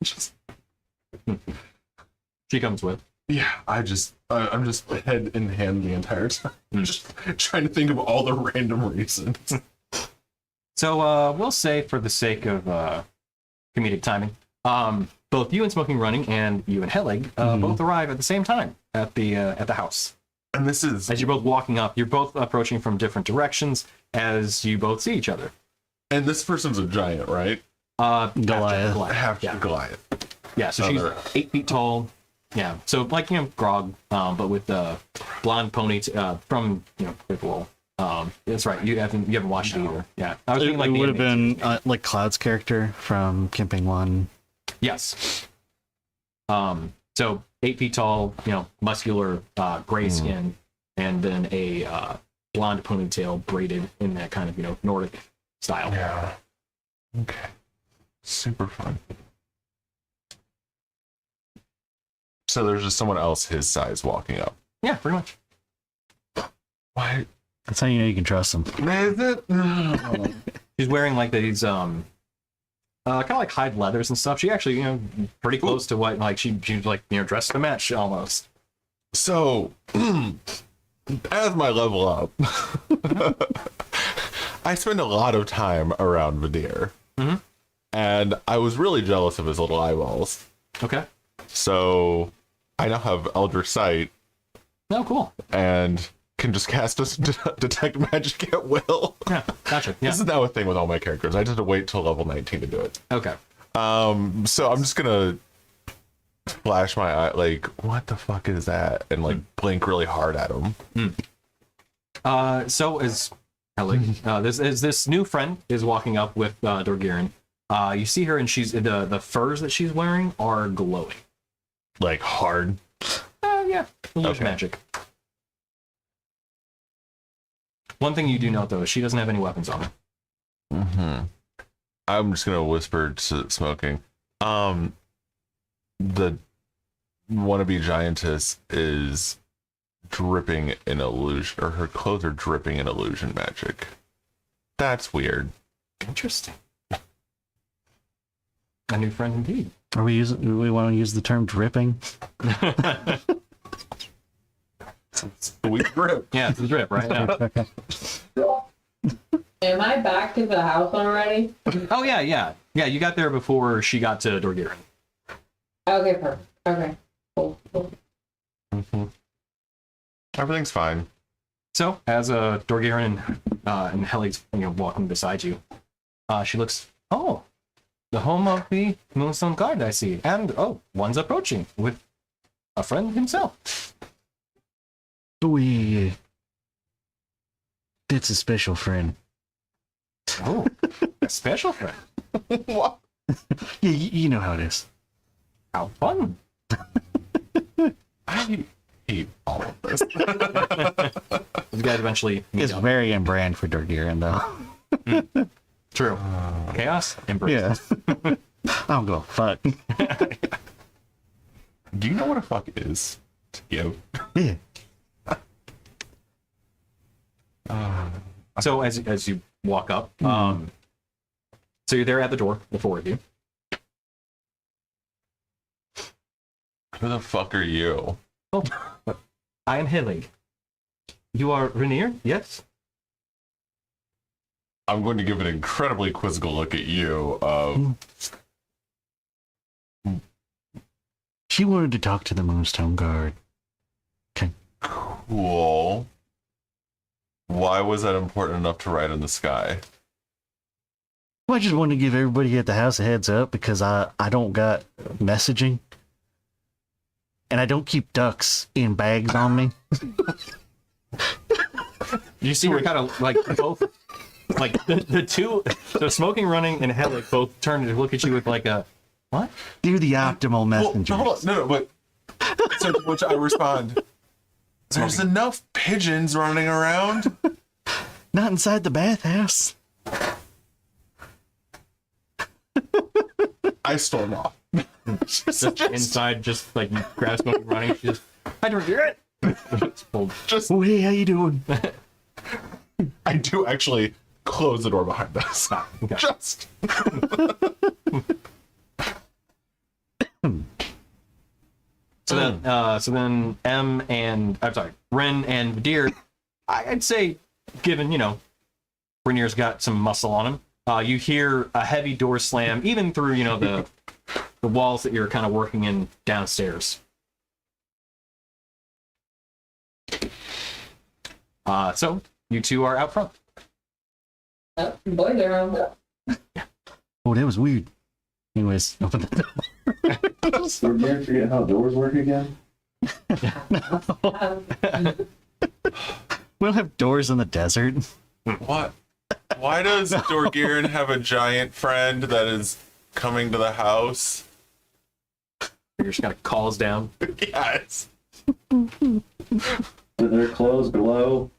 Speaker 3: Just,
Speaker 1: She comes with.
Speaker 3: yeah, I'm just head in hand the entire time, just trying to think of all the random reasons.
Speaker 1: So we'll say, for the sake of comedic timing, both you and Smoking Running and you and Helig both arrive at the same time at the house.
Speaker 3: And this is
Speaker 1: As you're both walking up, you're both approaching from different directions as you both see each other.
Speaker 3: and this person's a giant, right?
Speaker 2: Goliath.
Speaker 3: Half
Speaker 1: Yeah.
Speaker 3: Goliath.
Speaker 1: Yeah, so she's 8 feet tall. Yeah, so Grog, but with the blonde pony from Critical. That's right. You haven't watched it either. Yeah, I was
Speaker 2: It,
Speaker 1: thinking
Speaker 2: it would have been Cloud's character from Camping One.
Speaker 1: Yes. So 8 feet tall, muscular, gray skin, and then a blonde ponytail braided in that kind of Nordic style.
Speaker 3: Yeah. Okay. Super fun. So there's just someone else his size walking up.
Speaker 1: Yeah, pretty much.
Speaker 3: Why?
Speaker 2: That's how you know you can trust him.
Speaker 3: Is it?
Speaker 1: She's wearing these kind of hide leathers and stuff. She actually pretty close to what she's dressed to match almost.
Speaker 3: So, as my level up, I spend a lot of time around Vadir.
Speaker 1: Mhm.
Speaker 3: And I was really jealous of his little eyeballs.
Speaker 1: Okay.
Speaker 3: So, I now have Elder Sight
Speaker 1: Oh, cool.
Speaker 3: and can just cast a detect magic at will.
Speaker 1: Yeah, gotcha. Yeah.
Speaker 3: This is now a thing with all my characters. I just had to wait till level 19 to do it.
Speaker 1: Okay.
Speaker 3: So I'm just gonna flash my eye, what the fuck is that? And blink really hard at him.
Speaker 1: So as Helig, this new friend is walking up with Dorgirin. You see her, and she's the furs that she's wearing are glowing.
Speaker 3: Hard.
Speaker 1: Yeah, illusion
Speaker 3: Okay.
Speaker 1: magic. One thing you do note though is she doesn't have any weapons on her.
Speaker 3: Mm-hmm. I'm just gonna whisper to Smoking. The wannabe giantess is dripping in illusion, or her clothes are dripping in illusion magic. That's weird.
Speaker 1: Interesting. A new friend indeed.
Speaker 2: Do we want to use the term dripping?
Speaker 3: Sweet drip.
Speaker 1: Yeah, it's a drip, right? Yeah.
Speaker 2: Okay.
Speaker 5: Am I back to the house already?
Speaker 1: Oh, yeah. Yeah, you got there before she got to Dorgiran.
Speaker 5: Okay, perfect. Okay. Cool.
Speaker 3: Everything's fine.
Speaker 1: So, as Dorgiran and Heli's walking beside you, she looks, oh, the home of the Moonstone Guard, I see. And, oh, one's approaching with a friend himself.
Speaker 2: It's a special friend.
Speaker 1: Oh, a special friend.
Speaker 3: What?
Speaker 2: Yeah, you know how it is.
Speaker 1: How fun.
Speaker 3: I hate all of this.
Speaker 1: You guys eventually meet
Speaker 2: It's
Speaker 1: up.
Speaker 2: very in brand for Dorgiran, though.
Speaker 1: True. Chaos, embrace.
Speaker 2: Yeah. I don't go fuck.
Speaker 3: Do you know what a fuck is? Yeah.
Speaker 2: Yeah.
Speaker 1: So as you walk up, so you're there at the door, the four of you.
Speaker 3: Who the fuck are you?
Speaker 1: Oh, I am Helig. You are Rainier, yes?
Speaker 3: I'm going to give an incredibly quizzical look at you.
Speaker 2: She wanted to talk to the Moonstone Guard. Okay.
Speaker 3: Cool. Why was that important enough to write in the sky?
Speaker 2: Well, I just wanted to give everybody at the house a heads up because I don't got messaging. And I don't keep ducks in bags on me.
Speaker 1: You see, we're kind of like both, like the two, so Smoking Running and Helig both turn to look at you with like a, what?
Speaker 2: They're the optimal messengers.
Speaker 3: Well, hold on. No, but so to which I respond, there's enough pigeons running around.
Speaker 2: Not inside the bathhouse.
Speaker 3: I storm off.
Speaker 1: Just inside, just like grab Smoking Running, she just, I don't hear it.
Speaker 3: Just
Speaker 2: Oh, hey, how you doing?
Speaker 3: I do actually close the door behind us.
Speaker 1: Okay.
Speaker 3: Just
Speaker 1: So then M and I'm sorry, Ren and Deer, I'd say, given Rainier's got some muscle on him, you hear a heavy door slam even through the walls that you're kind of working in downstairs. So you two are out front.
Speaker 5: Oh, boiler room.
Speaker 2: Oh, that was weird. Anyways, open the door.
Speaker 4: We're going to forget how doors work again?
Speaker 2: We don't have doors in the desert.
Speaker 3: what? Why does Dorgiran have a giant friend that is coming to the house?
Speaker 1: You're just gonna calls down.
Speaker 3: Yes.
Speaker 4: Do their clothes glow?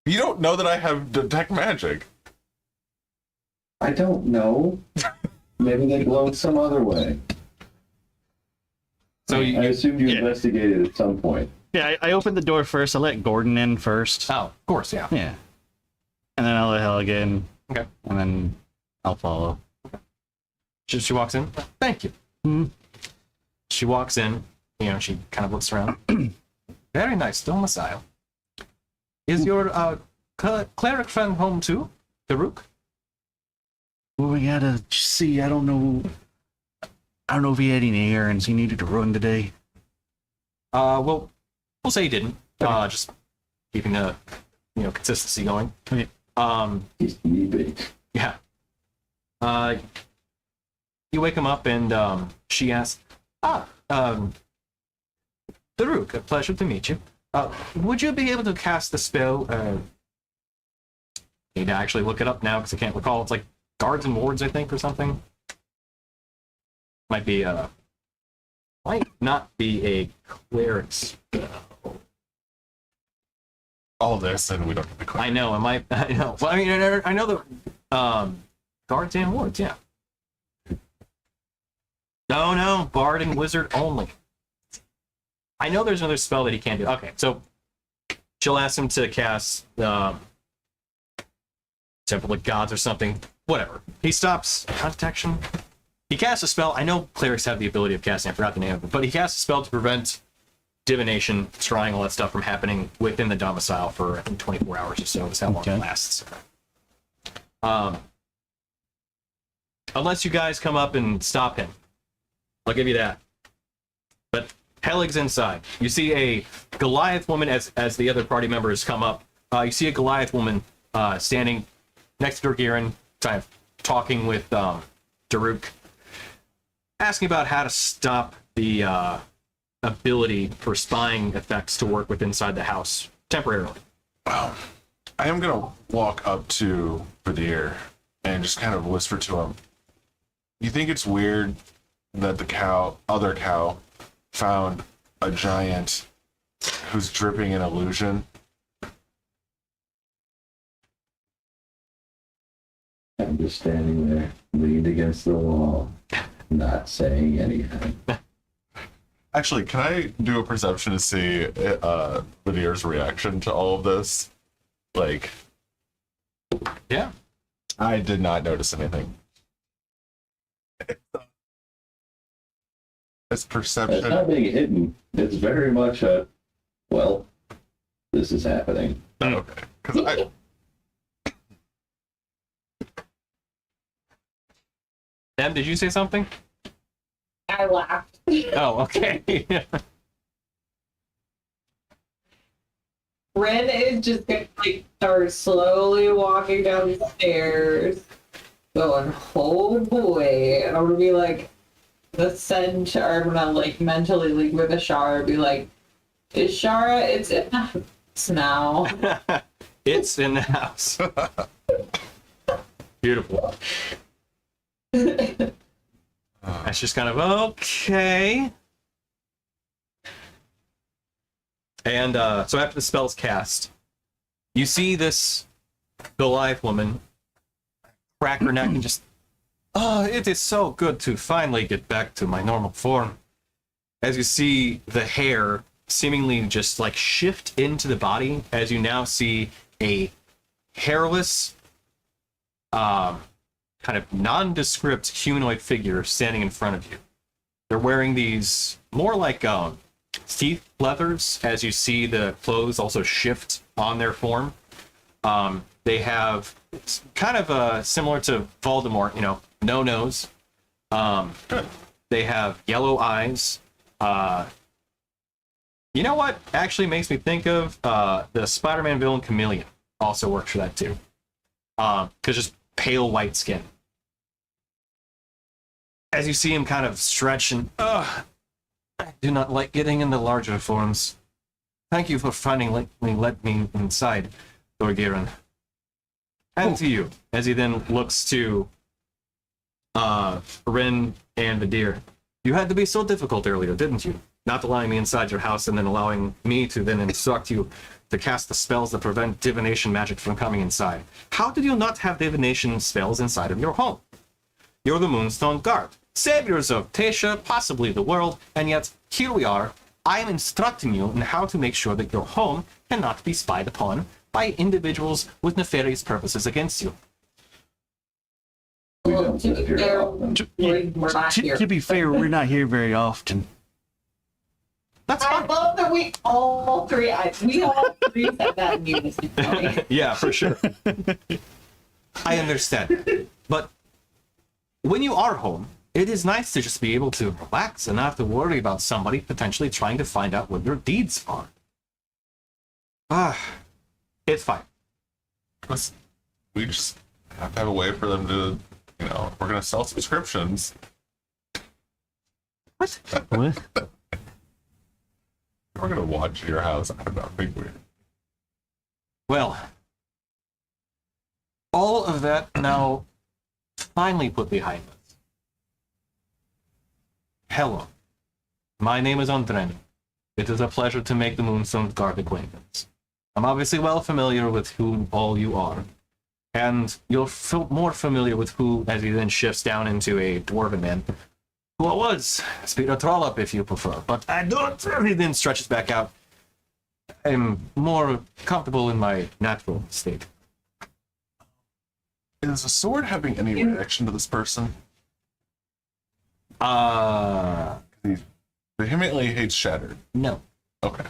Speaker 3: You don't know that I have detect magic.
Speaker 4: I don't know. Maybe they glow some other way.
Speaker 1: So
Speaker 4: I
Speaker 1: you
Speaker 4: assumed you investigated at some point.
Speaker 2: Yeah, I opened the door first. I let Gordon in first.
Speaker 1: oh, of course, yeah.
Speaker 2: Yeah. And then I'll let Helig in.
Speaker 1: Okay.
Speaker 2: And then I'll follow.
Speaker 1: She walks in. Thank you.
Speaker 2: Mhm.
Speaker 1: She walks in. She kind of looks around. Very nice domicile. Is your cleric friend home too, Daruk?
Speaker 2: Well, we gotta see. I don't know if he had any errands he needed to run today.
Speaker 1: Well, we'll say he didn't. Just keeping the consistency going.
Speaker 2: Okay.
Speaker 4: He's sleeping.
Speaker 1: Yeah. You wake him up and she asks, Daruk, a pleasure to meet you. Would you be able to cast the spell? Need to actually look it up now because I can't recall. It's like guards and wards, I think, or something. Might not be a cleric spell.
Speaker 3: All this, and we don't get the clear.
Speaker 1: I know. I know. Well, I mean, I know the guards and wards. Yeah. No, Bard and Wizard only. I know there's another spell that he can't do. Okay, so she'll ask him to cast Temple of Gods or something. Whatever. He stops detection. He casts a spell. I know clerics have the ability of casting. I forgot the name of it, but he casts a spell to prevent divination, scrying, all that stuff from happening within the domicile for I think 24 hours or so. Is how long it lasts. Unless you guys come up and stop him, I'll give you that. But Helig's inside. You see a Goliath woman as the other party members come up. You see a Goliath woman standing next to Dorgiran, kind of talking with Daruk, asking about how to stop the ability for spying effects to work with inside the house temporarily.
Speaker 3: I am gonna walk up to Badir and just kind of whisper to him. You think it's weird that the other cow, found a giant who's dripping in illusion?
Speaker 4: I'm just standing there, leaned against the wall, not saying anything.
Speaker 3: Actually, can I do a perception to see Badir's reaction to all of this? Like,
Speaker 1: Yeah.
Speaker 3: I did not notice anything. It's perception.
Speaker 4: It's not being hidden. It's very much a, well, this is happening.
Speaker 3: Okay, because
Speaker 1: Em, did you say something?
Speaker 5: I laughed.
Speaker 1: Oh, okay.
Speaker 5: Ren is just gonna start slowly walking down the stairs, going, oh boy. And I'm gonna be like, the centaur, I'm gonna mentally link with Ashara, be like, is Shara, it's in the house now.
Speaker 1: It's in the house. Beautiful. That's just kind of okay. And so after the spell's cast, you see this Goliath woman crack her neck and just, oh, it is so good to finally get back to my normal form. As you see the hair seemingly just shift into the body, as you now see a hairless, kind of nondescript humanoid figure standing in front of you. They're wearing these more like teeth leathers, as you see the clothes also shift on their form. They have kind of similar to Voldemort, no nose. They have yellow eyes. You know what actually makes me think of the Spider-Man villain Chameleon also works for that too. Because just pale white skin. As you see him kind of stretch and, I do not like getting in the larger forms. Thank you for finally let me inside, Dorgiran. And to you, as he then looks to Rin and Badir. You had to be so difficult earlier, didn't you? Not allowing me inside your house and then allowing me to then instruct you to cast the spells that prevent divination magic from coming inside. How did you not have divination spells inside of your home? You're the Moonstone Guard, saviors of Tasha, possibly the world, and yet here we are. I am instructing you in how to make sure that your home cannot be spied upon by individuals with nefarious purposes against you.
Speaker 4: We
Speaker 5: Well,
Speaker 4: don't
Speaker 5: to
Speaker 4: live
Speaker 5: be
Speaker 4: here
Speaker 5: fair,
Speaker 4: often.
Speaker 5: we're not here.
Speaker 2: To be fair, we're not here very often.
Speaker 1: That's
Speaker 5: I
Speaker 1: fine.
Speaker 5: love that we all three said that in unison. Okay?
Speaker 1: Yeah, for sure. I understand. But when you are home, it is nice to just be able to relax and not have to worry about somebody potentially trying to find out what your deeds are. It's fine.
Speaker 3: We just have to have a way for them to, we're going to sell subscriptions.
Speaker 1: What?
Speaker 2: What?
Speaker 3: We're going to watch your house. I don't know. Big weird.
Speaker 1: Well, all of that now finally put behind us. Hello. My name is Andreni. It is a pleasure to make the Moonstone Guard acquaintance. I'm obviously well familiar with who all you are, and you're more familiar with who, as he then shifts down into a dwarven man, who I was. Speed or Trollop if you prefer, but I don't. He then stretches back out. I'm more comfortable in my natural state.
Speaker 3: Is the sword having any reaction to this person? He vehemently hates Shattered.
Speaker 1: No.
Speaker 3: Okay.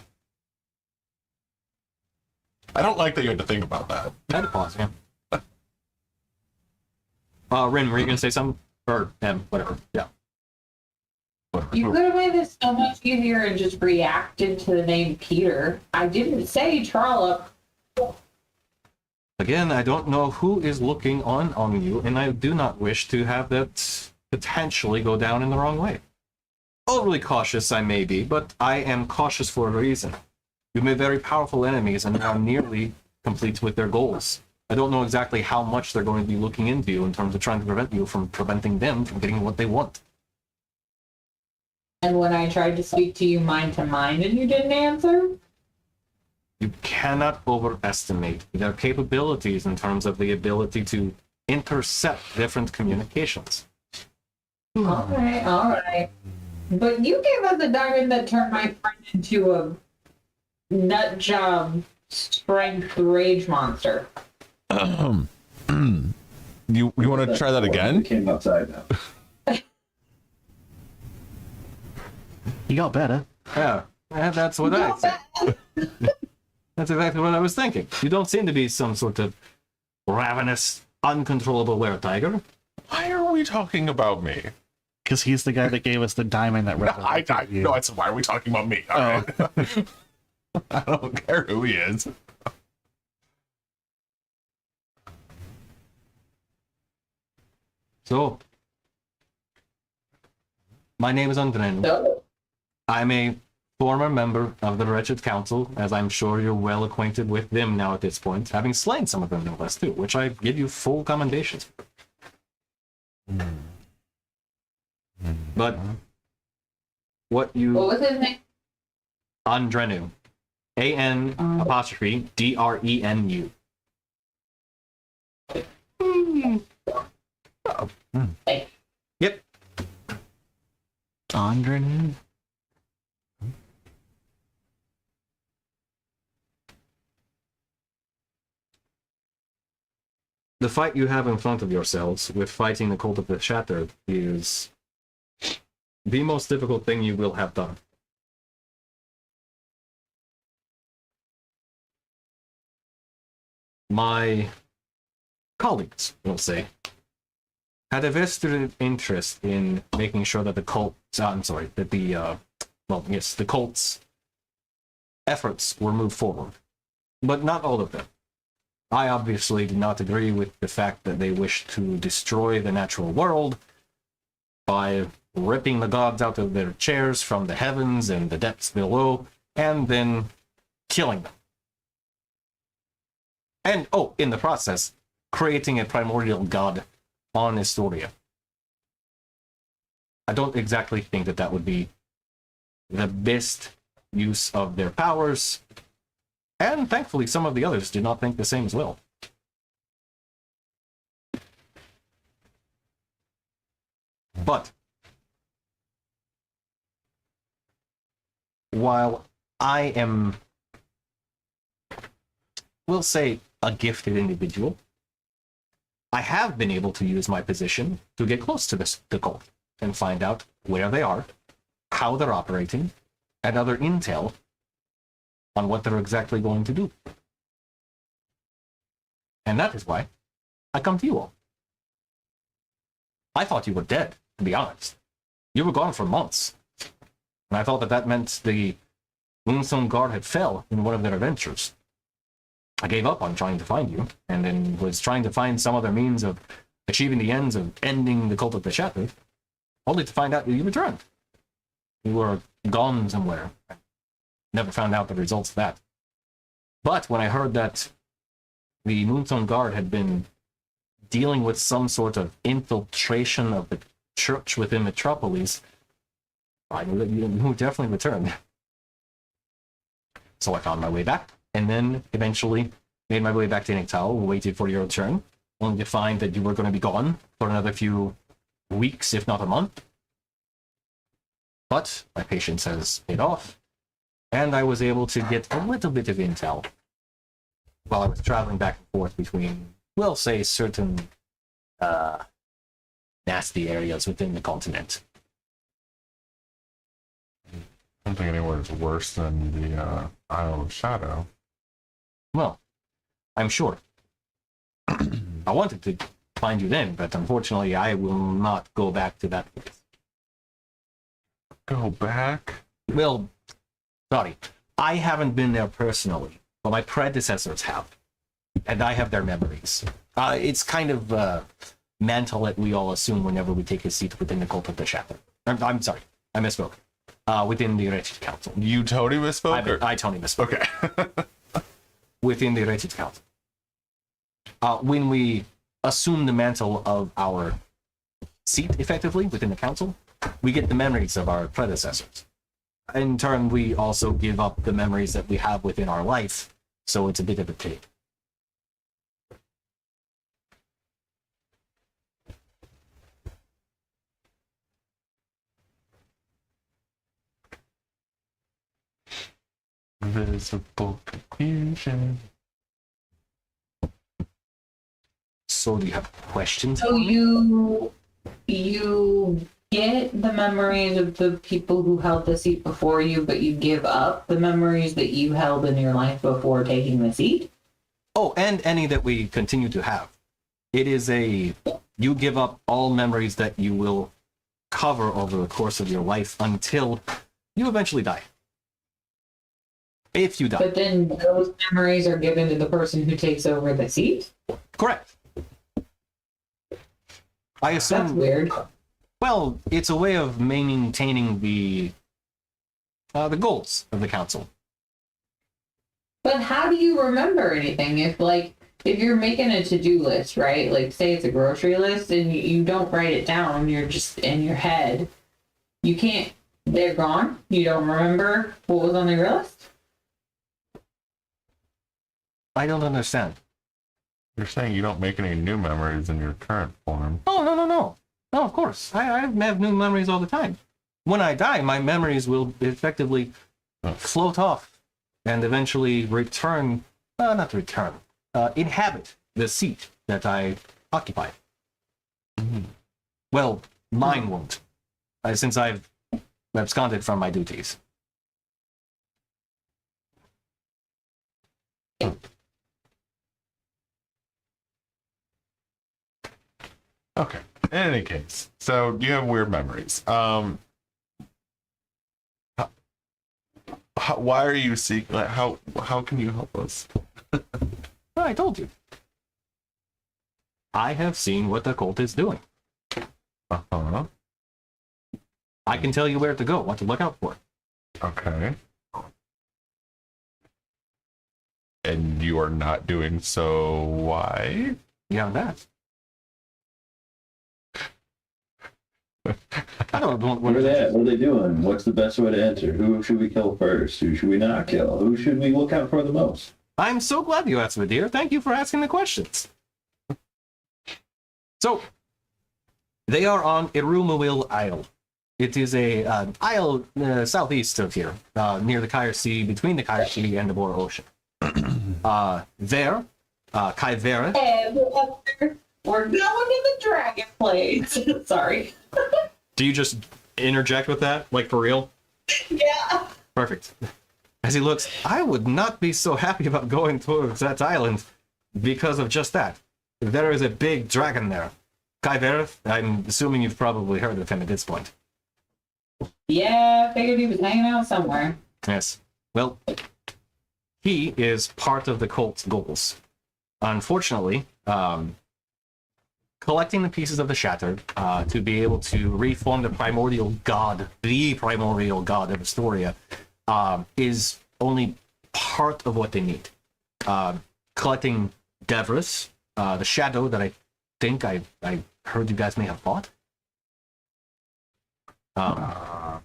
Speaker 3: I don't like that you had to think about that.
Speaker 1: I had to pause, yeah. Rin, were you gonna say something? Or whatever. Yeah.
Speaker 5: You could have made this so much easier and just reacted to the name Peter. I didn't say Trollop.
Speaker 1: Again, I don't know who is looking on you, and I do not wish to have that potentially go down in the wrong way. Overly cautious I may be, but I am cautious for a reason. You've made very powerful enemies and are nearly complete with their goals. I don't know exactly how much they're going to be looking into you in terms of trying to prevent you from preventing them from getting what they want.
Speaker 5: And when I tried to speak to you mind to mind and you didn't answer?
Speaker 1: You cannot overestimate their capabilities in terms of the ability to intercept different communications.
Speaker 5: All right. But you gave us a diamond that turned my friend into a nut job strength rage monster.
Speaker 6: You want to try that again?
Speaker 4: Came outside now.
Speaker 2: He got better.
Speaker 1: Yeah, that's what I said. That's exactly what I was thinking. You don't seem to be some sort of ravenous, uncontrollable were-tiger.
Speaker 3: Why are we talking about me?
Speaker 2: Because he's the guy that gave us the diamond that resurrected you.
Speaker 3: No, I said, why are we talking about me? All right. I don't care who he is.
Speaker 1: So, my name is Andren.
Speaker 5: No.
Speaker 1: I'm a former member of the Wretched Council, as I'm sure you're well acquainted with them now at this point, having slain some of them no less too, which I give you full commendations for. But what
Speaker 5: was his name?
Speaker 1: Andrenu. A-N apostrophe D-R-E-N-U.
Speaker 5: Hey.
Speaker 1: Yep.
Speaker 2: Andren?
Speaker 1: The fight you have in front of yourselves with fighting the Cult of the Shattered is the most difficult thing you will have done. My colleagues, we'll say, had a vested interest in making sure that the cult's efforts were moved forward. But not all of them. I obviously do not agree with the fact that they wish to destroy the natural world by ripping the gods out of their chairs from the heavens and the depths below, and then killing them. And, in the process, creating a primordial god on Istoria. I don't exactly think that would be the best use of their powers, and thankfully some of the others do not think the same as well. But while I am, we'll say, a gifted individual, I have been able to use my position to get close to the cult and find out where they are, how they're operating, and other intel on what they're exactly going to do. And that is why I come to you all. I thought you were dead, to be honest. You were gone for months. And I thought that meant the Moonstone Guard had fell in one of their adventures. I gave up on trying to find you, and then was trying to find some other means of achieving the ends of ending the Cult of the Shattered, only to find out that you returned. You were gone somewhere. Never found out the results of that. But when I heard that the Moonstone Guard had been dealing with some sort of infiltration of the church within Metropolis, I knew that you would definitely return. So I found my way back, and then eventually made my way back to Nictal, waited for your return, only to find that you were going to be gone for another few weeks, if not a month. But my patience has paid off, and I was able to get a little bit of intel while I was traveling back and forth between, we'll say, certain nasty areas within the continent.
Speaker 3: I don't think anywhere is worse than the Isle of Shadow.
Speaker 1: Well, I'm sure. I wanted to find you then, but unfortunately I will not go back to that place.
Speaker 3: Go back?
Speaker 1: Well, sorry. I haven't been there personally, but my predecessors have. And I have their memories. It's kind of mental that we all assume whenever we take a seat within the Cult of the Shadow. I'm sorry, I misspoke. Within the Wretched Council.
Speaker 3: You totally misspoke?
Speaker 1: I totally misspoke.
Speaker 3: Okay.
Speaker 1: Within the Wretched Council. When we assume the mantle of our seat, effectively, within the council, we get the memories of our predecessors. In turn, we also give up the memories that we have within our life, so it's a bit of a pity.
Speaker 3: Visible confusion.
Speaker 1: So do you have questions?
Speaker 5: So you get the memories of the people who held the seat before you, but you give up the memories that you held in your life before taking the seat?
Speaker 1: Oh, and any that we continue to have. It is you give up all memories that you will cover over the course of your life until you eventually die. If you die.
Speaker 5: But then those memories are given to the person who takes over the seat?
Speaker 1: Correct. I assume.
Speaker 5: That's weird.
Speaker 1: Well, it's a way of maintaining the goals of the council.
Speaker 5: But how do you remember anything if you're making a to-do list, right? Like, say it's a grocery list and you don't write it down, you're just in your head. You can't, they're gone? You don't remember what was on your list?
Speaker 1: I don't understand.
Speaker 3: You're saying you don't make any new memories in your current form.
Speaker 1: Oh, no. No, of course. I have new memories all the time. When I die, my memories will effectively float off and eventually return, not return, inhabit the seat that I occupy.
Speaker 3: Mm-hmm.
Speaker 1: Well, mine won't, since I've absconded from my duties.
Speaker 3: Okay. In any case, so you have weird memories. Why are you seeking? Like, how can you help us?
Speaker 1: Well, I told you. I have seen what the cult is doing.
Speaker 3: Uh-huh.
Speaker 1: I can tell you where to go, what to look out for.
Speaker 3: Okay. And you are not doing so. Why?
Speaker 1: You haven't asked. I don't know.
Speaker 4: Where are they at? What are they doing? What's the best way to enter? Who should we kill first? Who should we not kill? Who should we look out for the most?
Speaker 1: I'm so glad you asked, dear. Thank you for asking the questions. So, they are on Irumawil Isle. It is a isle southeast of here, near the Kyre Sea, between the Kyre Sea and the Bora Ocean. There, Kaivera.
Speaker 5: We're going to the dragon place. Sorry.
Speaker 1: Do you just interject with that, like for real?
Speaker 5: Yeah.
Speaker 1: Perfect. As he looks, I would not be so happy about going towards that island because of just that. There is a big dragon there. Kaivera, I'm assuming you've probably heard of him at this point.
Speaker 5: Yeah, figured he was hanging out somewhere.
Speaker 1: Yes. Well, he is part of the cult's goals. Unfortunately, collecting the pieces of the Shattered to be able to reform the primordial god of Istoria, is only part of what they need. Collecting Devris, the shadow that I think I heard you guys may have fought.
Speaker 2: On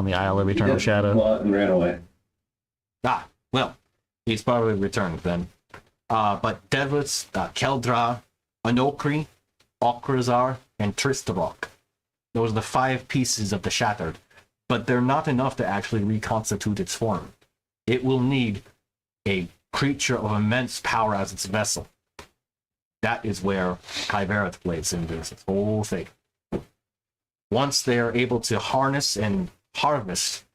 Speaker 2: the Isle of Eternal Shadow.
Speaker 4: Fought and ran away.
Speaker 1: Well, he's probably returned then. But Devris, Keldra, Anokri, Okrazar, and Tristarok. Those are the 5 pieces of the Shattered, but they're not enough to actually reconstitute its form. It will need a creature of immense power as its vessel. That is where Kybereth plays into this whole thing. Once they are able to harness and harvest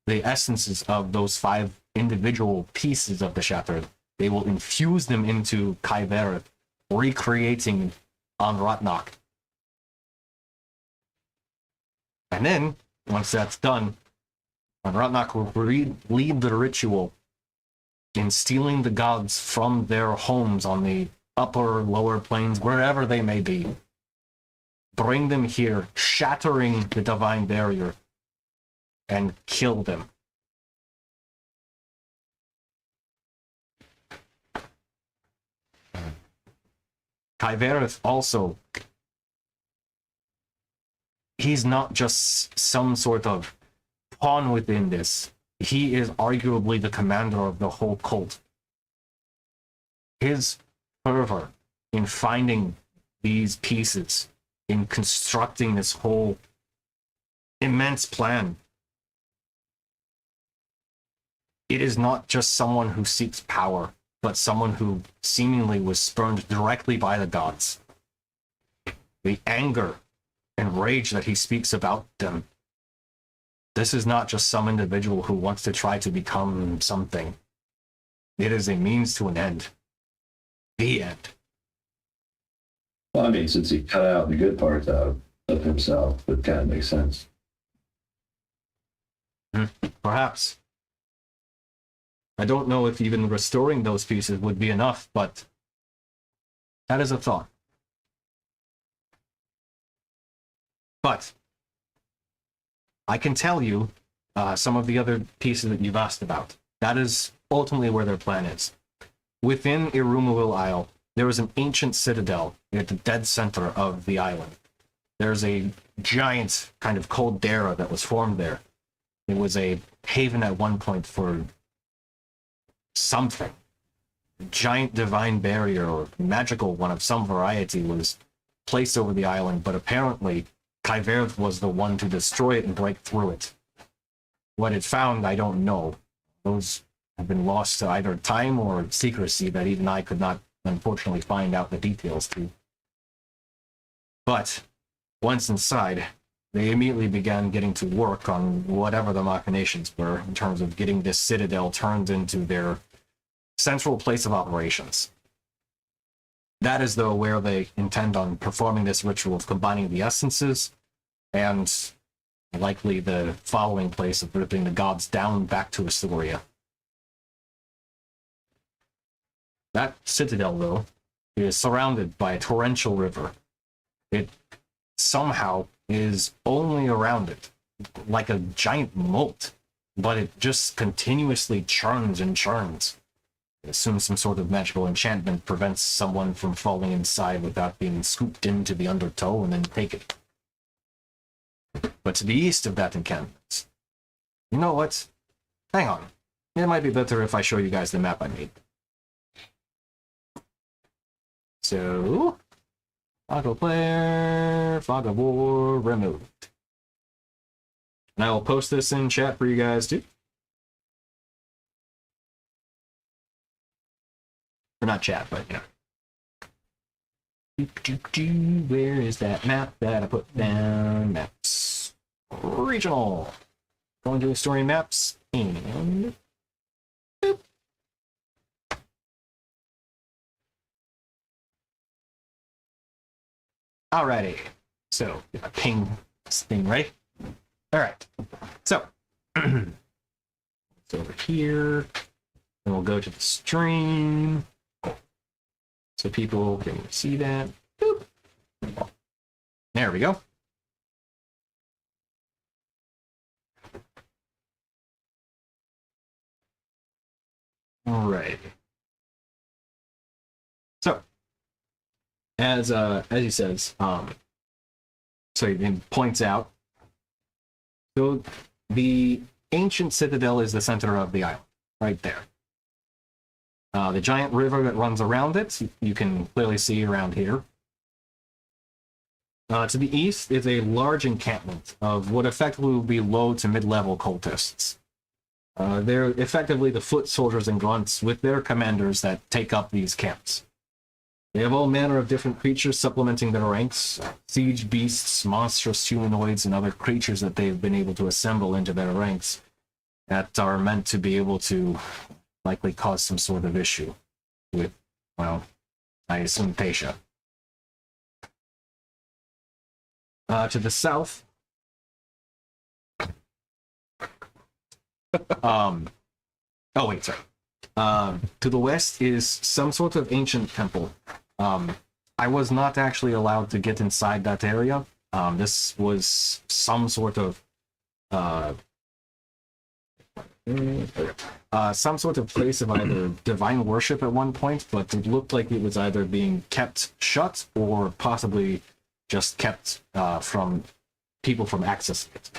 Speaker 1: the essences of those 5 individual pieces of the Shattered, they will infuse them into Kybereth, recreating Anratnak. And then, once that's done, Anratnak will lead the ritual in stealing the gods from their homes on the upper, lower planes, wherever they may be. Bring them here, shattering the divine barrier, and kill them. Kybereth also, he's not just some sort of pawn within this. He is arguably the commander of the whole cult. His fervor in finding these pieces, in constructing this whole immense plan, it is not just someone who seeks power, but someone who seemingly was spurned directly by the gods. The anger and rage that he speaks about them, this is not just some individual who wants to try to become something. It is a means to an end. The end.
Speaker 4: Well, I mean, since he cut out the good parts out of himself, it kind of makes sense.
Speaker 1: Perhaps. I don't know if even restoring those pieces would be enough, but that is a thought. But I can tell you some of the other pieces that you've asked about. That is ultimately where their plan is. Within Irumaville Isle, there is an ancient citadel at the dead center of the island. There's a giant kind of caldera that was formed there. It was a haven at one point for something. A giant divine barrier or magical one of some variety was placed over the island, but apparently Kybereth was the one to destroy it and break through it. What it found, I don't know. Those have been lost to either time or secrecy that even I could not, unfortunately, find out the details to. But once inside, they immediately began getting to work on whatever the machinations were in terms of getting this citadel turned into their central place of operations. That is, though, where they intend on performing this ritual of combining the essences and likely the following place of ripping the gods down back to Istoria. That citadel, though, is surrounded by a torrential river. It somehow is only around it, like a giant moat, but it just continuously churns and churns. I assume some sort of magical enchantment prevents someone from falling inside without being scooped into the undertow and then taken. But to the east of that encampment, you know what? Hang on. It might be better if I show you guys the map I made. So, fog of player, fog of war removed. And I will post this in chat for you guys too. Or not chat, but you know. Where is that map that I put down? Maps. Regional. Going to Historian Maps and boop. Alrighty. So if I ping this thing right. Alright. So it's over here. And we'll go to the stream. So people can see that. Boop. There we go. All right. So, as he says, so he points out. So the ancient citadel is the center of the island, right there. The giant river that runs around it, you can clearly see around here. To the east is a large encampment of what effectively will be low to mid-level cultists. They're effectively the foot soldiers and grunts with their commanders that take up these camps. They have all manner of different creatures supplementing their ranks, siege beasts, monstrous humanoids, and other creatures that they've been able to assemble into their ranks that are meant to be able to likely cause some sort of issue with, well, I assume Tasha. To the south, oh wait, sorry. To the west is some sort of ancient temple. I was not actually allowed to get inside that area. This was some sort of place of either divine worship at one point, but it looked like it was either being kept shut or possibly just kept from people from accessing it.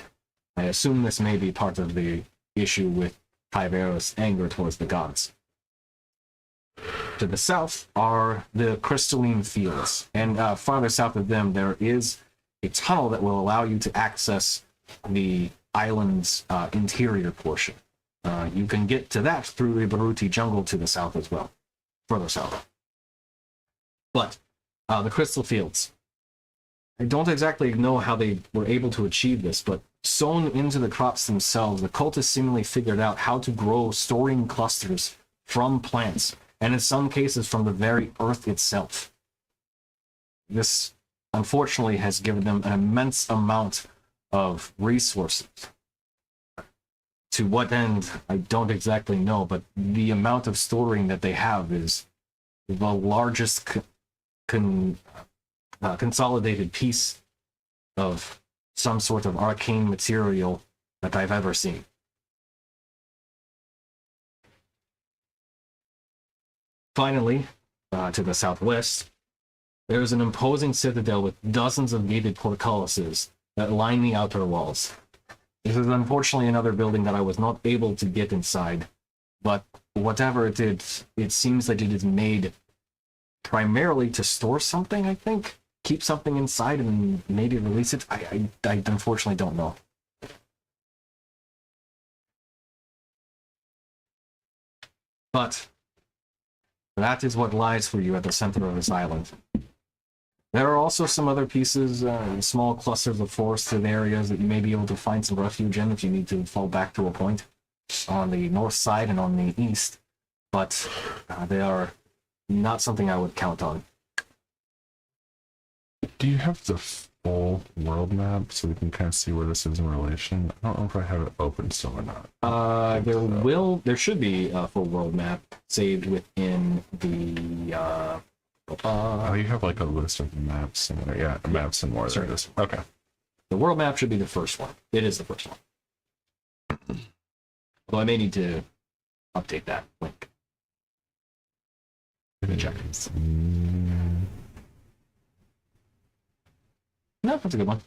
Speaker 1: I assume this may be part of the issue with Kyvera's anger towards the gods. To the south are the crystalline fields, and farther south of them there is a tunnel that will allow you to access the island's interior portion. You can get to that through the Baruti jungle to the south as well, further south. But the crystal fields, I don't exactly know how they were able to achieve this, but sewn into the crops themselves, the cultists seemingly figured out how to grow storing clusters from plants, and in some cases from the very earth itself. This, unfortunately, has given them an immense amount of resources. To what end, I don't exactly know, but the amount of storing that they have is the largest consolidated piece of some sort of arcane material that I've ever seen. Finally, to the southwest, there is an imposing citadel with dozens of gated portcullises that line the outer walls. This is unfortunately another building that I was not able to get inside, but whatever it is, it seems that it is made primarily to store something, I think. Keep something inside and maybe release it. I unfortunately don't know. But that is what lies for you at the center of this island. There are also some other pieces, small clusters of forested areas that you may be able to find some refuge in if you need to fall back to a point on the north side and on the east, but they are not something I would count on.
Speaker 3: Do you have the full world map so we can kind of see where this is in relation? I don't know if I have it open still or not.
Speaker 1: There should be a full world map saved within the
Speaker 3: oh, you have like a list of maps and maps and more. There it is. Okay.
Speaker 1: The world map should be the first one. It is the first one. Although I may need to update that link. Check. No, that's a good one.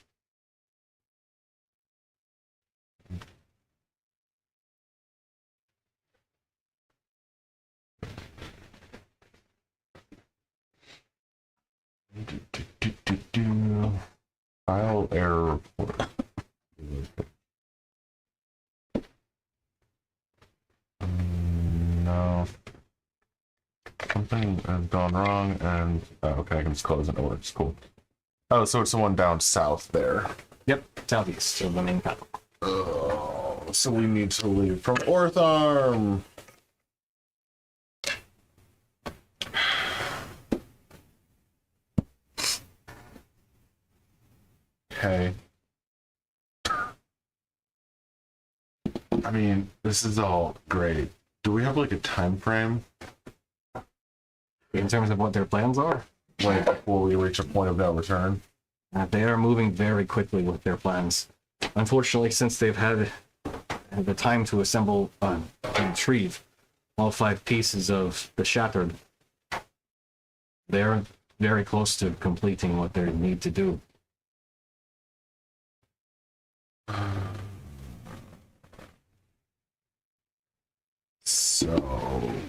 Speaker 3: File error report. No. Something has gone wrong, and okay, I can just close it. It works. Cool. Oh, so it's the one down south there.
Speaker 1: Yep, southeast of the main capital.
Speaker 3: Oh, so we need to leave from Ortharm. Okay. I mean, this is all great. Do we have like a time frame?
Speaker 1: In terms of what their plans are?
Speaker 3: Like, will we reach a point of no return?
Speaker 1: They are moving very quickly with their plans. Unfortunately, since they've had the time to assemble and retrieve all 5 pieces of the Shattered, they're very close to completing what they need to do.
Speaker 3: So,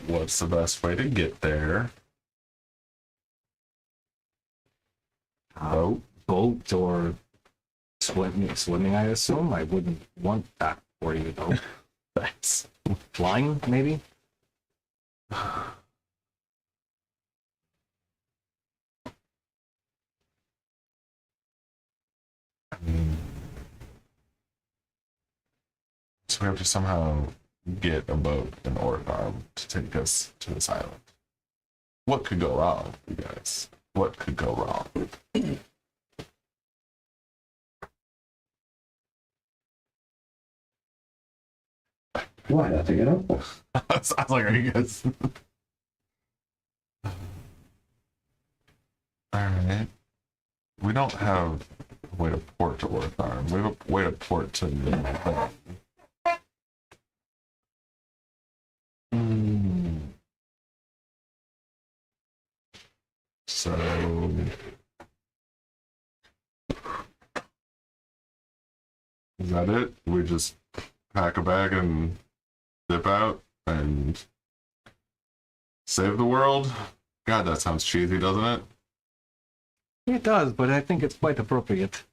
Speaker 3: what's the best way to get there?
Speaker 1: boat or swimming, I assume. I wouldn't want that for you, though.
Speaker 2: Thanks.
Speaker 1: Flying, maybe?
Speaker 3: So we have to somehow get a boat and orc arm to take us to this island. What could go wrong, you guys? What could go wrong?
Speaker 4: Why not to get up?
Speaker 3: I was like, are you guys? Alright. We don't have a way to port to orc arm. We have a way to port to the So is that it? We just pack a bag and dip out and save the world? God, that sounds cheesy, doesn't it?
Speaker 1: It does, but I think it's quite appropriate.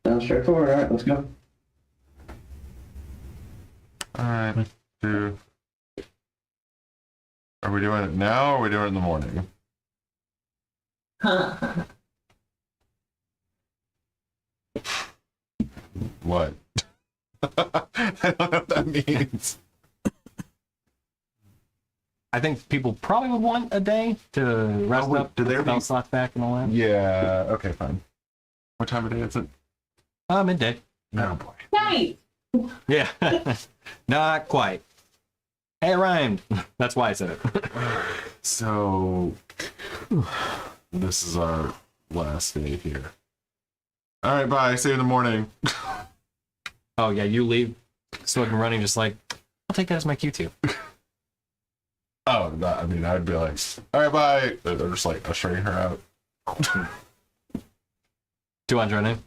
Speaker 4: Sounds straightforward. All right, let's go.
Speaker 3: Alright, are we doing it now or are we doing it in the morning? What? I don't know what that means.
Speaker 1: I think people probably would want a day to rest
Speaker 3: wait,
Speaker 1: up,
Speaker 3: do they
Speaker 1: spell
Speaker 3: already-
Speaker 1: slots back and all that.
Speaker 3: Yeah, okay, fine. What time of day is it?
Speaker 1: Midday.
Speaker 3: Oh boy.
Speaker 5: Night.
Speaker 1: Yeah. Not quite. Hey, it rhymed. That's why I said it.
Speaker 3: So, this is our last day here. Alright, bye. See you in the morning.
Speaker 1: Oh, yeah, you leave smoking running just like, I'll take that as my Q2.
Speaker 3: Oh, no, I mean, I'd be like, alright, bye. They're just like ushering her out.
Speaker 1: 2 on Drenu?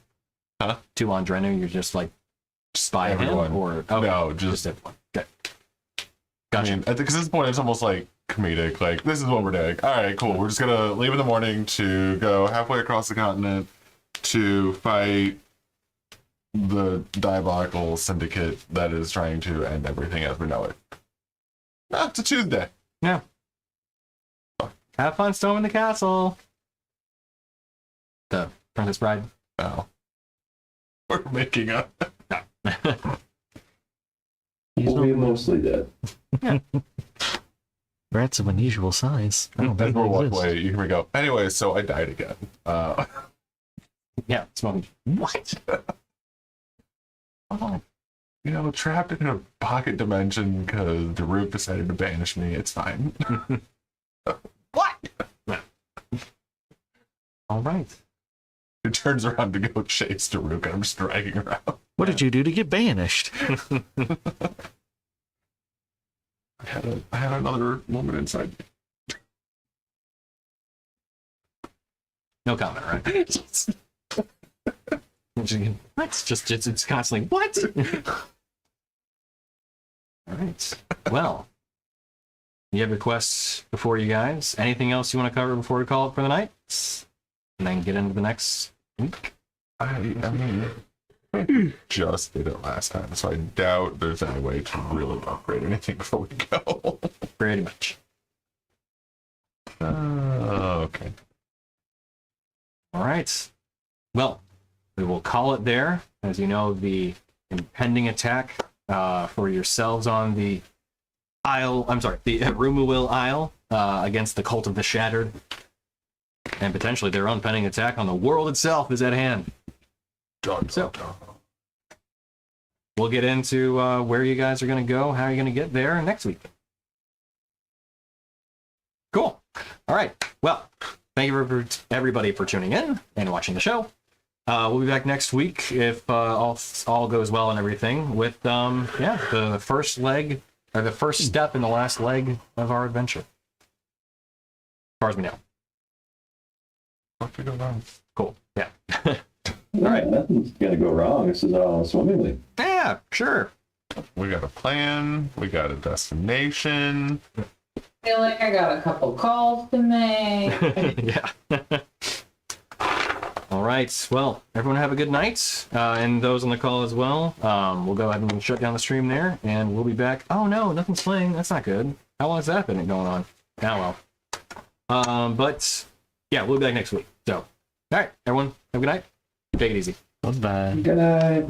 Speaker 3: Huh?
Speaker 1: 2 on Drenu, you're just like, spy him?
Speaker 3: Everyone.
Speaker 1: Or,
Speaker 3: No,
Speaker 1: just
Speaker 3: just,
Speaker 1: everyone. Okay.
Speaker 3: I
Speaker 1: Gotcha.
Speaker 3: mean, at this point, it's almost like comedic. Like, this is what we're doing. Alright, cool. We're just gonna leave in the morning to go halfway across the continent to fight the diabolical syndicate that is trying to end everything as we know it. Ah, it's a Tuesday.
Speaker 1: Yeah. Have fun storming the castle. The Princess Bride.
Speaker 3: Oh. We're making up.
Speaker 4: We'll be mostly dead.
Speaker 2: Rats of unusual size. I don't
Speaker 3: As
Speaker 2: think
Speaker 3: we're
Speaker 2: they
Speaker 3: walking
Speaker 2: exist.
Speaker 3: away, you hear me go, anyway, so I died again.
Speaker 1: Yeah, smoking. What?
Speaker 3: Oh, you know, trapped in a pocket dimension because Daruk decided to banish me. It's fine.
Speaker 1: What? All right.
Speaker 3: It turns around to go chase Daruk, and I'm just dragging her out.
Speaker 2: What did you do to get banished?
Speaker 3: I had another woman inside me.
Speaker 1: No comment, right? What? It's constantly, what? All right. Well, you have requests before you guys. Anything else you want to cover before we call it for the night? And then get into the next week?
Speaker 3: I mean, just did it last time, so I doubt there's any way to really upgrade anything before we go.
Speaker 1: Pretty much.
Speaker 3: Okay.
Speaker 1: All right. Well, we will call it there. As you know, the impending attack for yourselves on the Isle, the Rumuwil Isle against the Cult of the Shattered, and potentially their own pending attack on the world itself is at hand. So, we'll get into where you guys are going to go, how you're going to get there next week. Cool. All right. Well, thank you for everybody for tuning in and watching the show. We'll be back next week if all goes well and everything with the first leg or the first step in the last leg of our adventure. As far as we know.
Speaker 3: What could go wrong?
Speaker 1: Cool. Yeah.
Speaker 4: All right, nothing's gonna go wrong. This is all swimmingly.
Speaker 1: Yeah, Yeah, sure.
Speaker 3: We got a plan. We got a destination.
Speaker 5: Feel like I got a couple calls to make.
Speaker 1: Yeah. All right. Well, everyone have a good night, and those on the call as well. We'll go ahead and shut down the stream there, and we'll be back. Oh no, nothing's playing. That's not good. How long has that been going on? Oh well. But yeah, we'll be back next week. So, all right, everyone, have a good night. Take it easy.
Speaker 2: Bye.
Speaker 4: Good night.